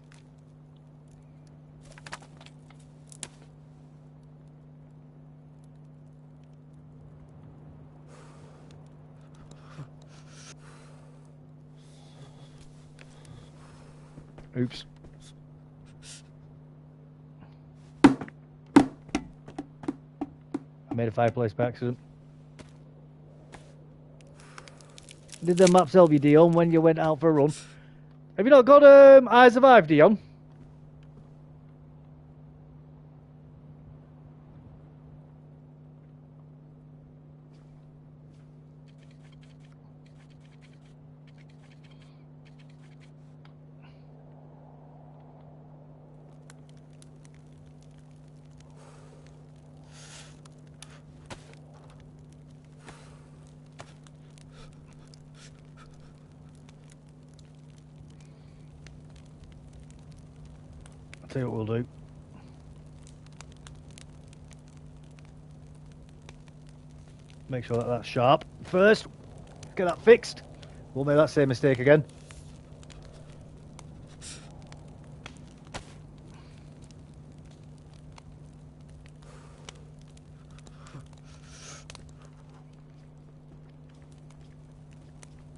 Speaker 1: Oops. I made a fireplace by accident. Did the maps help you, Dion, when you went out for a run? Have you not got I Survived, Dion? Tell you what we'll do. Make sure that that's sharp first. Get that fixed. Won't make that same mistake again.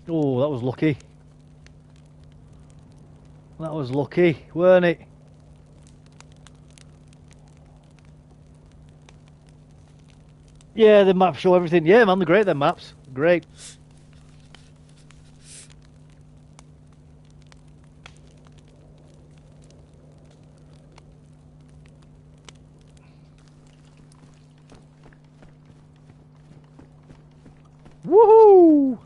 Speaker 1: Oh, that was lucky. That was lucky, weren't it? Yeah, the maps show everything. Yeah, man, they're great, them maps. Great. Woohoo!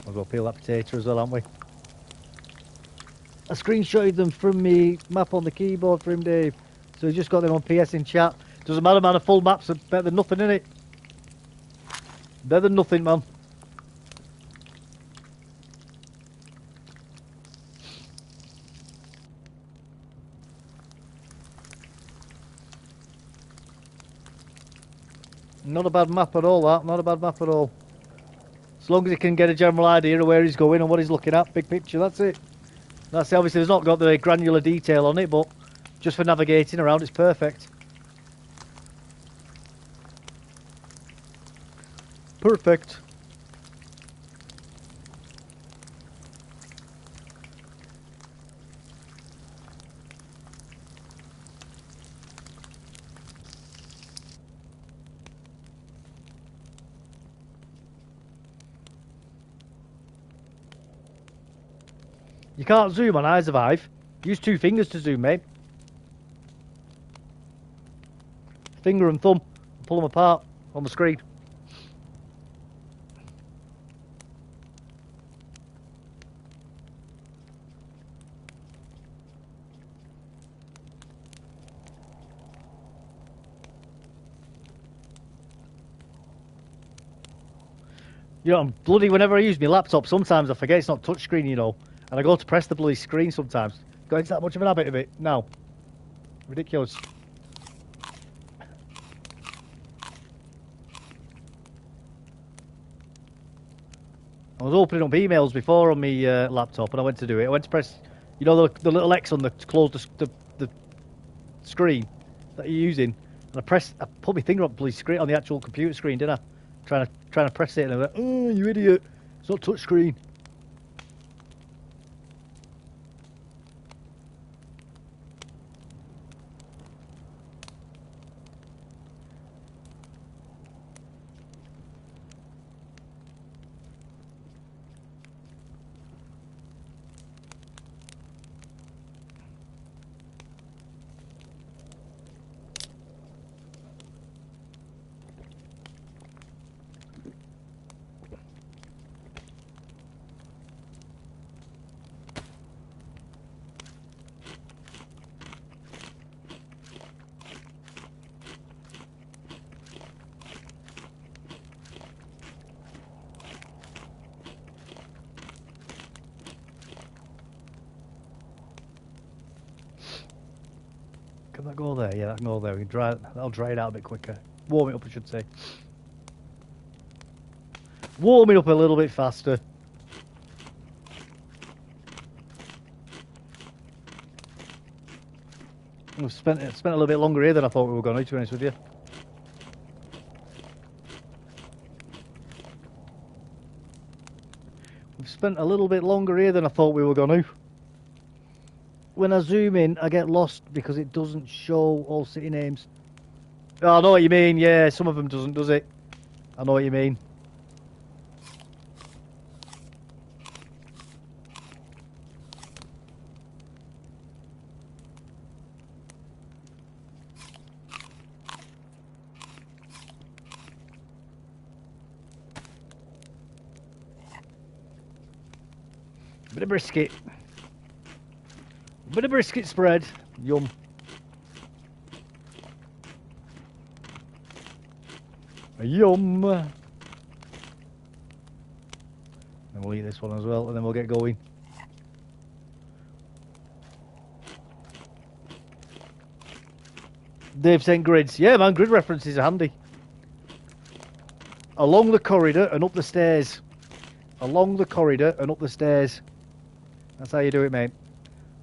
Speaker 1: I'll go peel that potato as well, aren't we? I screenshotted them from me map on the keyboard for him, Dave. So he just got them on PS in chat. Doesn't matter, man. A full map's better than nothing, innit? Better than nothing, man. Not a bad map at all, that. Not a bad map at all. As long as he can get a general idea of where he's going and what he's looking at, big picture, that's it. That's it. Obviously, it's not got the granular detail on it, but just for navigating around, it's perfect. Perfect. You can't zoom on I Survive. Use two fingers to zoom, mate. Finger and thumb. Pull them apart on the screen. You know, bloody whenever I use my laptop, sometimes I forget it's not touchscreen, you know. And I go to press the bloody screen sometimes. Got into that much of an habit of it now. Ridiculous. I was opening up emails before on my laptop and I went to do it. I went to press, you know, the little X on the to close the screen that you're using. And I put my finger up the screen on the actual computer screen, didn't I? Trying to press it and I'm like, oh, you idiot. It's not touchscreen. Can that go there? Yeah, that can go there. We can that'll dry it out a bit quicker. Warm it up, I should say. Warm it up a little bit faster. We've spent a little bit longer here than I thought we were going to be honest with you. We've spent a little bit longer here than I thought we were going to. When I zoom in, I get lost because it doesn't show all city names. Oh, I know what you mean, yeah, some of them doesn't, does it? I know what you mean. Bit of brisket. Bit of brisket spread. Yum. Yum! And we'll eat this one as well, and then we'll get going. Dave sent grids. Yeah, man, grid references are handy. Along the corridor and up the stairs. Along the corridor and up the stairs. That's how you do it, mate.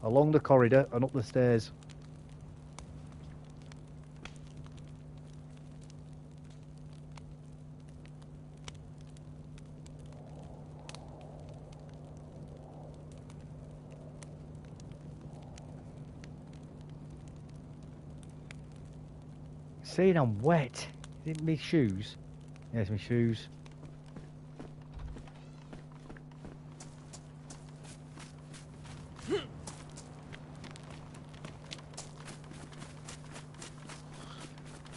Speaker 1: Along the corridor and up the stairs. Saying I'm wet. Is it my shoes? Yes, my shoes.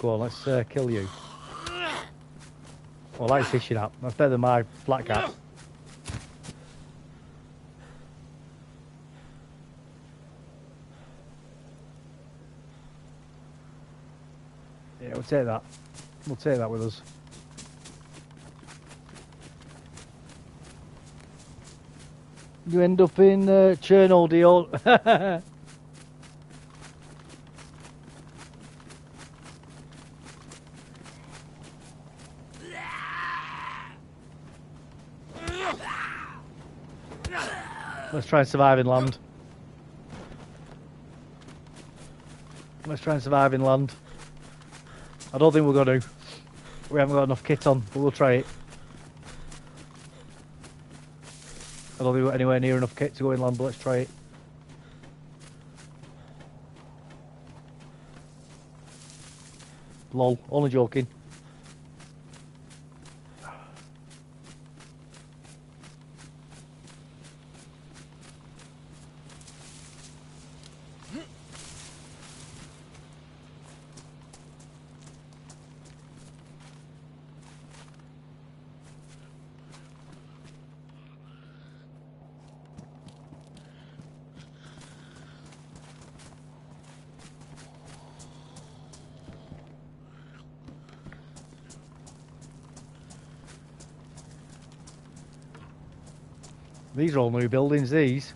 Speaker 1: Go on, let's kill you. Well, I like fishing up. That's better than my flat cat. Yeah, we'll take that. We'll take that with us. You end up in Chernobyl. Let's try and survive in land. Let's try and survive in land. I don't think we're going to. We haven't got enough kit on, but we'll try it. I don't think we've got anywhere near enough kit to go inland, but let's try it. Lol, only joking. These are all new buildings, these.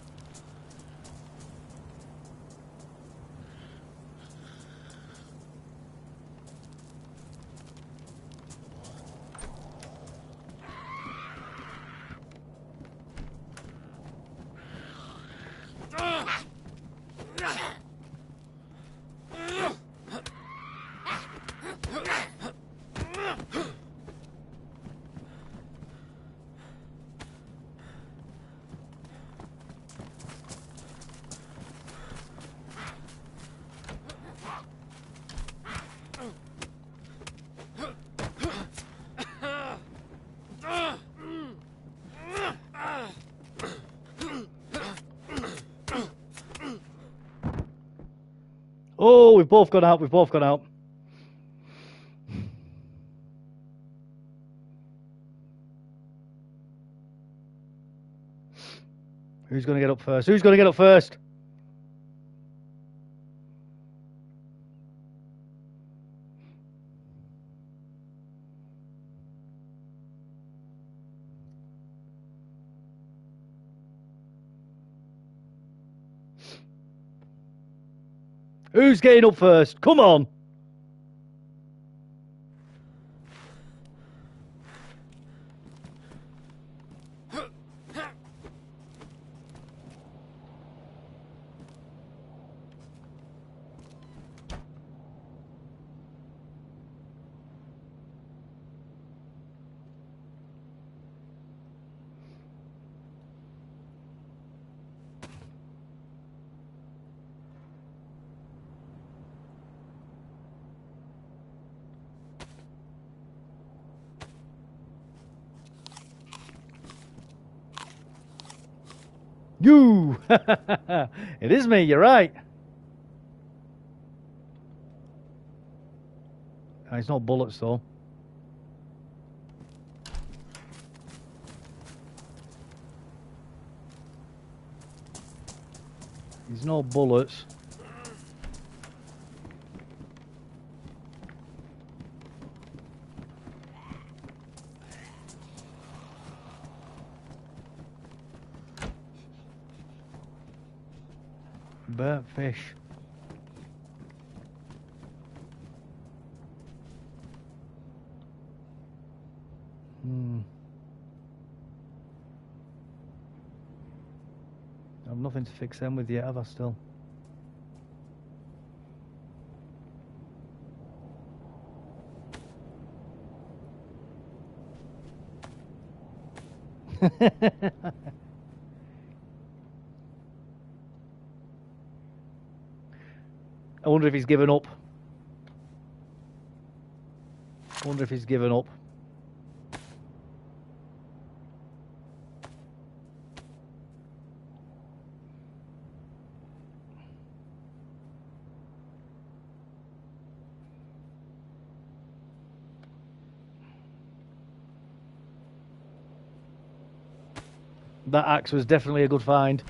Speaker 1: Oh, we've both gone out, we've both gone out. Who's going to get up first? Who's going to get up first? Who's getting up first? Come on! You! It is me, you're right. It's not bullets though. There's no bullets. Burnt fish. I've nothing to fix them with yet, have I still? I wonder if he's given up. I wonder if he's given up. That axe was definitely a good find.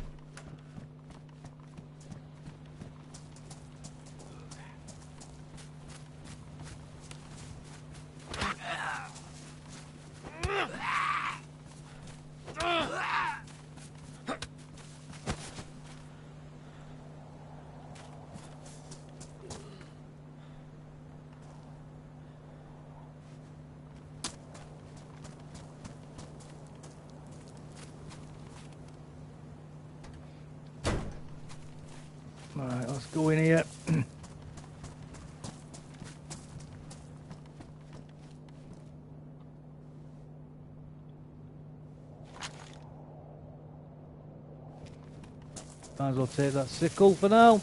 Speaker 1: Alright, let's go in here. Might as well take that sickle for now.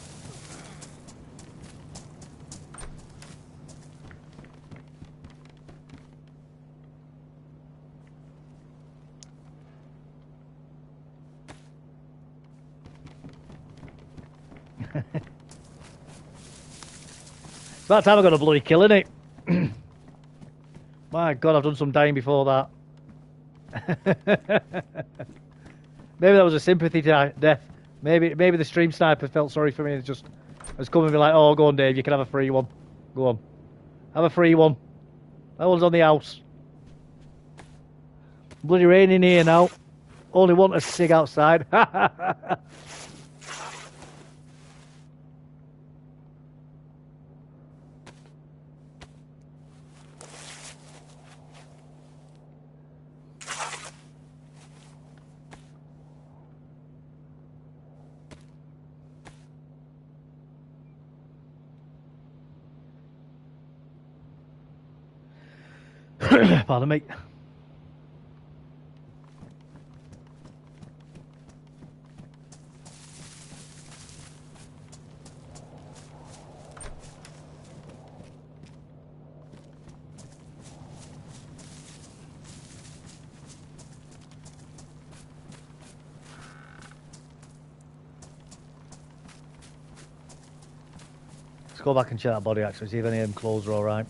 Speaker 1: It's that time I got a bloody kill, innit? My God, I've done some dying before that. Maybe that was a sympathy to death. Maybe the stream sniper felt sorry for me and just was coming and be like, "Oh, go on, Dave, you can have a free one. Go on, have a free one. That one's on the house. Bloody raining here now. Only want a cig outside." Pardon me. Let's go back and check that body actually, see if any of them clothes are alright.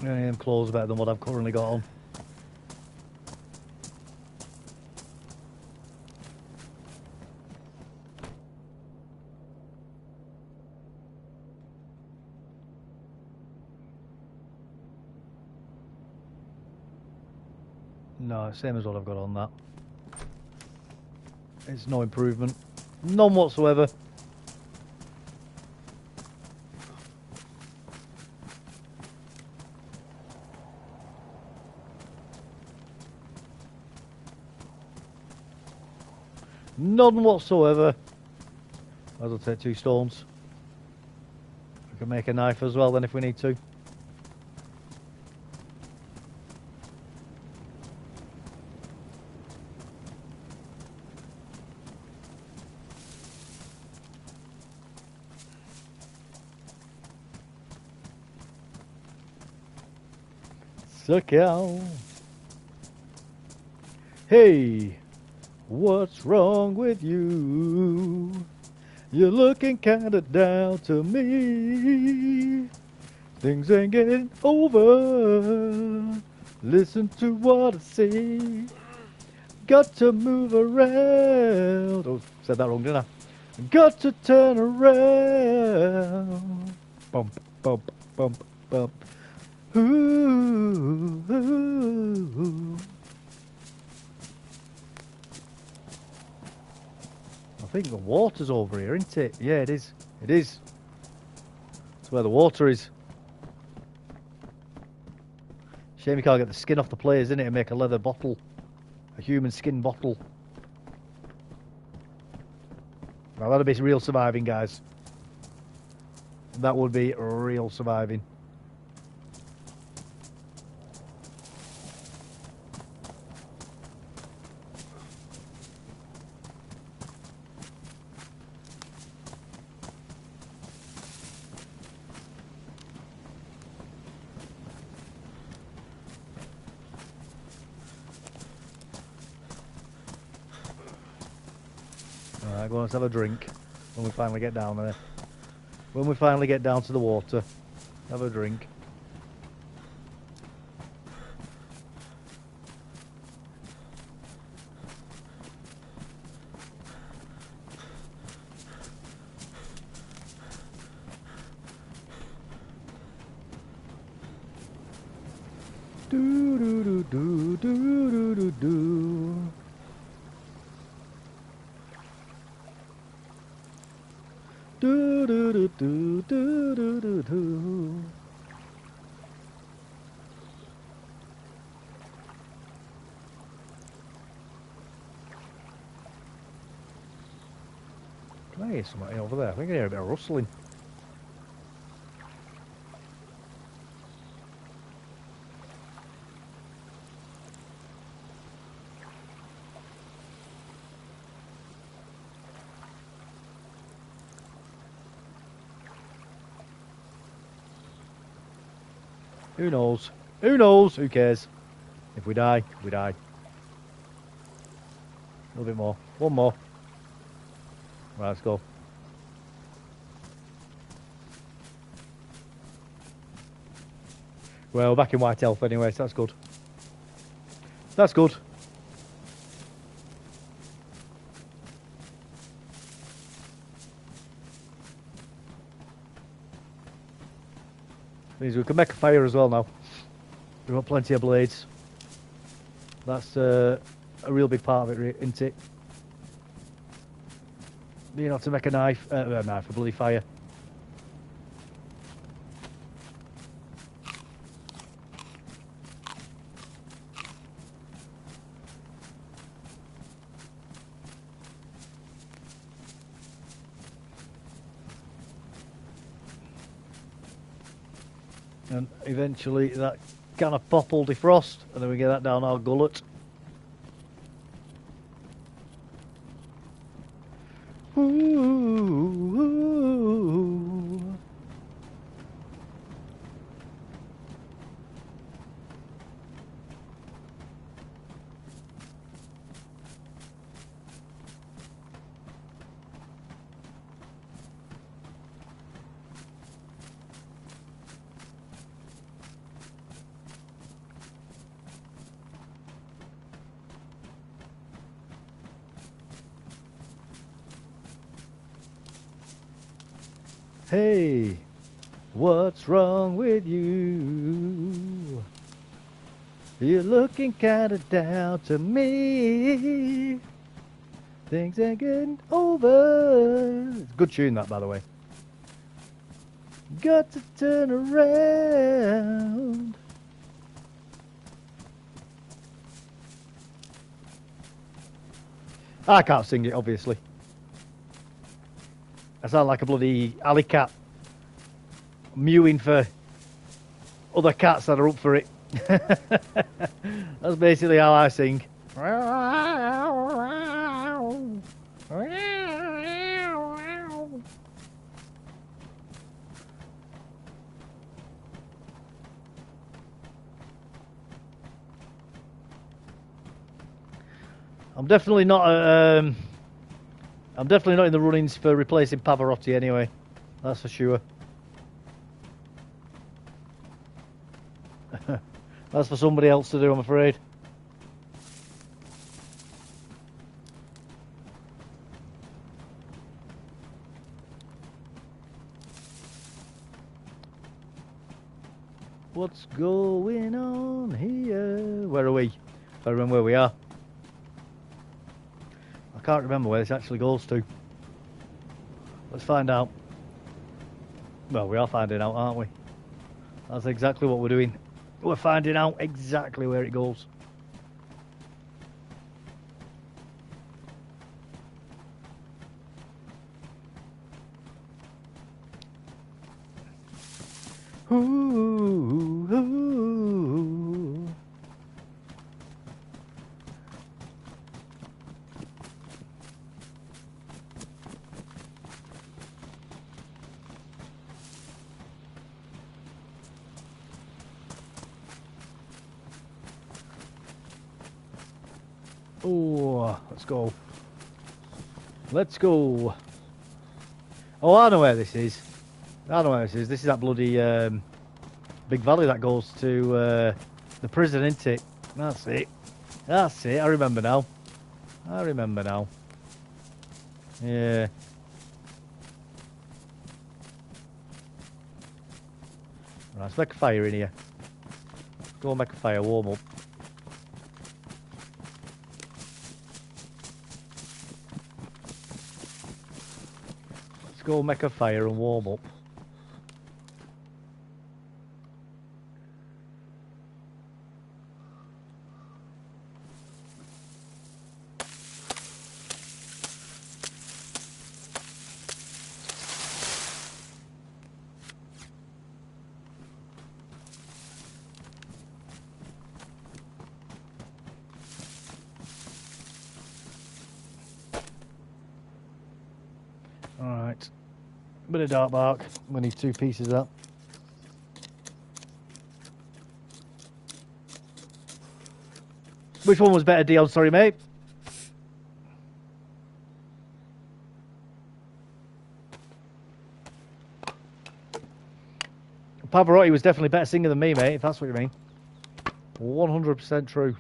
Speaker 1: Any of them clothes better than what I've currently got on. No, same as what I've got on that. It's no improvement. None whatsoever. None whatsoever. I'll take 2 stones. We can make a knife as well then if we need to. Suck out. Hey, what's wrong with you? You're looking kinda down to me. Things ain't getting over. Listen to what I say. Got to move around. Oh, said that wrong, didn't I? Got to turn around. Bump, bump, bump, bump. Ooh, ooh, ooh. think the water's over here, isn't it? Yeah, it is. It is. That's where the water is. Shame you can't get the skin off the players, isn't it, and make a leather bottle. A human skin bottle. Now that'd be real surviving, guys. That would be real surviving. Alright, go on, let's have a drink when we finally get down there. When we finally get down to the water, have a drink. Do do do do do do do. Do do do do do do do do. Can I hear something over there? I think I hear a bit of rustling. Who knows? Who knows? Who cares? If we die, we die. A little bit more. One more. Right, let's go. Well, we're back in white elf anyway, so that's good. That's good. Means we can make a fire as well now. We've got plenty of blades. That's a real big part of it, isn't it? You have to make a knife, a bloody fire. And eventually that can of pop will defrost, and then we get that down our gullet. Ooh. Hey, what's wrong with you? You're looking kinda down to me. Things ain't getting over. It's a good tune, that, by the way. Got to turn around. I can't sing it, obviously. I sound like a bloody alley cat mewing for other cats that are up for it. That's basically how I sing. I'm definitely not I'm definitely not in the runnings for replacing Pavarotti anyway. That's for sure. That's for somebody else to do, I'm afraid. What's going on here? Where are we? I remember where we are. I can't remember where this actually goes to. Let's find out. Well, we are finding out, aren't we? That's exactly what we're doing. We're finding out exactly where it goes. Ooh, ooh. Oh, let's go. Let's go. Oh, I know where this is. I know where this is. This is that bloody big valley that goes to the prison, isn't it? That's it. That's it. I remember now. I remember now. Yeah. Right, let's make a fire in here. Go and make a fire, warm up. Let's go make a fire and warm up. Alright. Bit of dark bark. We need 2 pieces of that. Which one was better, Dion? Sorry, mate. Pavarotti was definitely a better singer than me, mate, if that's what you mean. 100% true.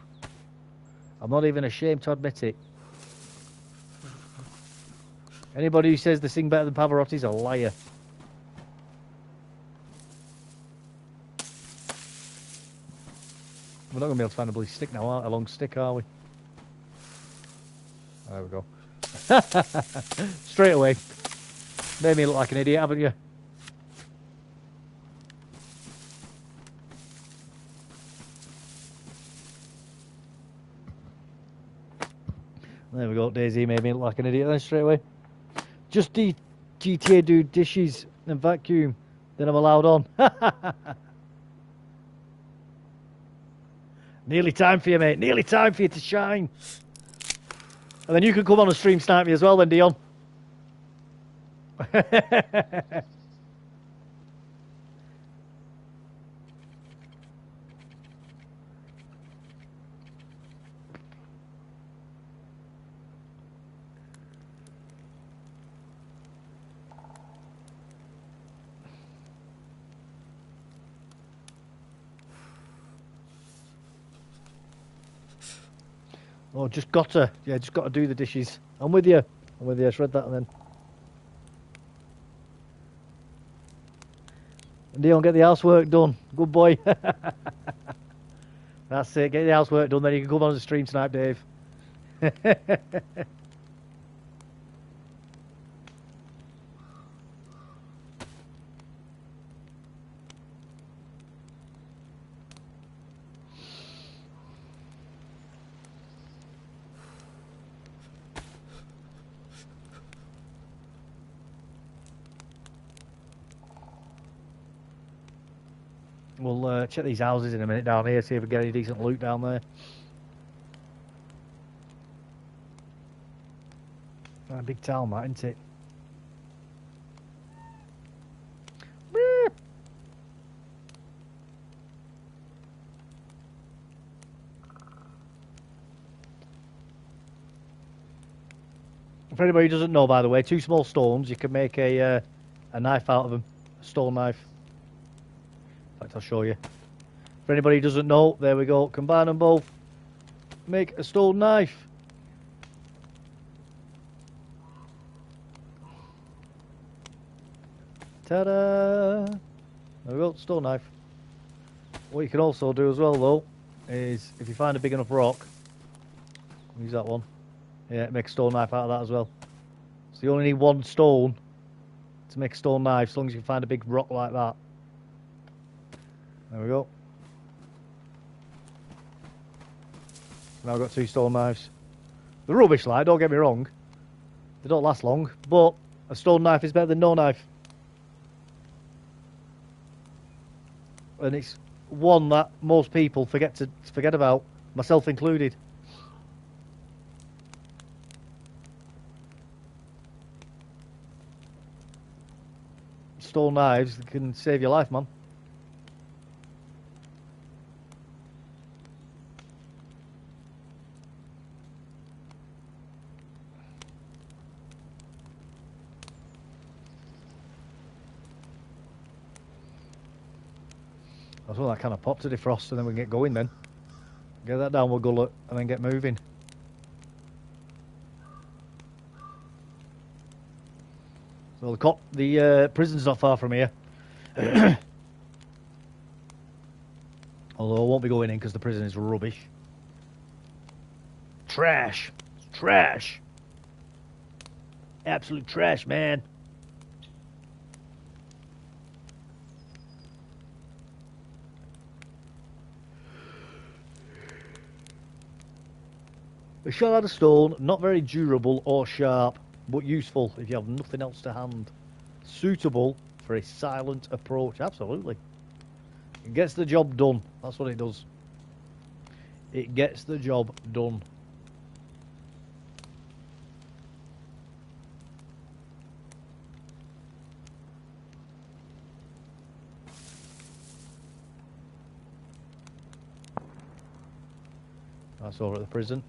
Speaker 1: I'm not even ashamed to admit it. Anybody who says they sing better than Pavarotti's a liar. We're not going to be able to find a bloody stick now, a long stick, are we? There we go. Straight away. Made me look like an idiot, haven't you? There we go. DayZ made me look like an idiot then straight away. Just GTA do dishes and vacuum, then I'm allowed on. Nearly time for you, mate. Nearly time for you to shine. And then you can come on and stream snipe me as well then, Dion. Oh, just gotta. Yeah, just gotta do the dishes. I'm with you. I'm with you. I shred that and then. And Dion, get the housework done. Good boy. That's it. Get the housework done, then you can come on the stream snipe, Dave. We'll check these houses in a minute down here, see if we get any decent loot down there. A big town, that, isn't it? For anybody who doesn't know, by the way, 2 small stones, you can make a knife out of them. A stone knife. In fact, I'll show you. For anybody who doesn't know, there we go. Combine them both. Make a stone knife. Ta-da! There we go, stone knife. What you can also do as well, though, is if you find a big enough rock, use that one. Yeah, make a stone knife out of that as well. So you only need 1 stone to make a stone knife, as long as you can find a big rock like that. There we go. Now I've got 2 stone knives. They're rubbish, like, don't get me wrong. They don't last long, but a stone knife is better than no knife. And it's one that most people forget about, myself included. Stone knives can save your life, man. I thought that kind of pop to defrost and then we can get going then. Get that downward gullet and then get moving. So the prison's not far from here. Although I won't be going in because the prison is rubbish. Trash. It's trash. Absolute trash, man. A shard of stone, not very durable or sharp, but useful if you have nothing else to hand. Suitable for a silent approach. Absolutely. It gets the job done. That's what it does. It gets the job done. That's over at the prison.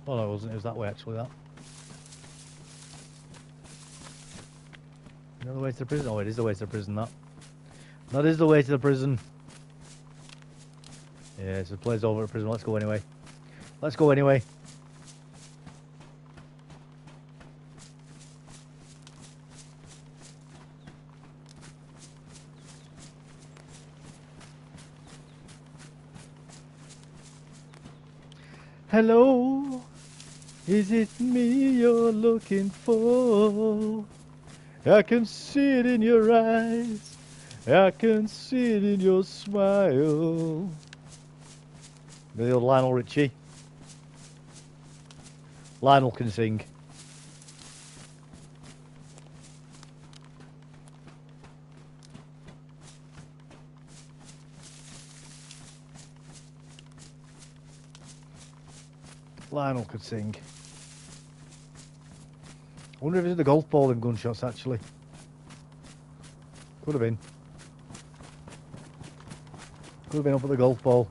Speaker 1: Oh no, it wasn't. It was that way actually, that. You know the way to the prison? Oh, it is the way to the prison, that. That is the way to the prison. Yeah, so the place over at prison. Let's go anyway. Let's go anyway. Hello, is it me you're looking for? I can see it in your eyes, I can see it in your smile. The old Lionel Richie. Lionel can sing. Lionel could sing. I wonder if it's the golf ball in gunshots actually. Could have been. Could have been up at the golf ball.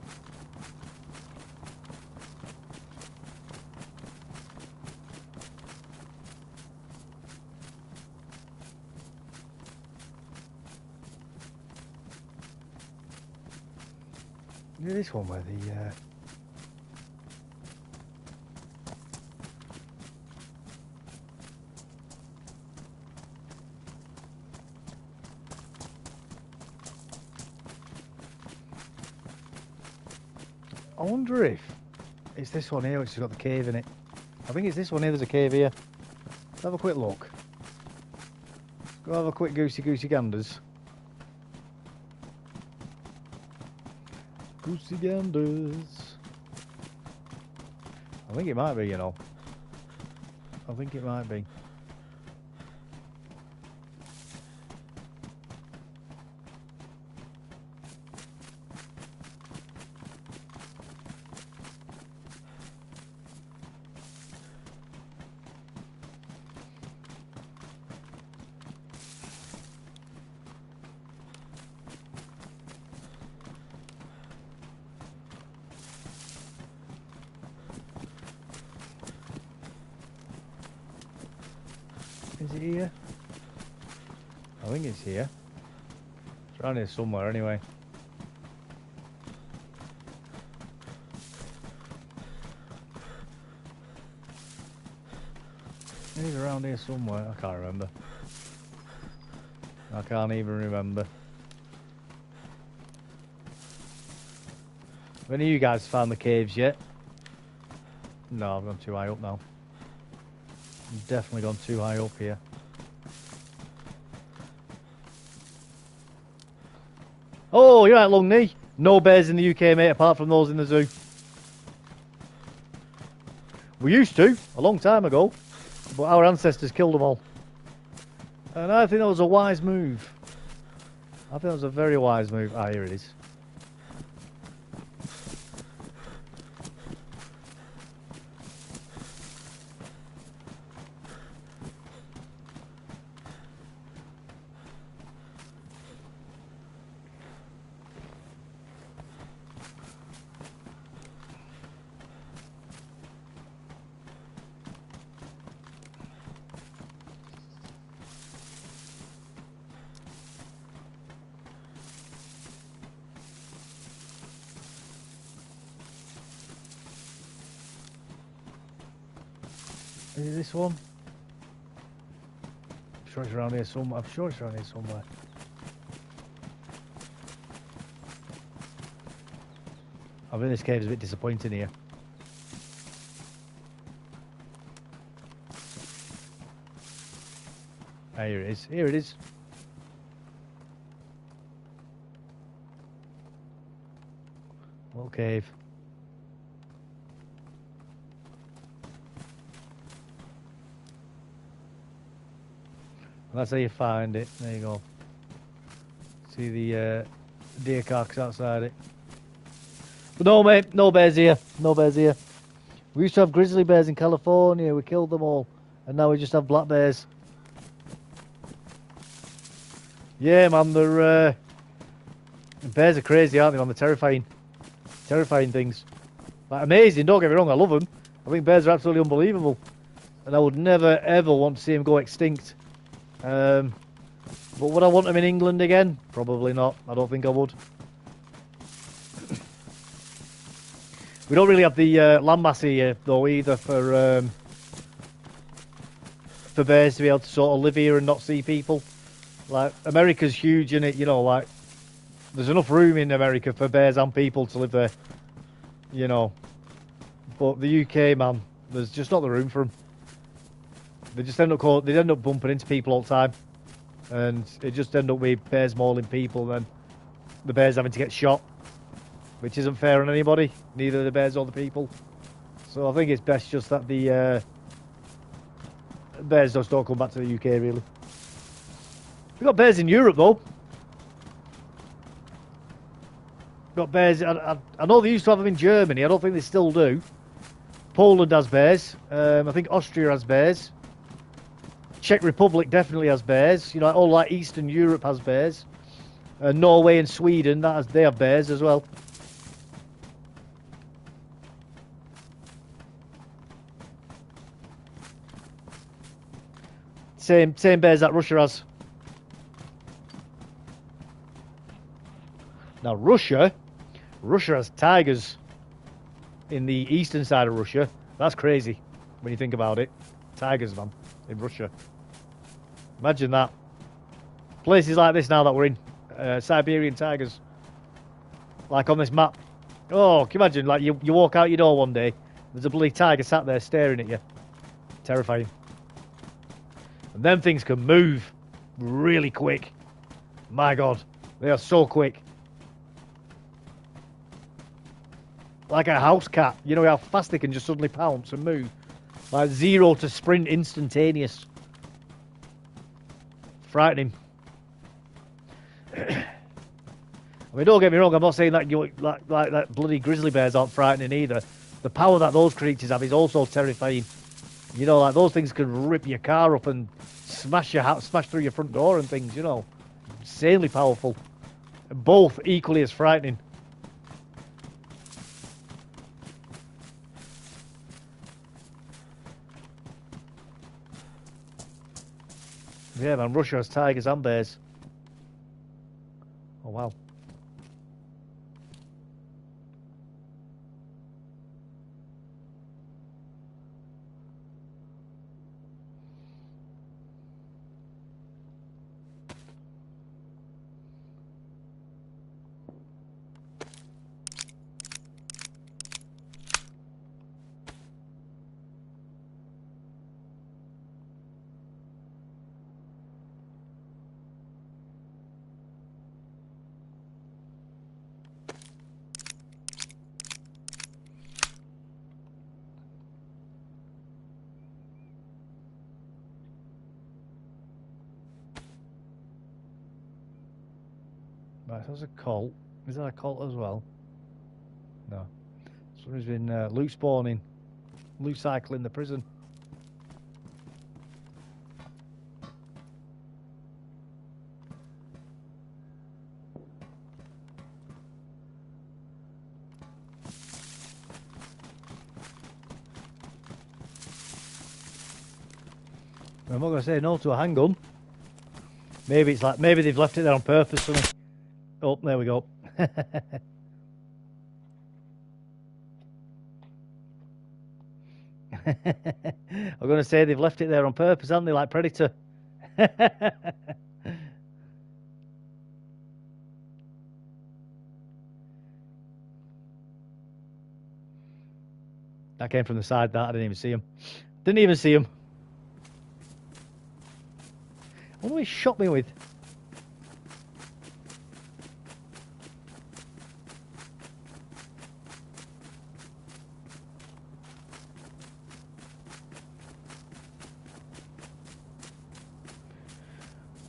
Speaker 1: Yeah, this one where the I wonder if it's this one here which has got the cave in it. I think it's this one here, there's a cave here. Let's have a quick look. Go have a quick goosey ganders. Goosey ganders. I think it might be, you know. I think it might be. Is it here? I think it's here. It's around here somewhere anyway. He's around here somewhere. I can't remember. I can't even remember. Have any of you guys found the caves yet? No, I've gone too high up now. I've definitely gone too high up here. Oh, you're right, long knee. No bears in the UK, mate, apart from those in the zoo. We used to, a long time ago, but our ancestors killed them all. And I think that was a wise move. I think that was a very wise move. Ah, here it is. Is it this one? I'm sure it's around here somewhere. I'm sure it's around here somewhere. I think this cave's a bit disappointing here. Ah, here it is. Here it is. Little cave. That's how you find it. There you go. See the deer carcass outside it. But no, mate, no bears here. No bears here. We used to have grizzly bears in California. We killed them all. And now we just have black bears. Yeah, man, they're... bears are crazy, aren't they, man? They're terrifying. Terrifying things. Like, amazing, don't get me wrong, I love them. I think bears are absolutely unbelievable. And I would never, ever want to see them go extinct. But would I want them in England again? Probably not. I don't think I would. We don't really have the landmass here, though, either, for bears to be able to sort of live here and not see people. Like, America's huge, innit? You know, like, there's enough room in America for bears and people to live there. You know. But the UK, man, there's just not the room for them. They just end up bumping into people all the time. And it just end up with bears mauling people and then the bears having to get shot. Which isn't fair on anybody, neither the bears or the people. So I think it's best just that the bears just don't come back to the UK, really. We've got bears in Europe, though. We've got bears, I know they used to have them in Germany, I don't think they still do. Poland has bears, I think Austria has bears. Czech Republic definitely has bears, you know, all like Eastern Europe has bears. Norway and Sweden, they have bears as well. Same bears that Russia has. Now Russia has tigers in the eastern side of Russia. That's crazy when you think about it. Tigers, man, in Russia. Imagine that. Places like this now that we're in, Siberian tigers. Like on this map. Oh, can you imagine? Like you walk out your door one day, there's a bloody tiger sat there staring at you. Terrifying. And them things can move really quick. My God, they are so quick. Like a house cat. You know how fast they can just suddenly pounce and move. Like 0 to sprint instantaneous. Frightening. I mean, don't get me wrong, I'm not saying that like that bloody grizzly bears aren't frightening either. The power that those creatures have is also terrifying. You know, like those things can rip your car up and smash through your front door and things, you know. Insanely powerful. Both equally as frightening. Yeah, man, Russia has tigers and bears. Oh, wow. Right, so there's a cult. Is that a cult as well? No. Somebody's been loot spawning, loot cycling the prison. I'm not going to say no to a handgun. Maybe it's like, maybe they've left it there on purpose for me. Oh, there we go. I'm going to say they've left it there on purpose, haven't they, like Predator? That came from the side, that. I didn't even see him. Didn't even see him. What do he shot me with?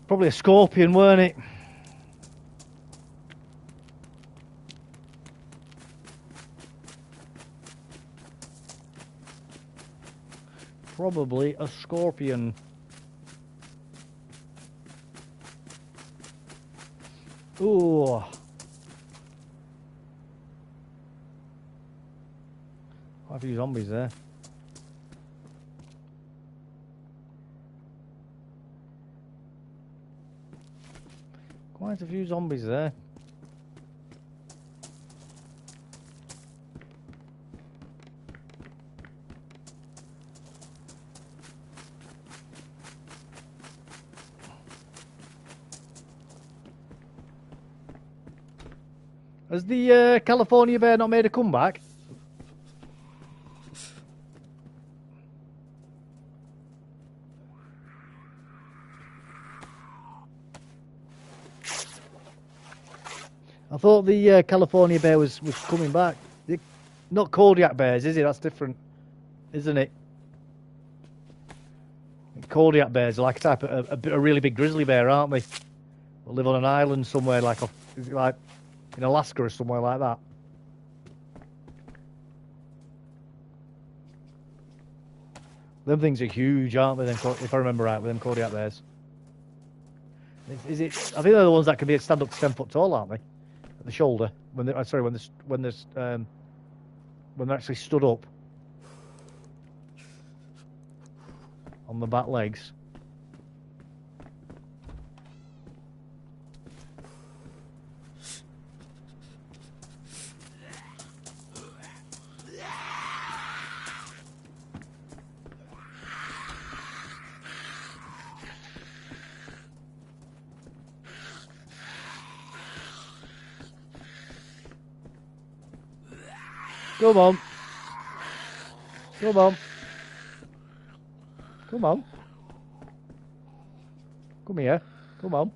Speaker 1: Probably a scorpion, weren't it? Probably a scorpion. Ooh. Quite a few zombies there. Quite a few zombies there. Has the California bear not made a comeback? I thought the California bear was coming back. Not Kodiak bears, is it? That's different, isn't it? Kodiak bears are like a type of a really big grizzly bear, aren't they? They live on an island somewhere, like in Alaska or somewhere like that. Them things are huge, aren't they? Them, if I remember right, with them Kodiak bears. Is it? I think they're the ones that can be stand up to 10 foot tall, aren't they? At the shoulder, when they when they're actually stood up on the back legs. Come on. Come on. Come on. Come here. Come on.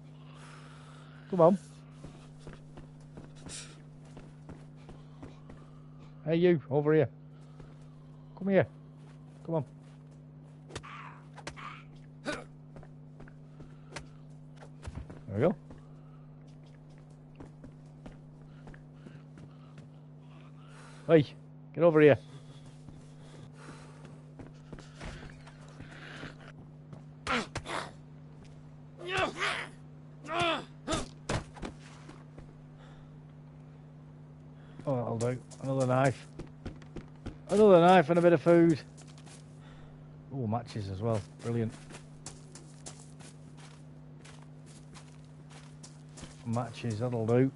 Speaker 1: Come on. Hey, you, over here. Come here. Come on. There we go. Hey, get over here. Oh, that'll do. Another knife. Another knife and a bit of food. Oh, matches as well. Brilliant. Matches, that'll do.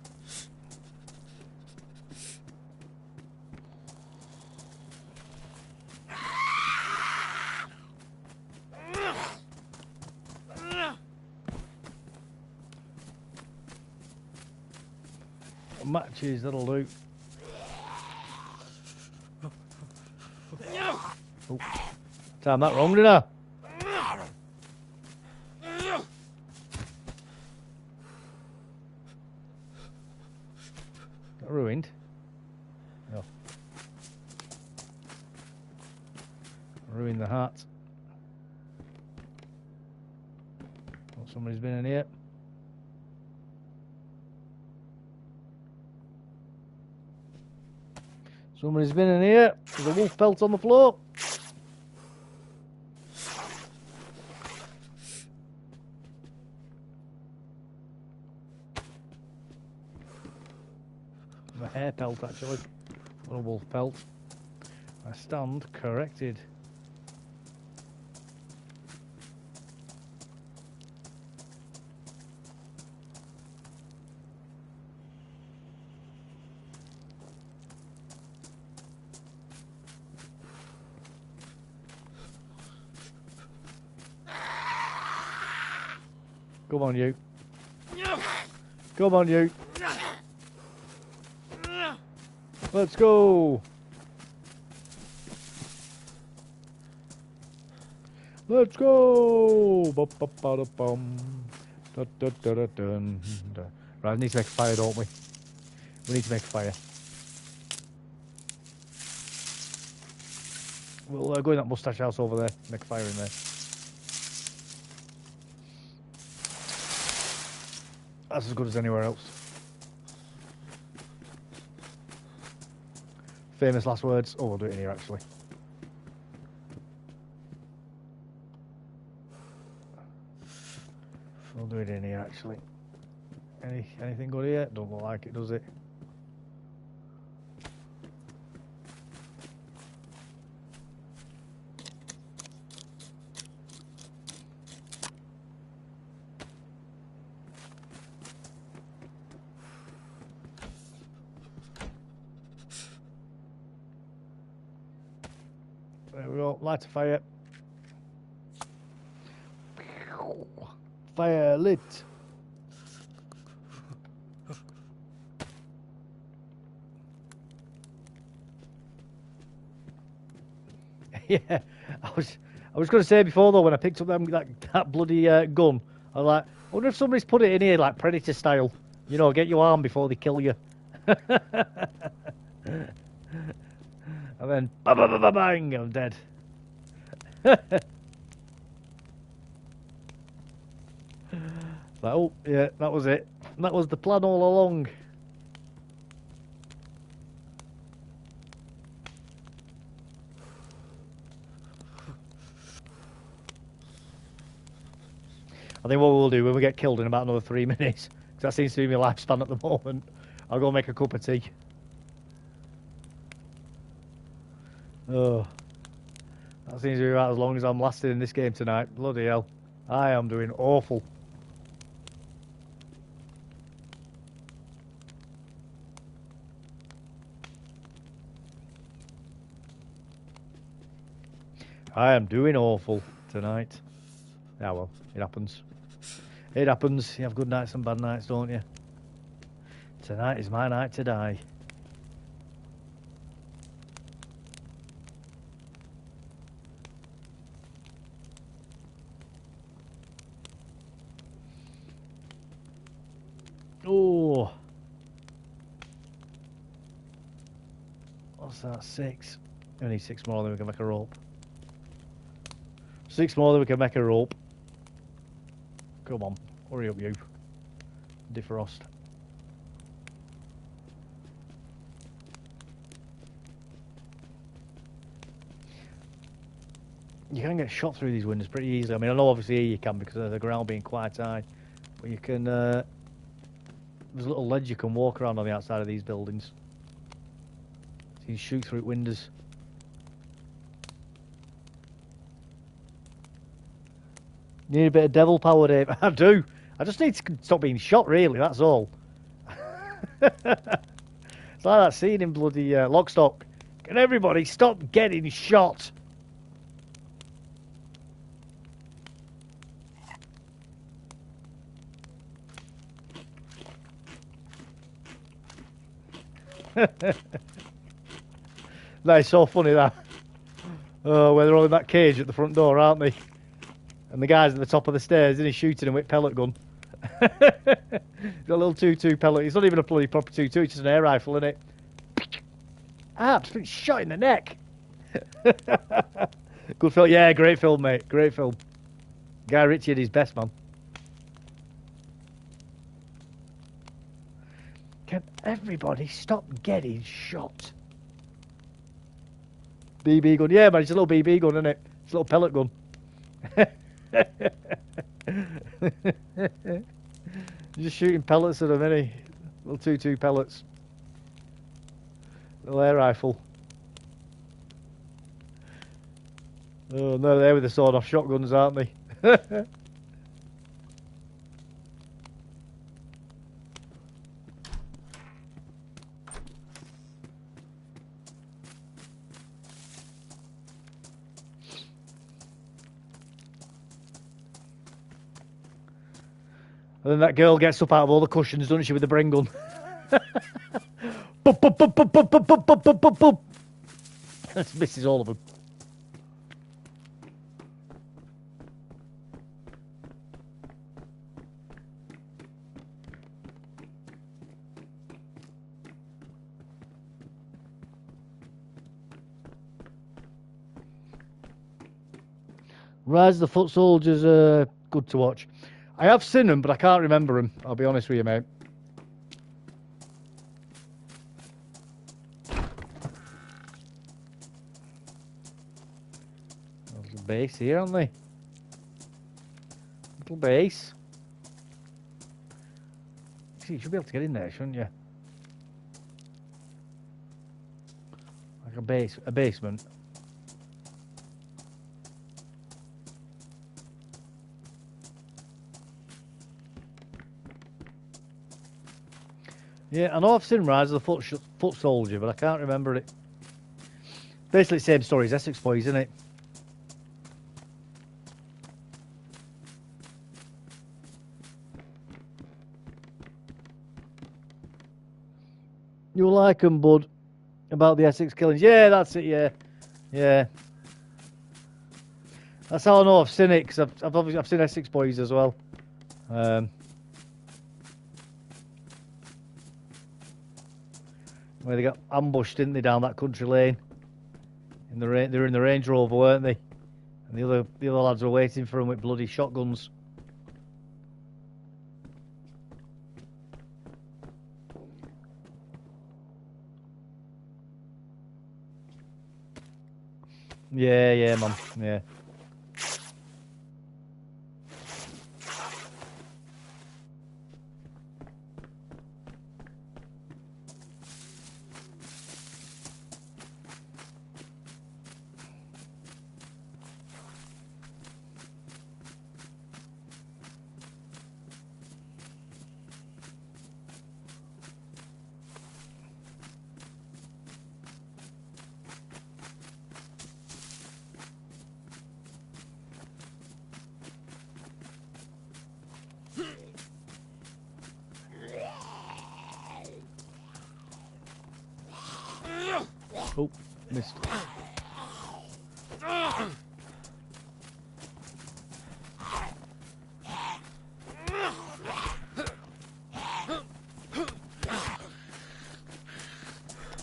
Speaker 1: Matches, that'll do. Oh, timed that wrong, didn't I? Got ruined. No. Ruined the heart. Oh, somebody's been in here. Somebody's been in here. There's a wolf pelt on the floor. A hair pelt, actually. Not a wolf pelt. I stand corrected. Come on, you. Come on, you. Let's go. Let's go. Right, we need to make a fire, don't we? We need to make a fire. We'll go in that mustache house over there. Make a fire in there. That's as good as anywhere else. Famous last words. Oh, we'll do it in here actually. We'll do it in here actually. Anything good here? Don't look like it, does it? There we go, light a fire. Fire lit. Yeah, I was going to say before though, when I picked up that bloody gun, I was like, I wonder if somebody's put it in here like Predator style. You know, get your arm before they kill you. And then, bang, I'm dead. Like, oh, yeah, that was it. That was the plan all along. I think what we'll do when we get killed in about another 3 minutes, because that seems to be my lifespan at the moment, I'll go make a cup of tea. Oh, that seems to be about as long as I'm lasting in this game tonight. Bloody hell. I am doing awful. I am doing awful tonight. Ah well, it happens. It happens. You have good nights and bad nights, don't you? Tonight is my night to die. Oh. What's that? 6. We need 6 more, then we can make a rope. 6 more, then we can make a rope. Come on. Hurry up, you. Defrost. You can get shot through these windows pretty easily. I mean, I know obviously here you can because of the ground being quite high. But you can... there's a little ledge you can walk around on the outside of these buildings. So you can shoot through windows. You need a bit of devil power, Dave. I do. I just need to stop being shot, really, that's all. It's like that scene in bloody Lockstock. Can everybody stop getting shot? That is so funny, that. Oh, where they're all in that cage at the front door, aren't they? And the guy's at the top of the stairs, and he's shooting him with pellet gun. Got a little 2-2 pellet. It's not even a bloody proper 2-2, it's just an air rifle, isn't it? Ah, I've just been shot in the neck. Good film. Yeah, great film, mate. Great film. Guy Ritchie at his best, man. Can everybody stop getting shot? BB gun. Yeah, man, it's a little BB gun, isn't it? It's a little pellet gun. You're just shooting pellets at them, innit? Little 2-2 pellets. Little air rifle. Oh, no, they're with the sawed-off shotguns, aren't they? And then that girl gets up out of all the cushions, doesn't she, with the Bring gun? Boop, boop, boop, boop, boop, boop, boop, boop, boop, boop, boop. Misses all of them. Rise of the Foot Soldiers are good to watch. I have seen them, but I can't remember them. I'll be honest with you, mate. There's a base here, aren't they? Little base. See, you should be able to get in there, shouldn't you? Like a basement. Yeah, I know I've seen Rise of the Foot Soldier, but I can't remember it. Basically, same story as Essex Boys, isn't it? You'll like 'em, bud. About the Essex killings. Yeah, that's it, yeah. Yeah. That's how I know I've seen it, because I've seen Essex Boys as well. Where they got ambushed, didn't they, down that country lane? They were in the Range Rover, weren't they? And the other lads were waiting for them with bloody shotguns. Yeah, man. Yeah. Oh, missed.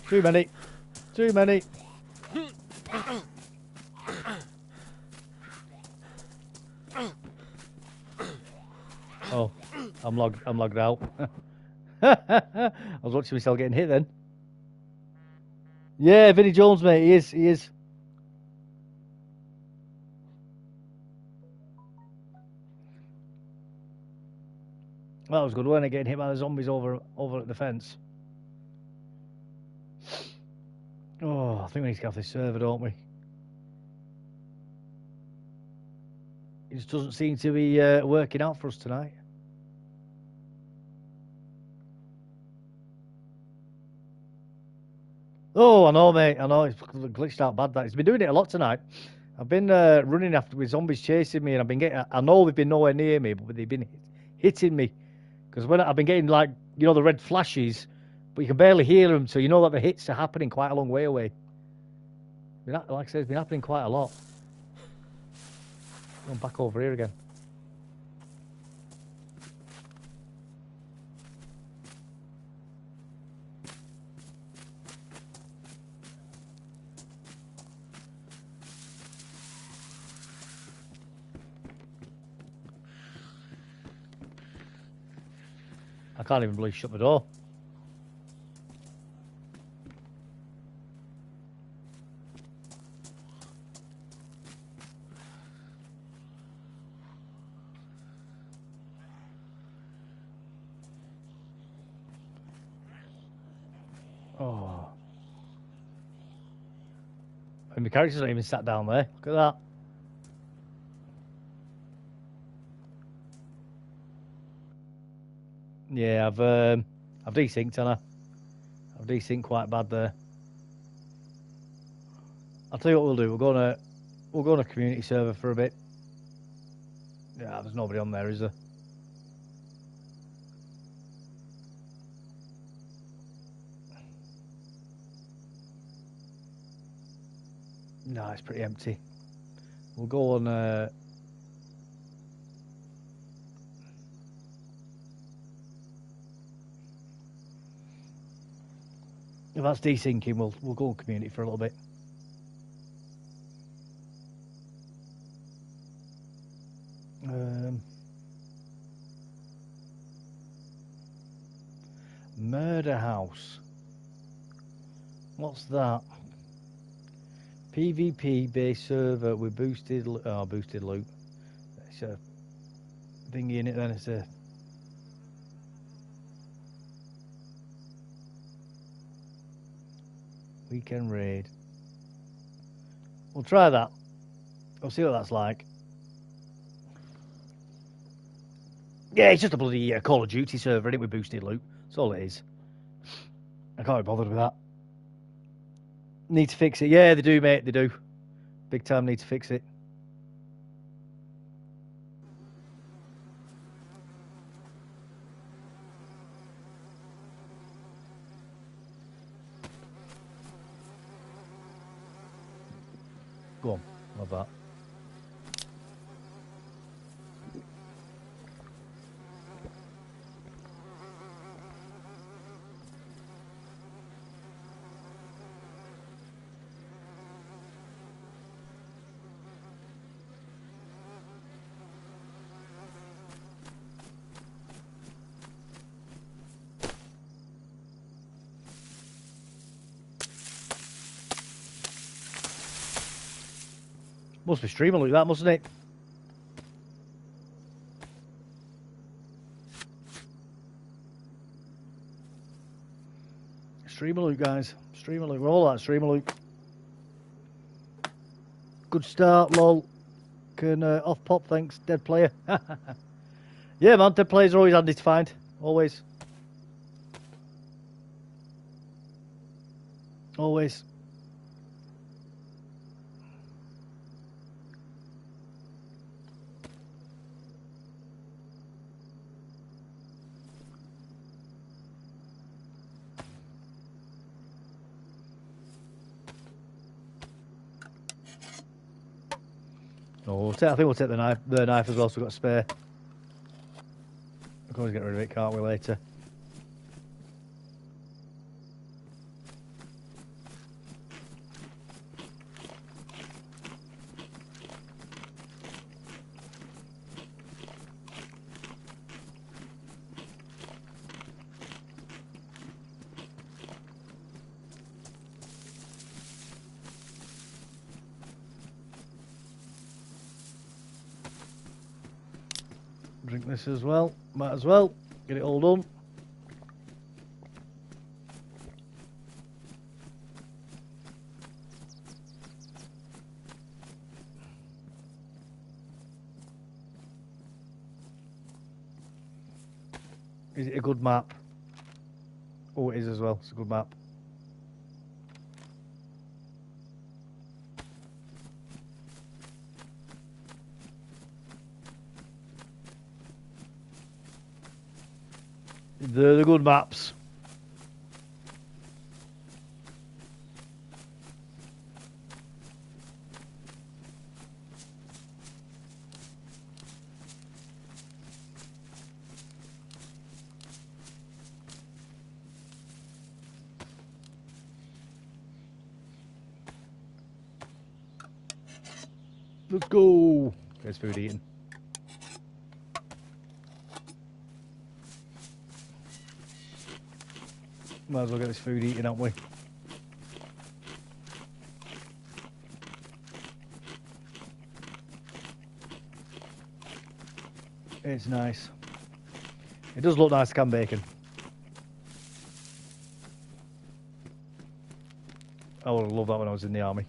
Speaker 1: Too many. Too many. Oh, I'm logged out. I was watching myself getting hit then. Yeah, Vinnie Jones, mate. He is. Well, that was good, wasn't it? Getting hit by the zombies over at the fence. Oh, I think we need to get off this server, don't we? It just doesn't seem to be working out for us tonight. Oh, I know, mate. I know. It's glitched out bad, that. It's been doing it a lot tonight. I've been running after with zombies chasing me, and I've been getting... I know they've been nowhere near me, but they've been hitting me. Because when I've been getting, like, you know, the red flashes, but you can barely hear them, so you know that the hits are happening quite a long way away. Like I said, it's been happening quite a lot. I'm back over here again. I can't even believe shut the door. Oh. And my character's not even sat down there. Look at that. Yeah, I've desynced, haven't I? I've desynced quite bad there. I'll tell you what we'll do. We'll go on a community server for a bit. Yeah, there's nobody on there, is there? No, it's pretty empty. We'll go on. If that's desyncing, we'll go on community for a little bit. Murder House. What's that? PvP based server with boosted loot. It's a thingy in it then. It's a weekend raid. We'll try that. We'll see what that's like. Yeah, it's just a bloody Call of Duty server, isn't it, with boosted loot. That's all it is. I can't be bothered with that. Need to fix it. Yeah, they do, mate. They do. Big time need to fix it. Go on. Love that. Must be streamer loot, that, mustn't it? Streamer loot, guys. Streamer loot. We're all at streamer loot. Good start, lol. Can off pop, thanks. Dead player. Yeah, man. Dead players are always handy to find. Always. Always. Oh, I think we'll take the knife as well, so we've got a spare. We can always get rid of it, can't we, later? Drink this as well. Might as well. Get it all done. Is it a good map? Oh, it is as well. It's a good map. They're the good maps. Let's go. There's food eating. Might as well get this food eating, haven't we? It's nice. It does look nice, canned bacon. I would have loved that when I was in the army.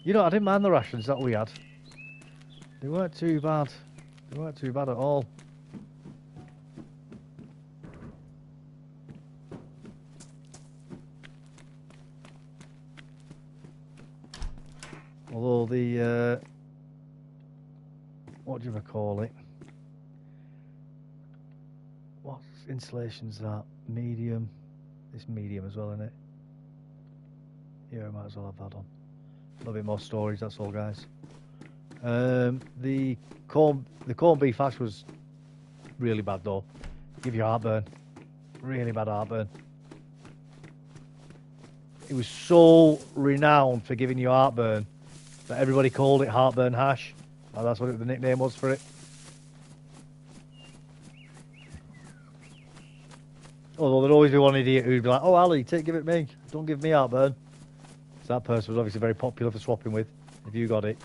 Speaker 1: You know, I didn't mind the rations that we had. They weren't too bad. They weren't too bad at all. Although the what do you call it? What installation's that? Medium. It's medium as well, isn't it? Yeah, I might as well have that on. A little bit more storage, that's all, guys. The corned beef hash was really bad though. Give you heartburn. Really bad heartburn. It was so renowned for giving you heartburn that everybody called it heartburn hash. And that's what the nickname was for it. Although there'd always be one idiot who'd be like, "Oh, Ali, give it me. Don't give me heartburn." So that person was obviously very popular for swapping with, if you got it.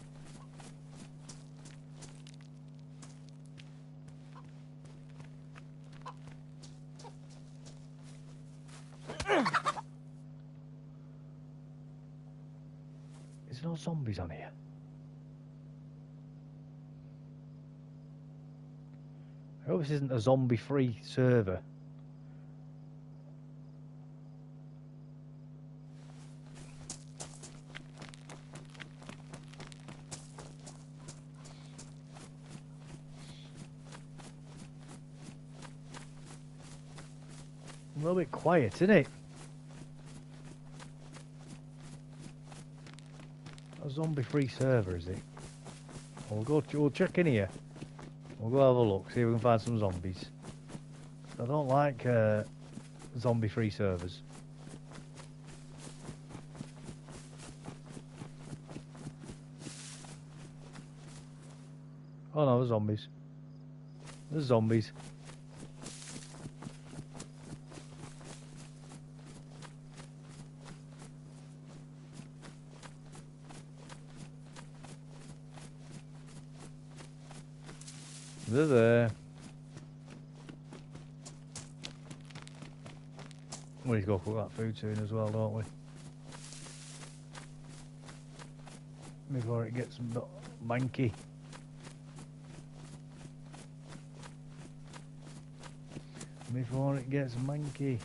Speaker 1: Is there no zombies on here? I hope this isn't a zombie-free server. A little bit quiet, isn't it? A zombie-free server, is it? We'll check in here. We'll go have a look, see if we can find some zombies. I don't like zombie-free servers. Oh no, there's zombies. There's zombies. They're there. We need to go cook that food soon as well, don't we? Before it gets manky. Before it gets manky.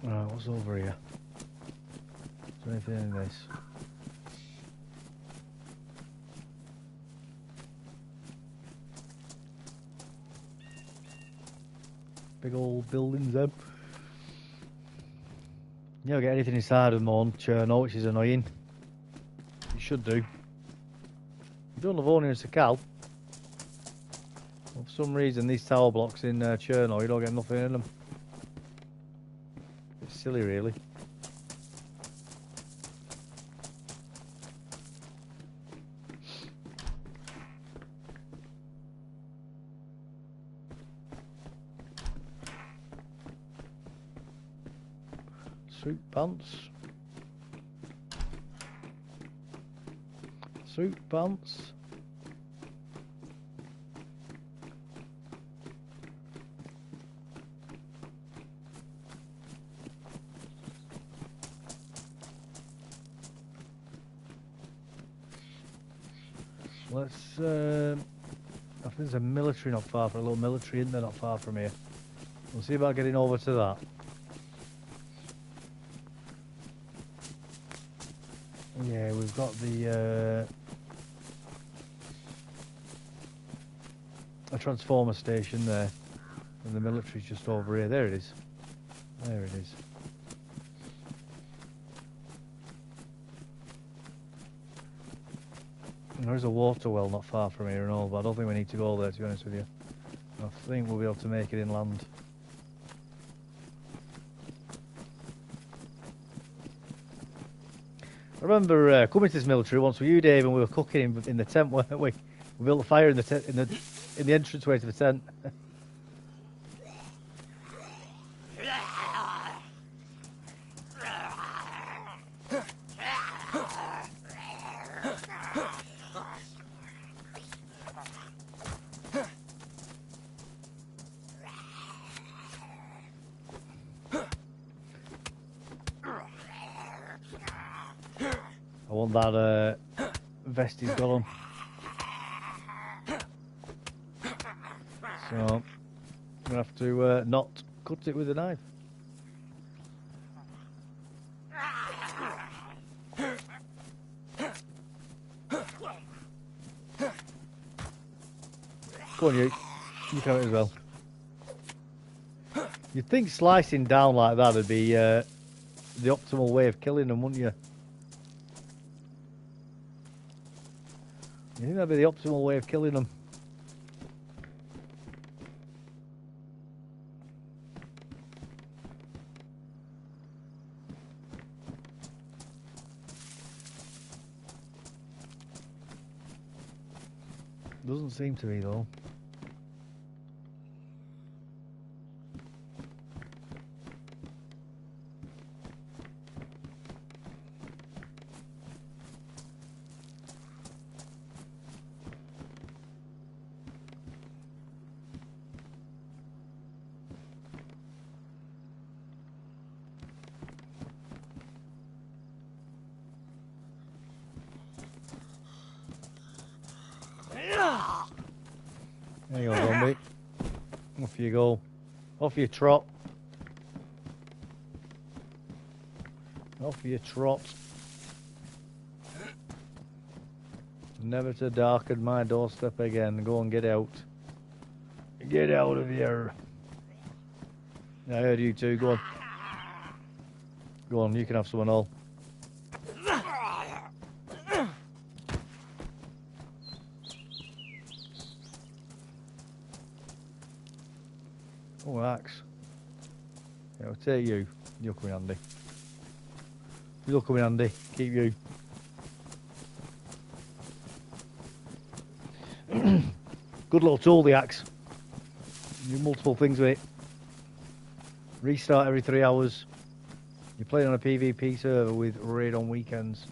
Speaker 1: Right, what's over here? Is there anything in this? Big old buildings then. You don't get anything inside of them on Cherno, which is annoying. You should do. You don't have owning as a cow. Well, for some reason these tower blocks in Cherno, you don't get nothing in them. It's silly really. Suit pants. Suit pants. Let's I think there's a military not far from a little military in there not far from here. We'll see about getting over to that. Yeah, we've got the a transformer station there, and the military's just over here. There it is. There it is. And there is a water well not far from here and all, but I don't think we need to go there, to be honest with you. I think we'll be able to make it inland. I remember coming to this military once with you, Dave, and we were cooking in the tent, weren't we? We built a fire in the entranceway to the tent. I want that vest he's got on. So I'm gonna have to not cut it with a knife. Go on, you can as well. You'd think slicing down like that would be the optimal way of killing them, wouldn't you? You think that'd be the optimal way of killing them? Doesn't seem to be though. There you go, zombie. Off you go. Off you trot. Off you trot. Never to darken my doorstep again. Go and get out. Get out of here. I heard you two. Go on. Go on, you can have some and all. Oh, axe. Yeah, I'll take you. You'll come in handy. You'll come in handy. Keep you. Good little tool, the axe. You do multiple things with it. Restart every 3 hours. You're playing on a PvP server with raid on weekends.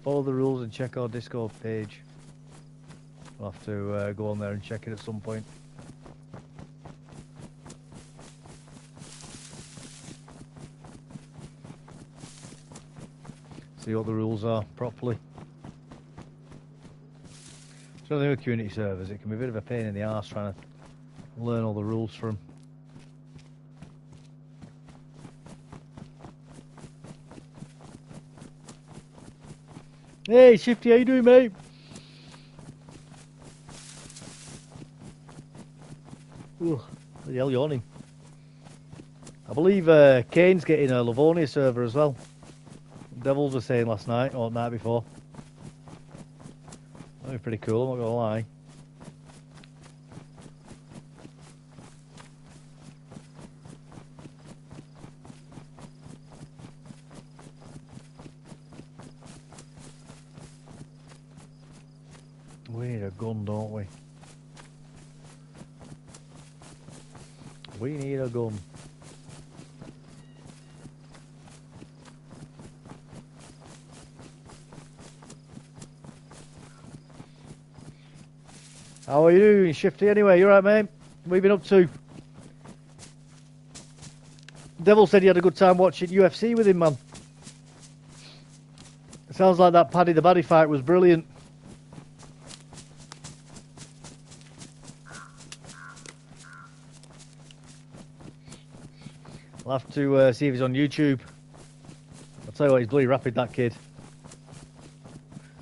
Speaker 1: Follow the rules and check our Discord page. I'll have to go on there and check it at some point. See what the rules are properly. So the community servers, it can be a bit of a pain in the arse trying to learn all the rules from. Hey Shifty, how you doing, mate? Ooh, the hell yawning. I believe Kane's getting a Livonia server as well. Devils were saying last night, or the night before. That'd be pretty cool, I'm not gonna lie. We need a gun, don't we? We need a gun. How are you doing, Shifty? Anyway, you alright, mate? What have you been up to? Devil said he had a good time watching UFC with him, man. It sounds like that Paddy the Baddy fight was brilliant. I'll have to see if he's on YouTube. I'll tell you what, he's bloody rapid, that kid.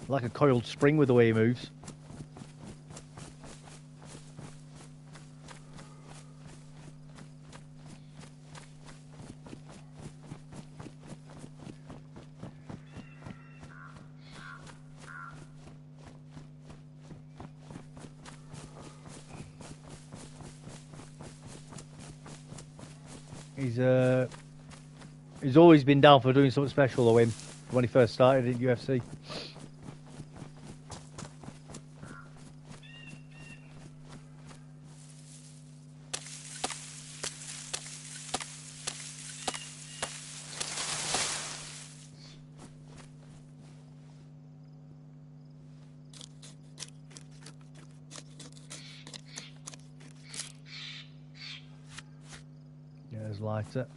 Speaker 1: Like a coiled spring with the way he moves. He's always been down for doing something special, though, him, when he first started in UFC. Yeah, there's lighter.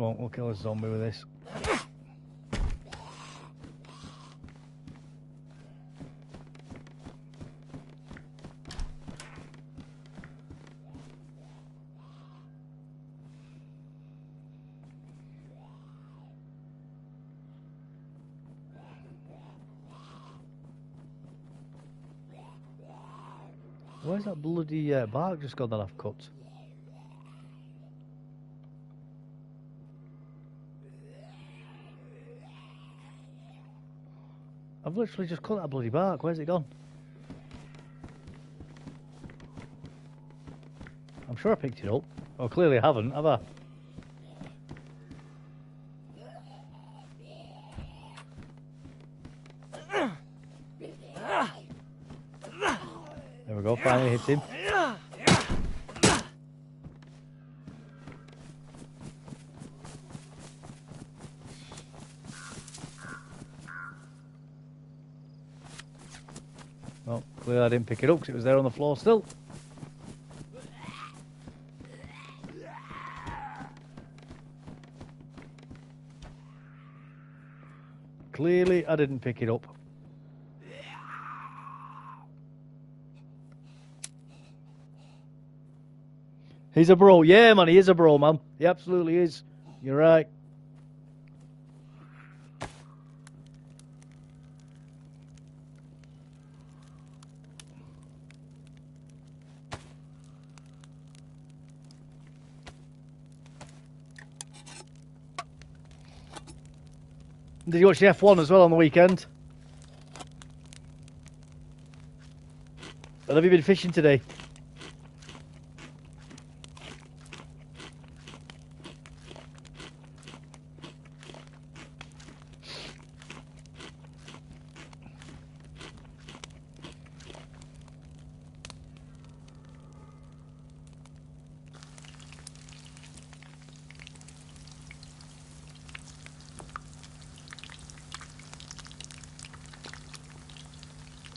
Speaker 1: won't. We'll kill a zombie with this. Where's that bloody bark just gone that I've cut? I've literally just cut that bloody bark. Where's it gone? I'm sure I picked it up. Oh, clearly I haven't, have I? There we go, finally hit him. Well, clearly I didn't pick it up because it was there on the floor still. Clearly I didn't pick it up. He's a bro. Yeah, man, he is a bro, man. He absolutely is. You're right. Did you watch the F1 as well on the weekend? And have you been fishing today?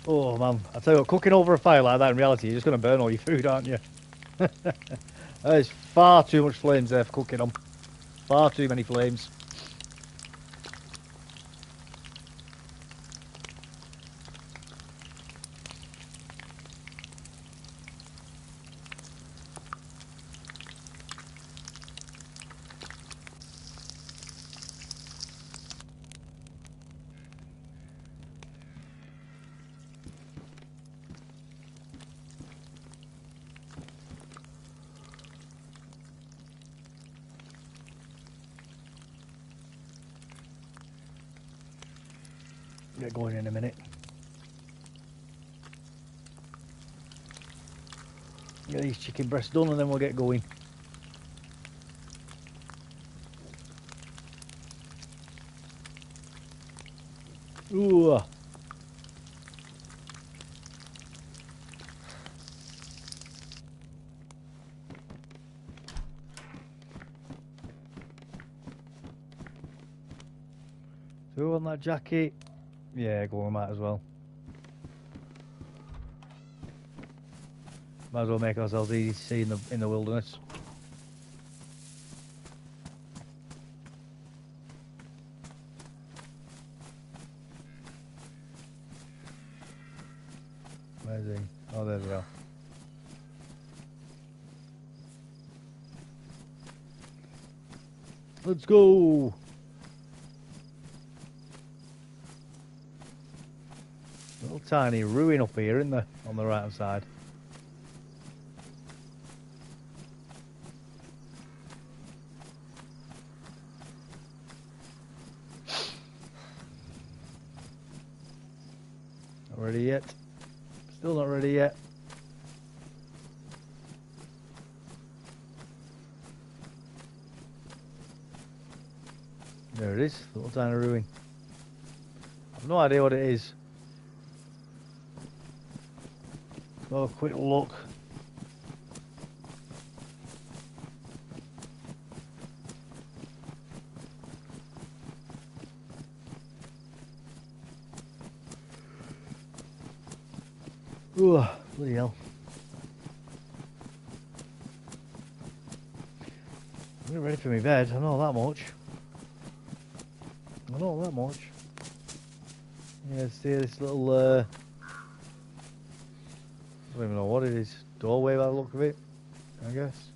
Speaker 1: Oh man, I tell you what, cooking over a fire like that in reality, you're just going to burn all your food, aren't you? There's far too much flames there for cooking on. Far too many flames. Get going in a minute. Get these chicken breasts done and then we'll get going. Ooh. Who on that jacket? Yeah, go on, might as well. Might as well make ourselves easy to see in the wilderness. Where's he? Oh, there we are. Let's go. Little tiny ruin up here in the on the right hand side. Not ready yet. Still not ready yet. There it is, little tiny ruin. I've no idea what it is. Oh, quick look. Ooh, bloody hell. I'm ready for me bed, I know that much. I know that much. Yeah, see this little, I don't even know what it is. Doorway by the look of it, I guess.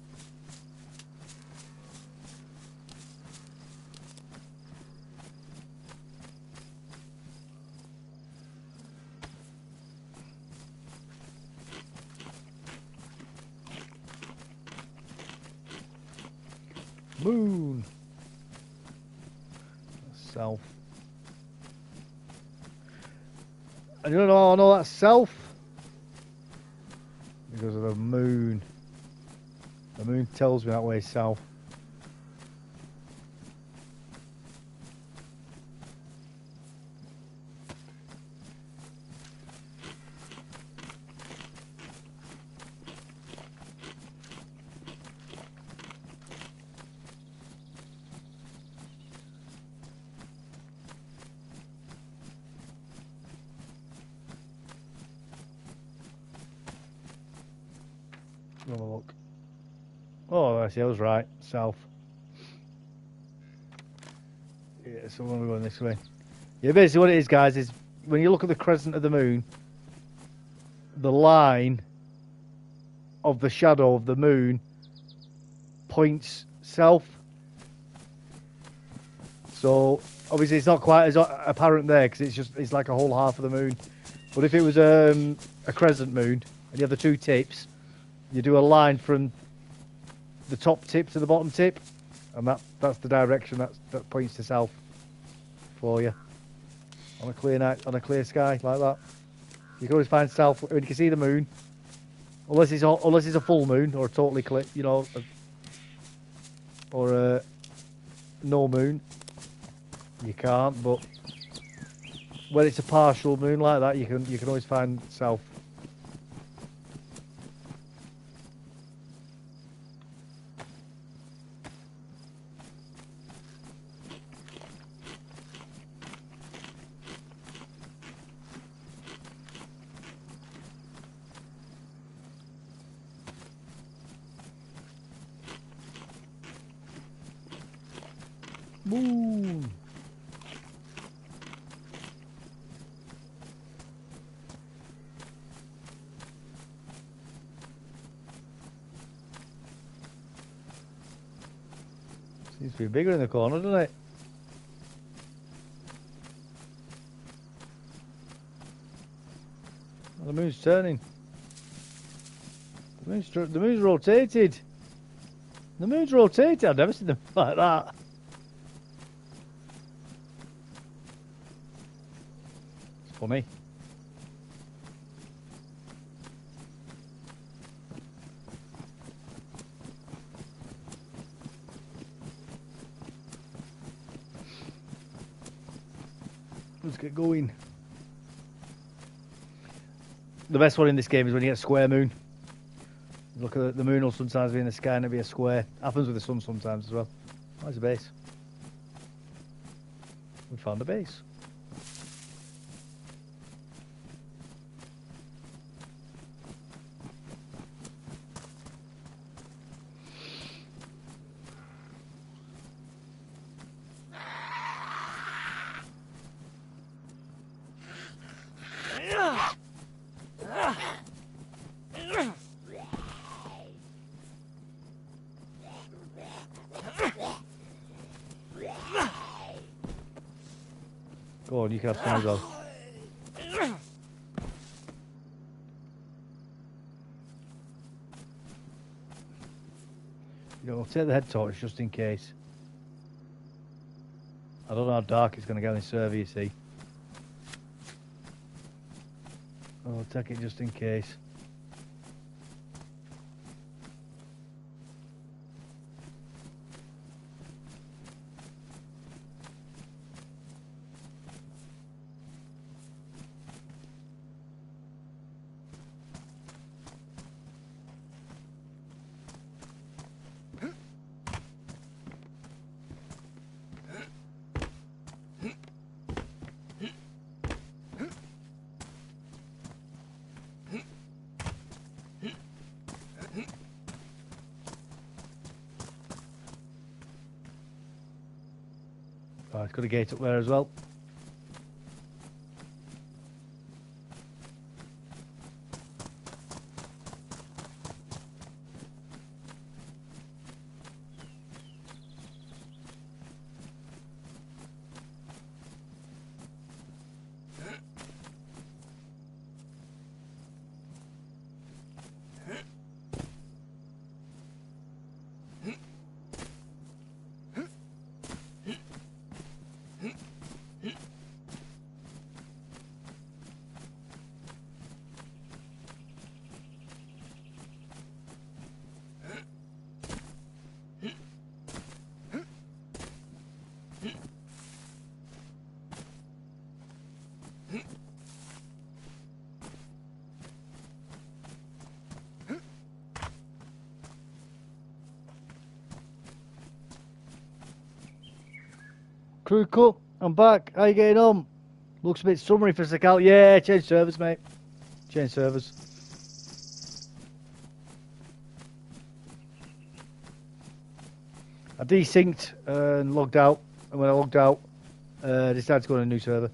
Speaker 1: Moon. South. And you know how I know that's south? Because of the moon. The moon tells me that way south. Have a look. Oh, I see, I was right. South. Yeah, so we're going this way. Yeah, basically what it is, guys, is when you look at the crescent of the moon, the line of the shadow of the moon points south. So obviously it's not quite as apparent there because it's like a whole half of the moon. But if it was a crescent moon and you have the two tips, you do a line from the top tip to the bottom tip, and that's the direction that points to south for you on a clear night, on a clear sky like that. You can always find south when you can see the moon, unless it's a full moon or a totally clear, you know, or a no moon. You can't, but when it's a partial moon like that, you can always find south. Moon. Seems to be bigger in the corner, doesn't it? Well, the moon's turning. The moon's rotated. The moon's rotated. I've never seen them like that. It's funny. Let's get going. The best one in this game is when you get a square moon. Look at the moon will sometimes be in the sky and it'll be a square. Happens with the sun sometimes as well. Oh, there's a base. We found a base. Go on, you can have some as well. You know, I'll take the head torch just in case. I don't know how dark it's going to get on this server, you see. I'll take it just in case. Oh, it's got a gate up there as well. Crew cut, I'm back. How you getting on? Looks a bit summery for a second. Yeah, change servers, mate. Change servers. I desynced and logged out, and when I logged out, decided to go on a new server.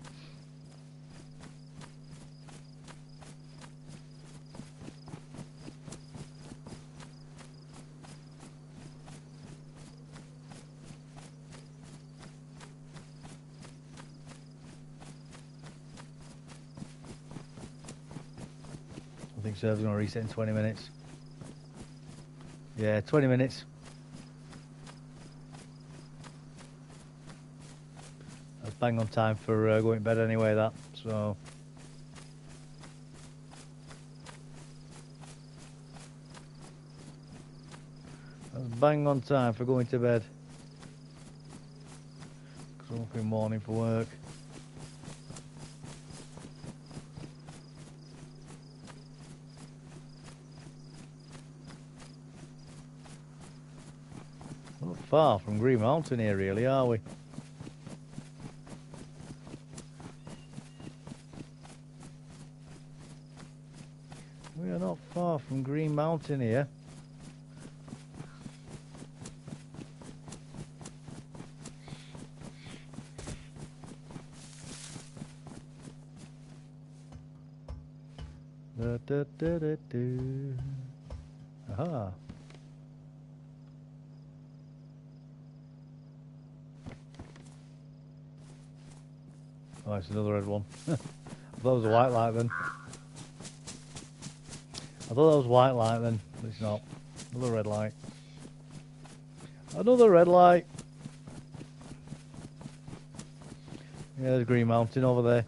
Speaker 1: I think server's going to reset in 20 minutes. Yeah, 20 minutes. That's bang on time for going to bed anyway, that. So. That's bang on time for going to bed. 'Cause I'm up in the morning for work. Not far from Green Mountain here, really, are we? We are not far from Green Mountain here. Da, da, da, da, da. Aha. Oh, it's another red one. I thought it was a white light then. I thought that was white light then, but it's not. Another red light. Another red light. Yeah, there's Green Mountain over there.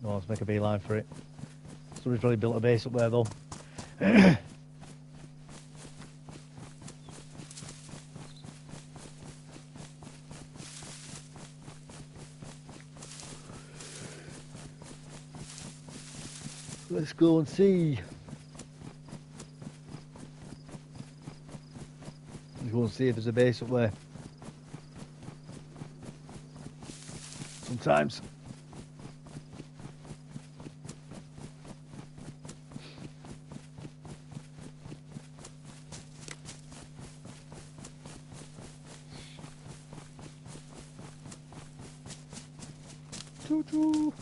Speaker 1: Oh, let's make a beeline for it. Somebody's probably built a base up there though. Let's go and see. Let's go and see if there's a base up there. Sometimes. Choo choo.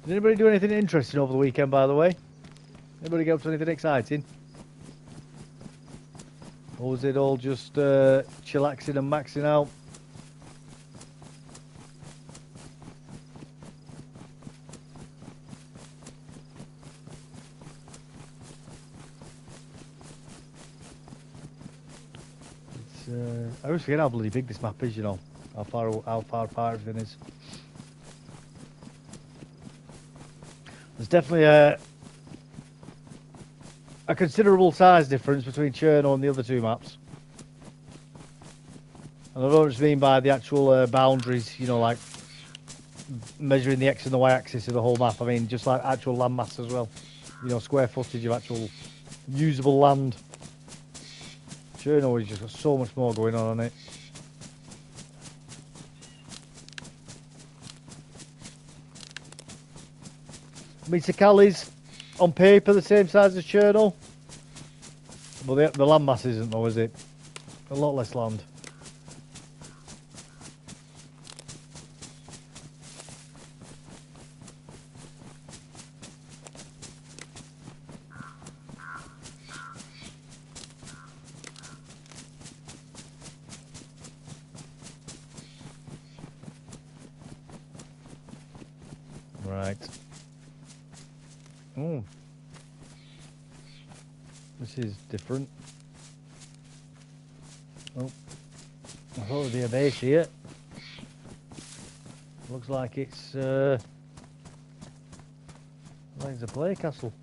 Speaker 1: Did anybody do anything interesting over the weekend, by the way? Anybody get up to anything exciting? Or was it all just chillaxing and maxing out? I always forget how bloody big this map is, you know. How far apart everything is. There's definitely a considerable size difference between Cherno and the other two maps. And I don't just mean by the actual boundaries, you know, like measuring the X and the Y axis of the whole map. I mean just like actual landmass as well. You know, square footage of actual usable land. Cherno has just got so much more going on it. I mean, Sakali's on paper the same size as Cherno, but the land mass isn't though, is it? A lot less land. Right. Oh. This is different. Oh. I thought there'd be a base here. Looks like it's a play castle.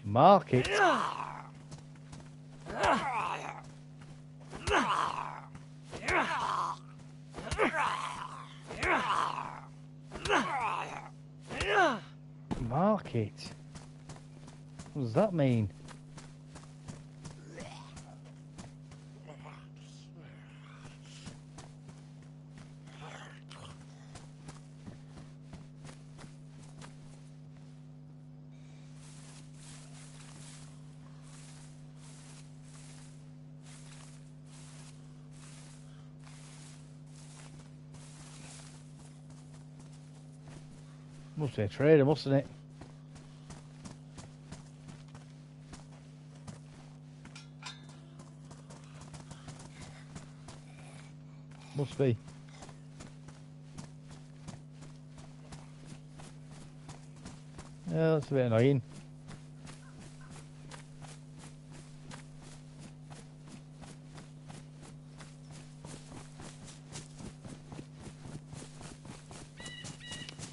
Speaker 1: Market. Market. What does that mean? Must be a trader, mustn't it? Must be. Yeah, that's a bit annoying.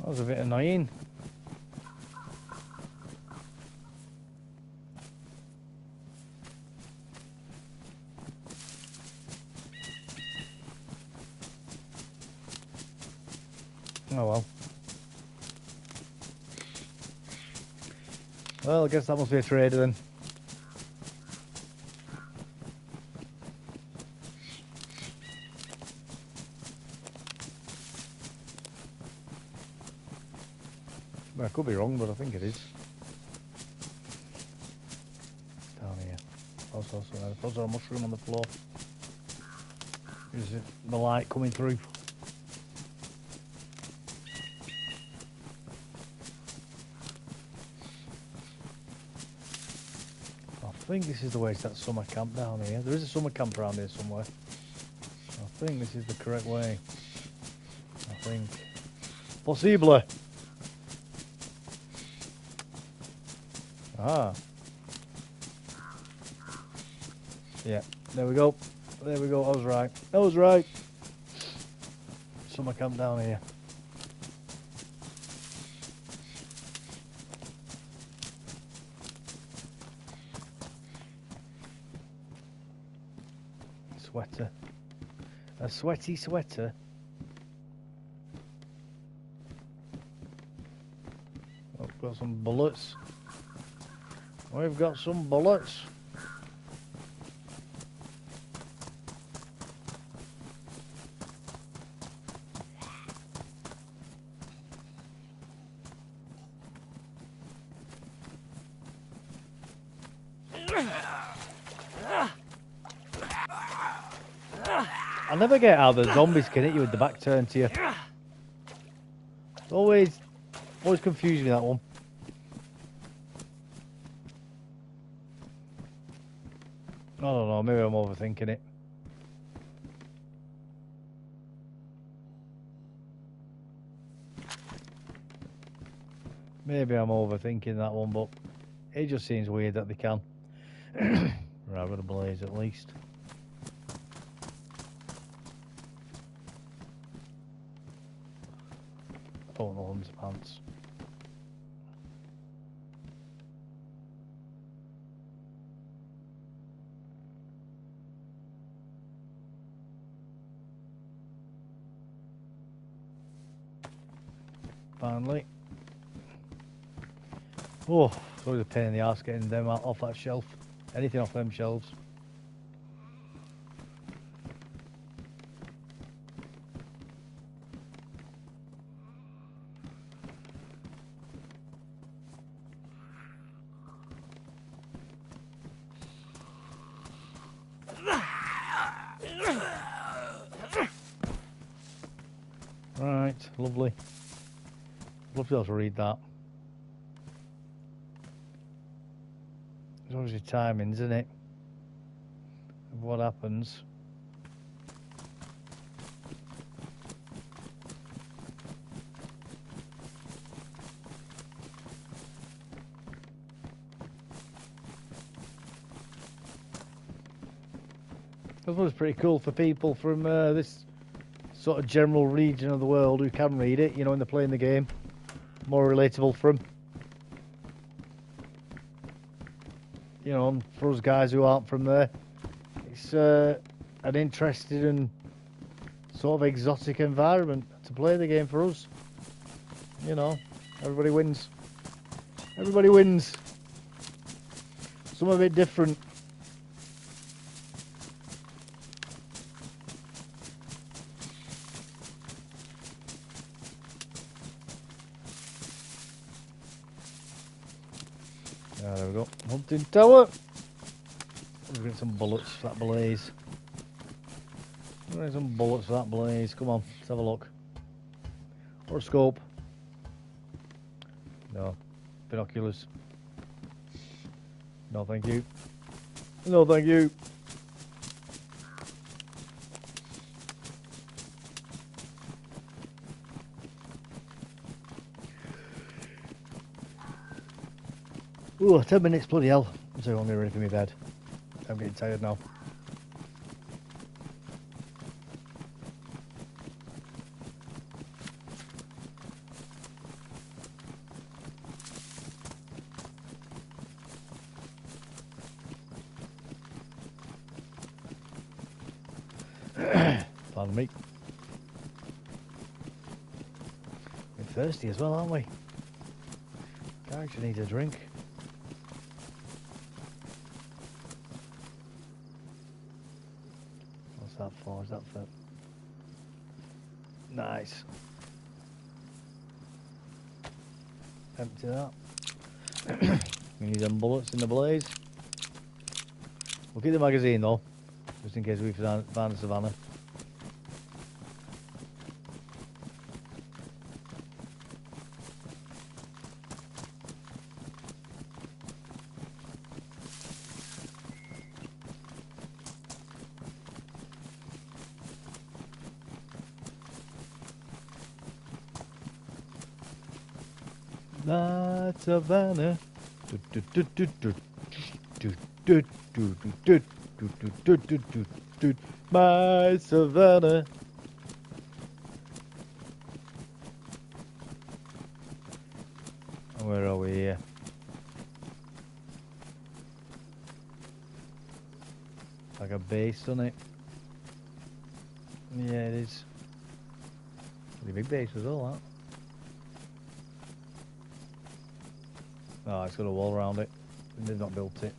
Speaker 1: That was a bit annoying. Oh well. Well, I guess that must be a trader then. Well, I could be wrong, but I think it is. Down here. Also, there's a mushroom on the floor. Is it the light coming through? I think this is the way it's that summer camp down here. There is a summer camp around here somewhere. I think this is the correct way. I think. Possible. Ah. Yeah, there we go. There we go, I was right. I was right. Summer camp down here. Sweater. A sweaty sweater. Oh, we've got some bullets. We've got some bullets. I never get how the zombies can hit you with the back turn to you. It's always confused me, that one. I don't know, maybe I'm overthinking it. Maybe I'm overthinking that one, but it just seems weird that they can. Right, I've got a blaze at least. Oh no, underpants. Finally. Oh, it's always a pain in the arse getting them out off that shelf. Anything off them shelves. Right, lovely. Love to be able to read that. It's obviously timings, isn't it? Of what happens. I thought it was pretty cool for people from this sort of general region of the world who can read it, you know, when they're playing the game. More relatable for them. You know, and for us guys who aren't from there, it's an interesting and sort of exotic environment to play the game for us. You know, everybody wins. Everybody wins. Some a bit different. There we go. Hunting tower. We'll get some bullets for that blaze. We'll get some bullets for that blaze. Come on, let's have a look. Or a scope. No. Binoculars. No, thank you. No, thank you. Ooh, 10 minutes, bloody hell. I'm so hungry, ready for my bed. I'm getting tired now. Pardon me. We're thirsty as well, aren't we? I actually need a drink. What's that for? Is that for... Nice. Empty that. We need them bullets in the blaze. We'll keep the magazine though, just in case we find a savannah. Night savannah. My savannah. Where are we here? Like a base on it. Yeah, it is. Pretty big base as well, that. Oh, it's got a wall around it. They've not built it.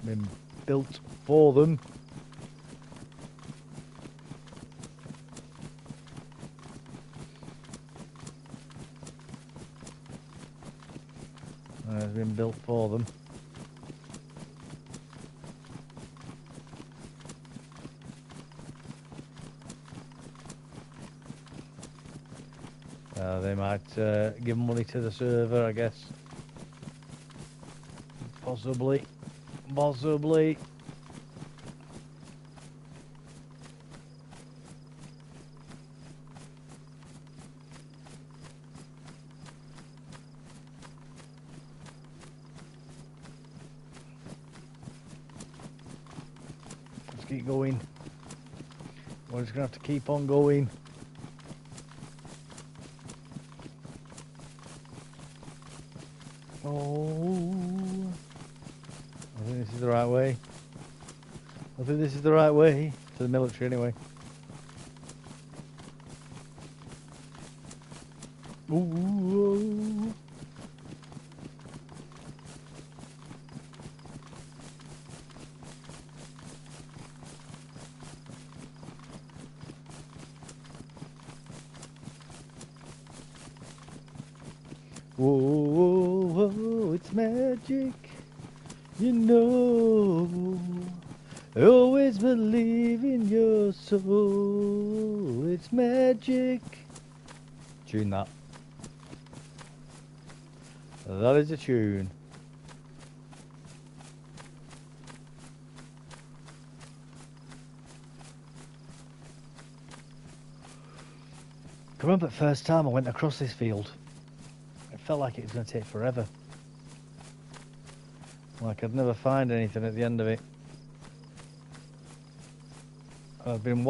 Speaker 1: Been built for them. It's been built for them. They might give money to the server, I guess. Possibly. Possibly. Let's keep going. We're just going to have to keep on going. Oh, I think this is the right way. I think this is the right way to the military anyway. Ooh. Whoa, whoa, whoa, it's magic, you know. Always believe in your soul. It's magic. Tune that. That is a tune. I remember the first time I went across this field. It felt like it was going to take forever. Like I'd never find anything at the end of it. I've been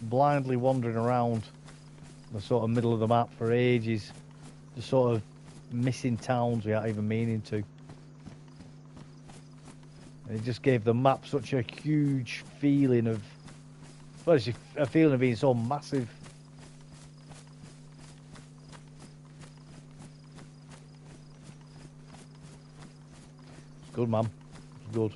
Speaker 1: blindly wandering around the sort of middle of the map for ages, just sort of missing towns without even meaning to. It just gave the map such a huge feeling of, well, it's a feeling of being so massive. It's good, man. It's good.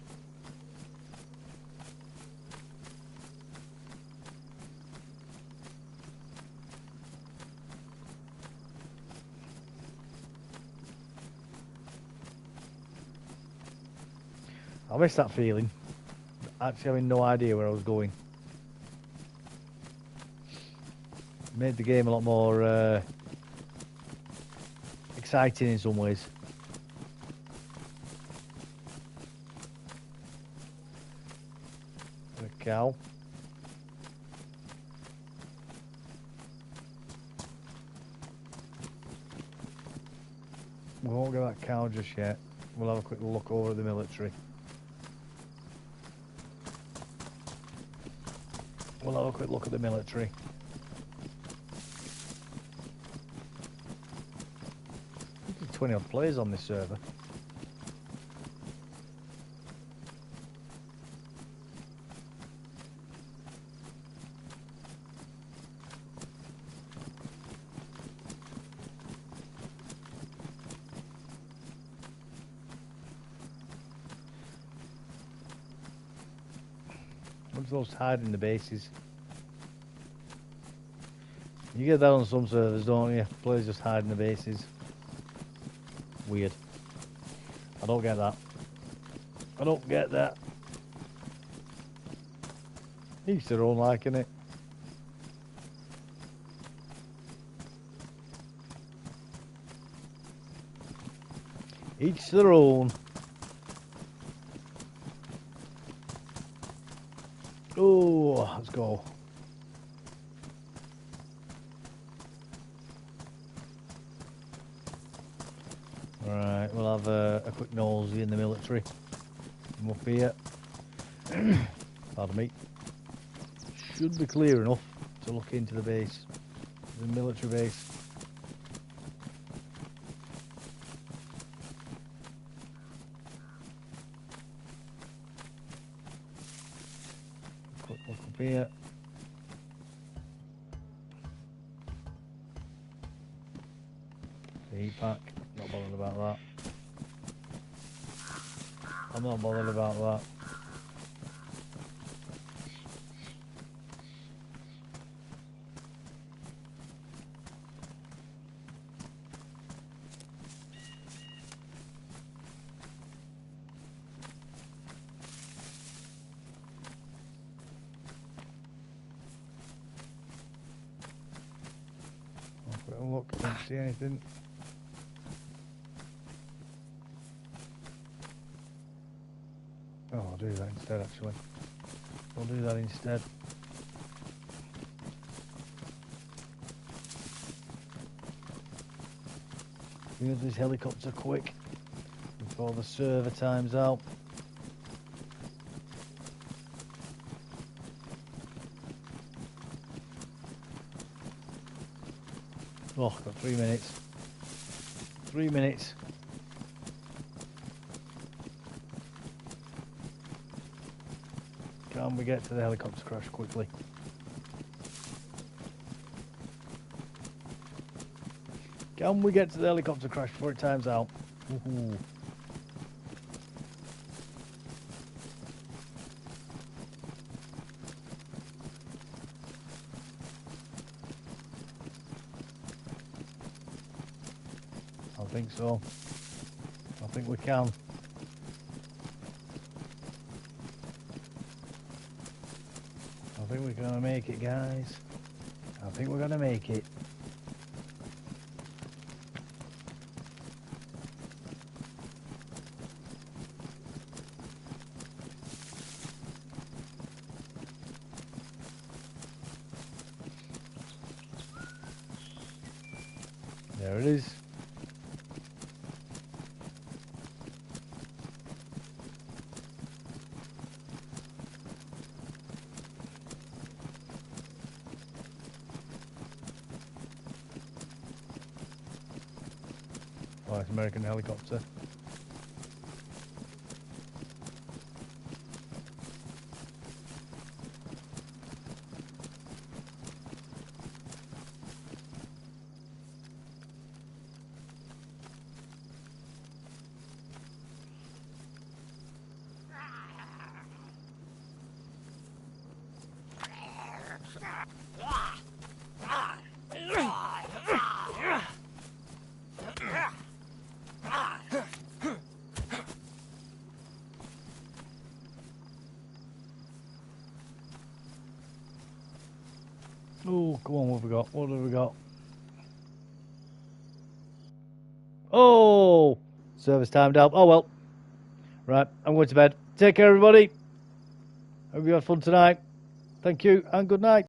Speaker 1: I miss that feeling. Actually having no idea where I was going. Made the game a lot more exciting in some ways. A cow. We won't get that cow just yet. We'll have a quick look over at the military. We'll have a quick look at the military. There's 20 odd players on this server. What's those hiding the bases? You get that on some servers, don't you? Players just hiding the bases. Weird. I don't get that. I don't get that. Each their own, liking it. Each their own. Oh, let's go. Right, we'll have a quick nosy in the military. I'm up here. Pardon me. Should be clear enough to look into the base, the military base. Quick look up here. The heat pack. Not bothered about that. I'm not bothered about that. Look, don't see anything. Oh, I'll do that instead, actually. I'll do that instead. Use this helicopter quick before the server times out. Oh, got 3 minutes. 3 minutes. Can we get to the helicopter crash quickly? Can we get to the helicopter crash before it times out? Woohoo. I think so. I think we can. I think we're gonna make it, guys. I think we're gonna make it. There it is. Oh, it's an American helicopter. Oh, come on, what have we got? What have we got? Oh! Service timed out. Oh, well. Right, I'm going to bed. Take care, everybody. Hope you had fun tonight. Thank you, and good night.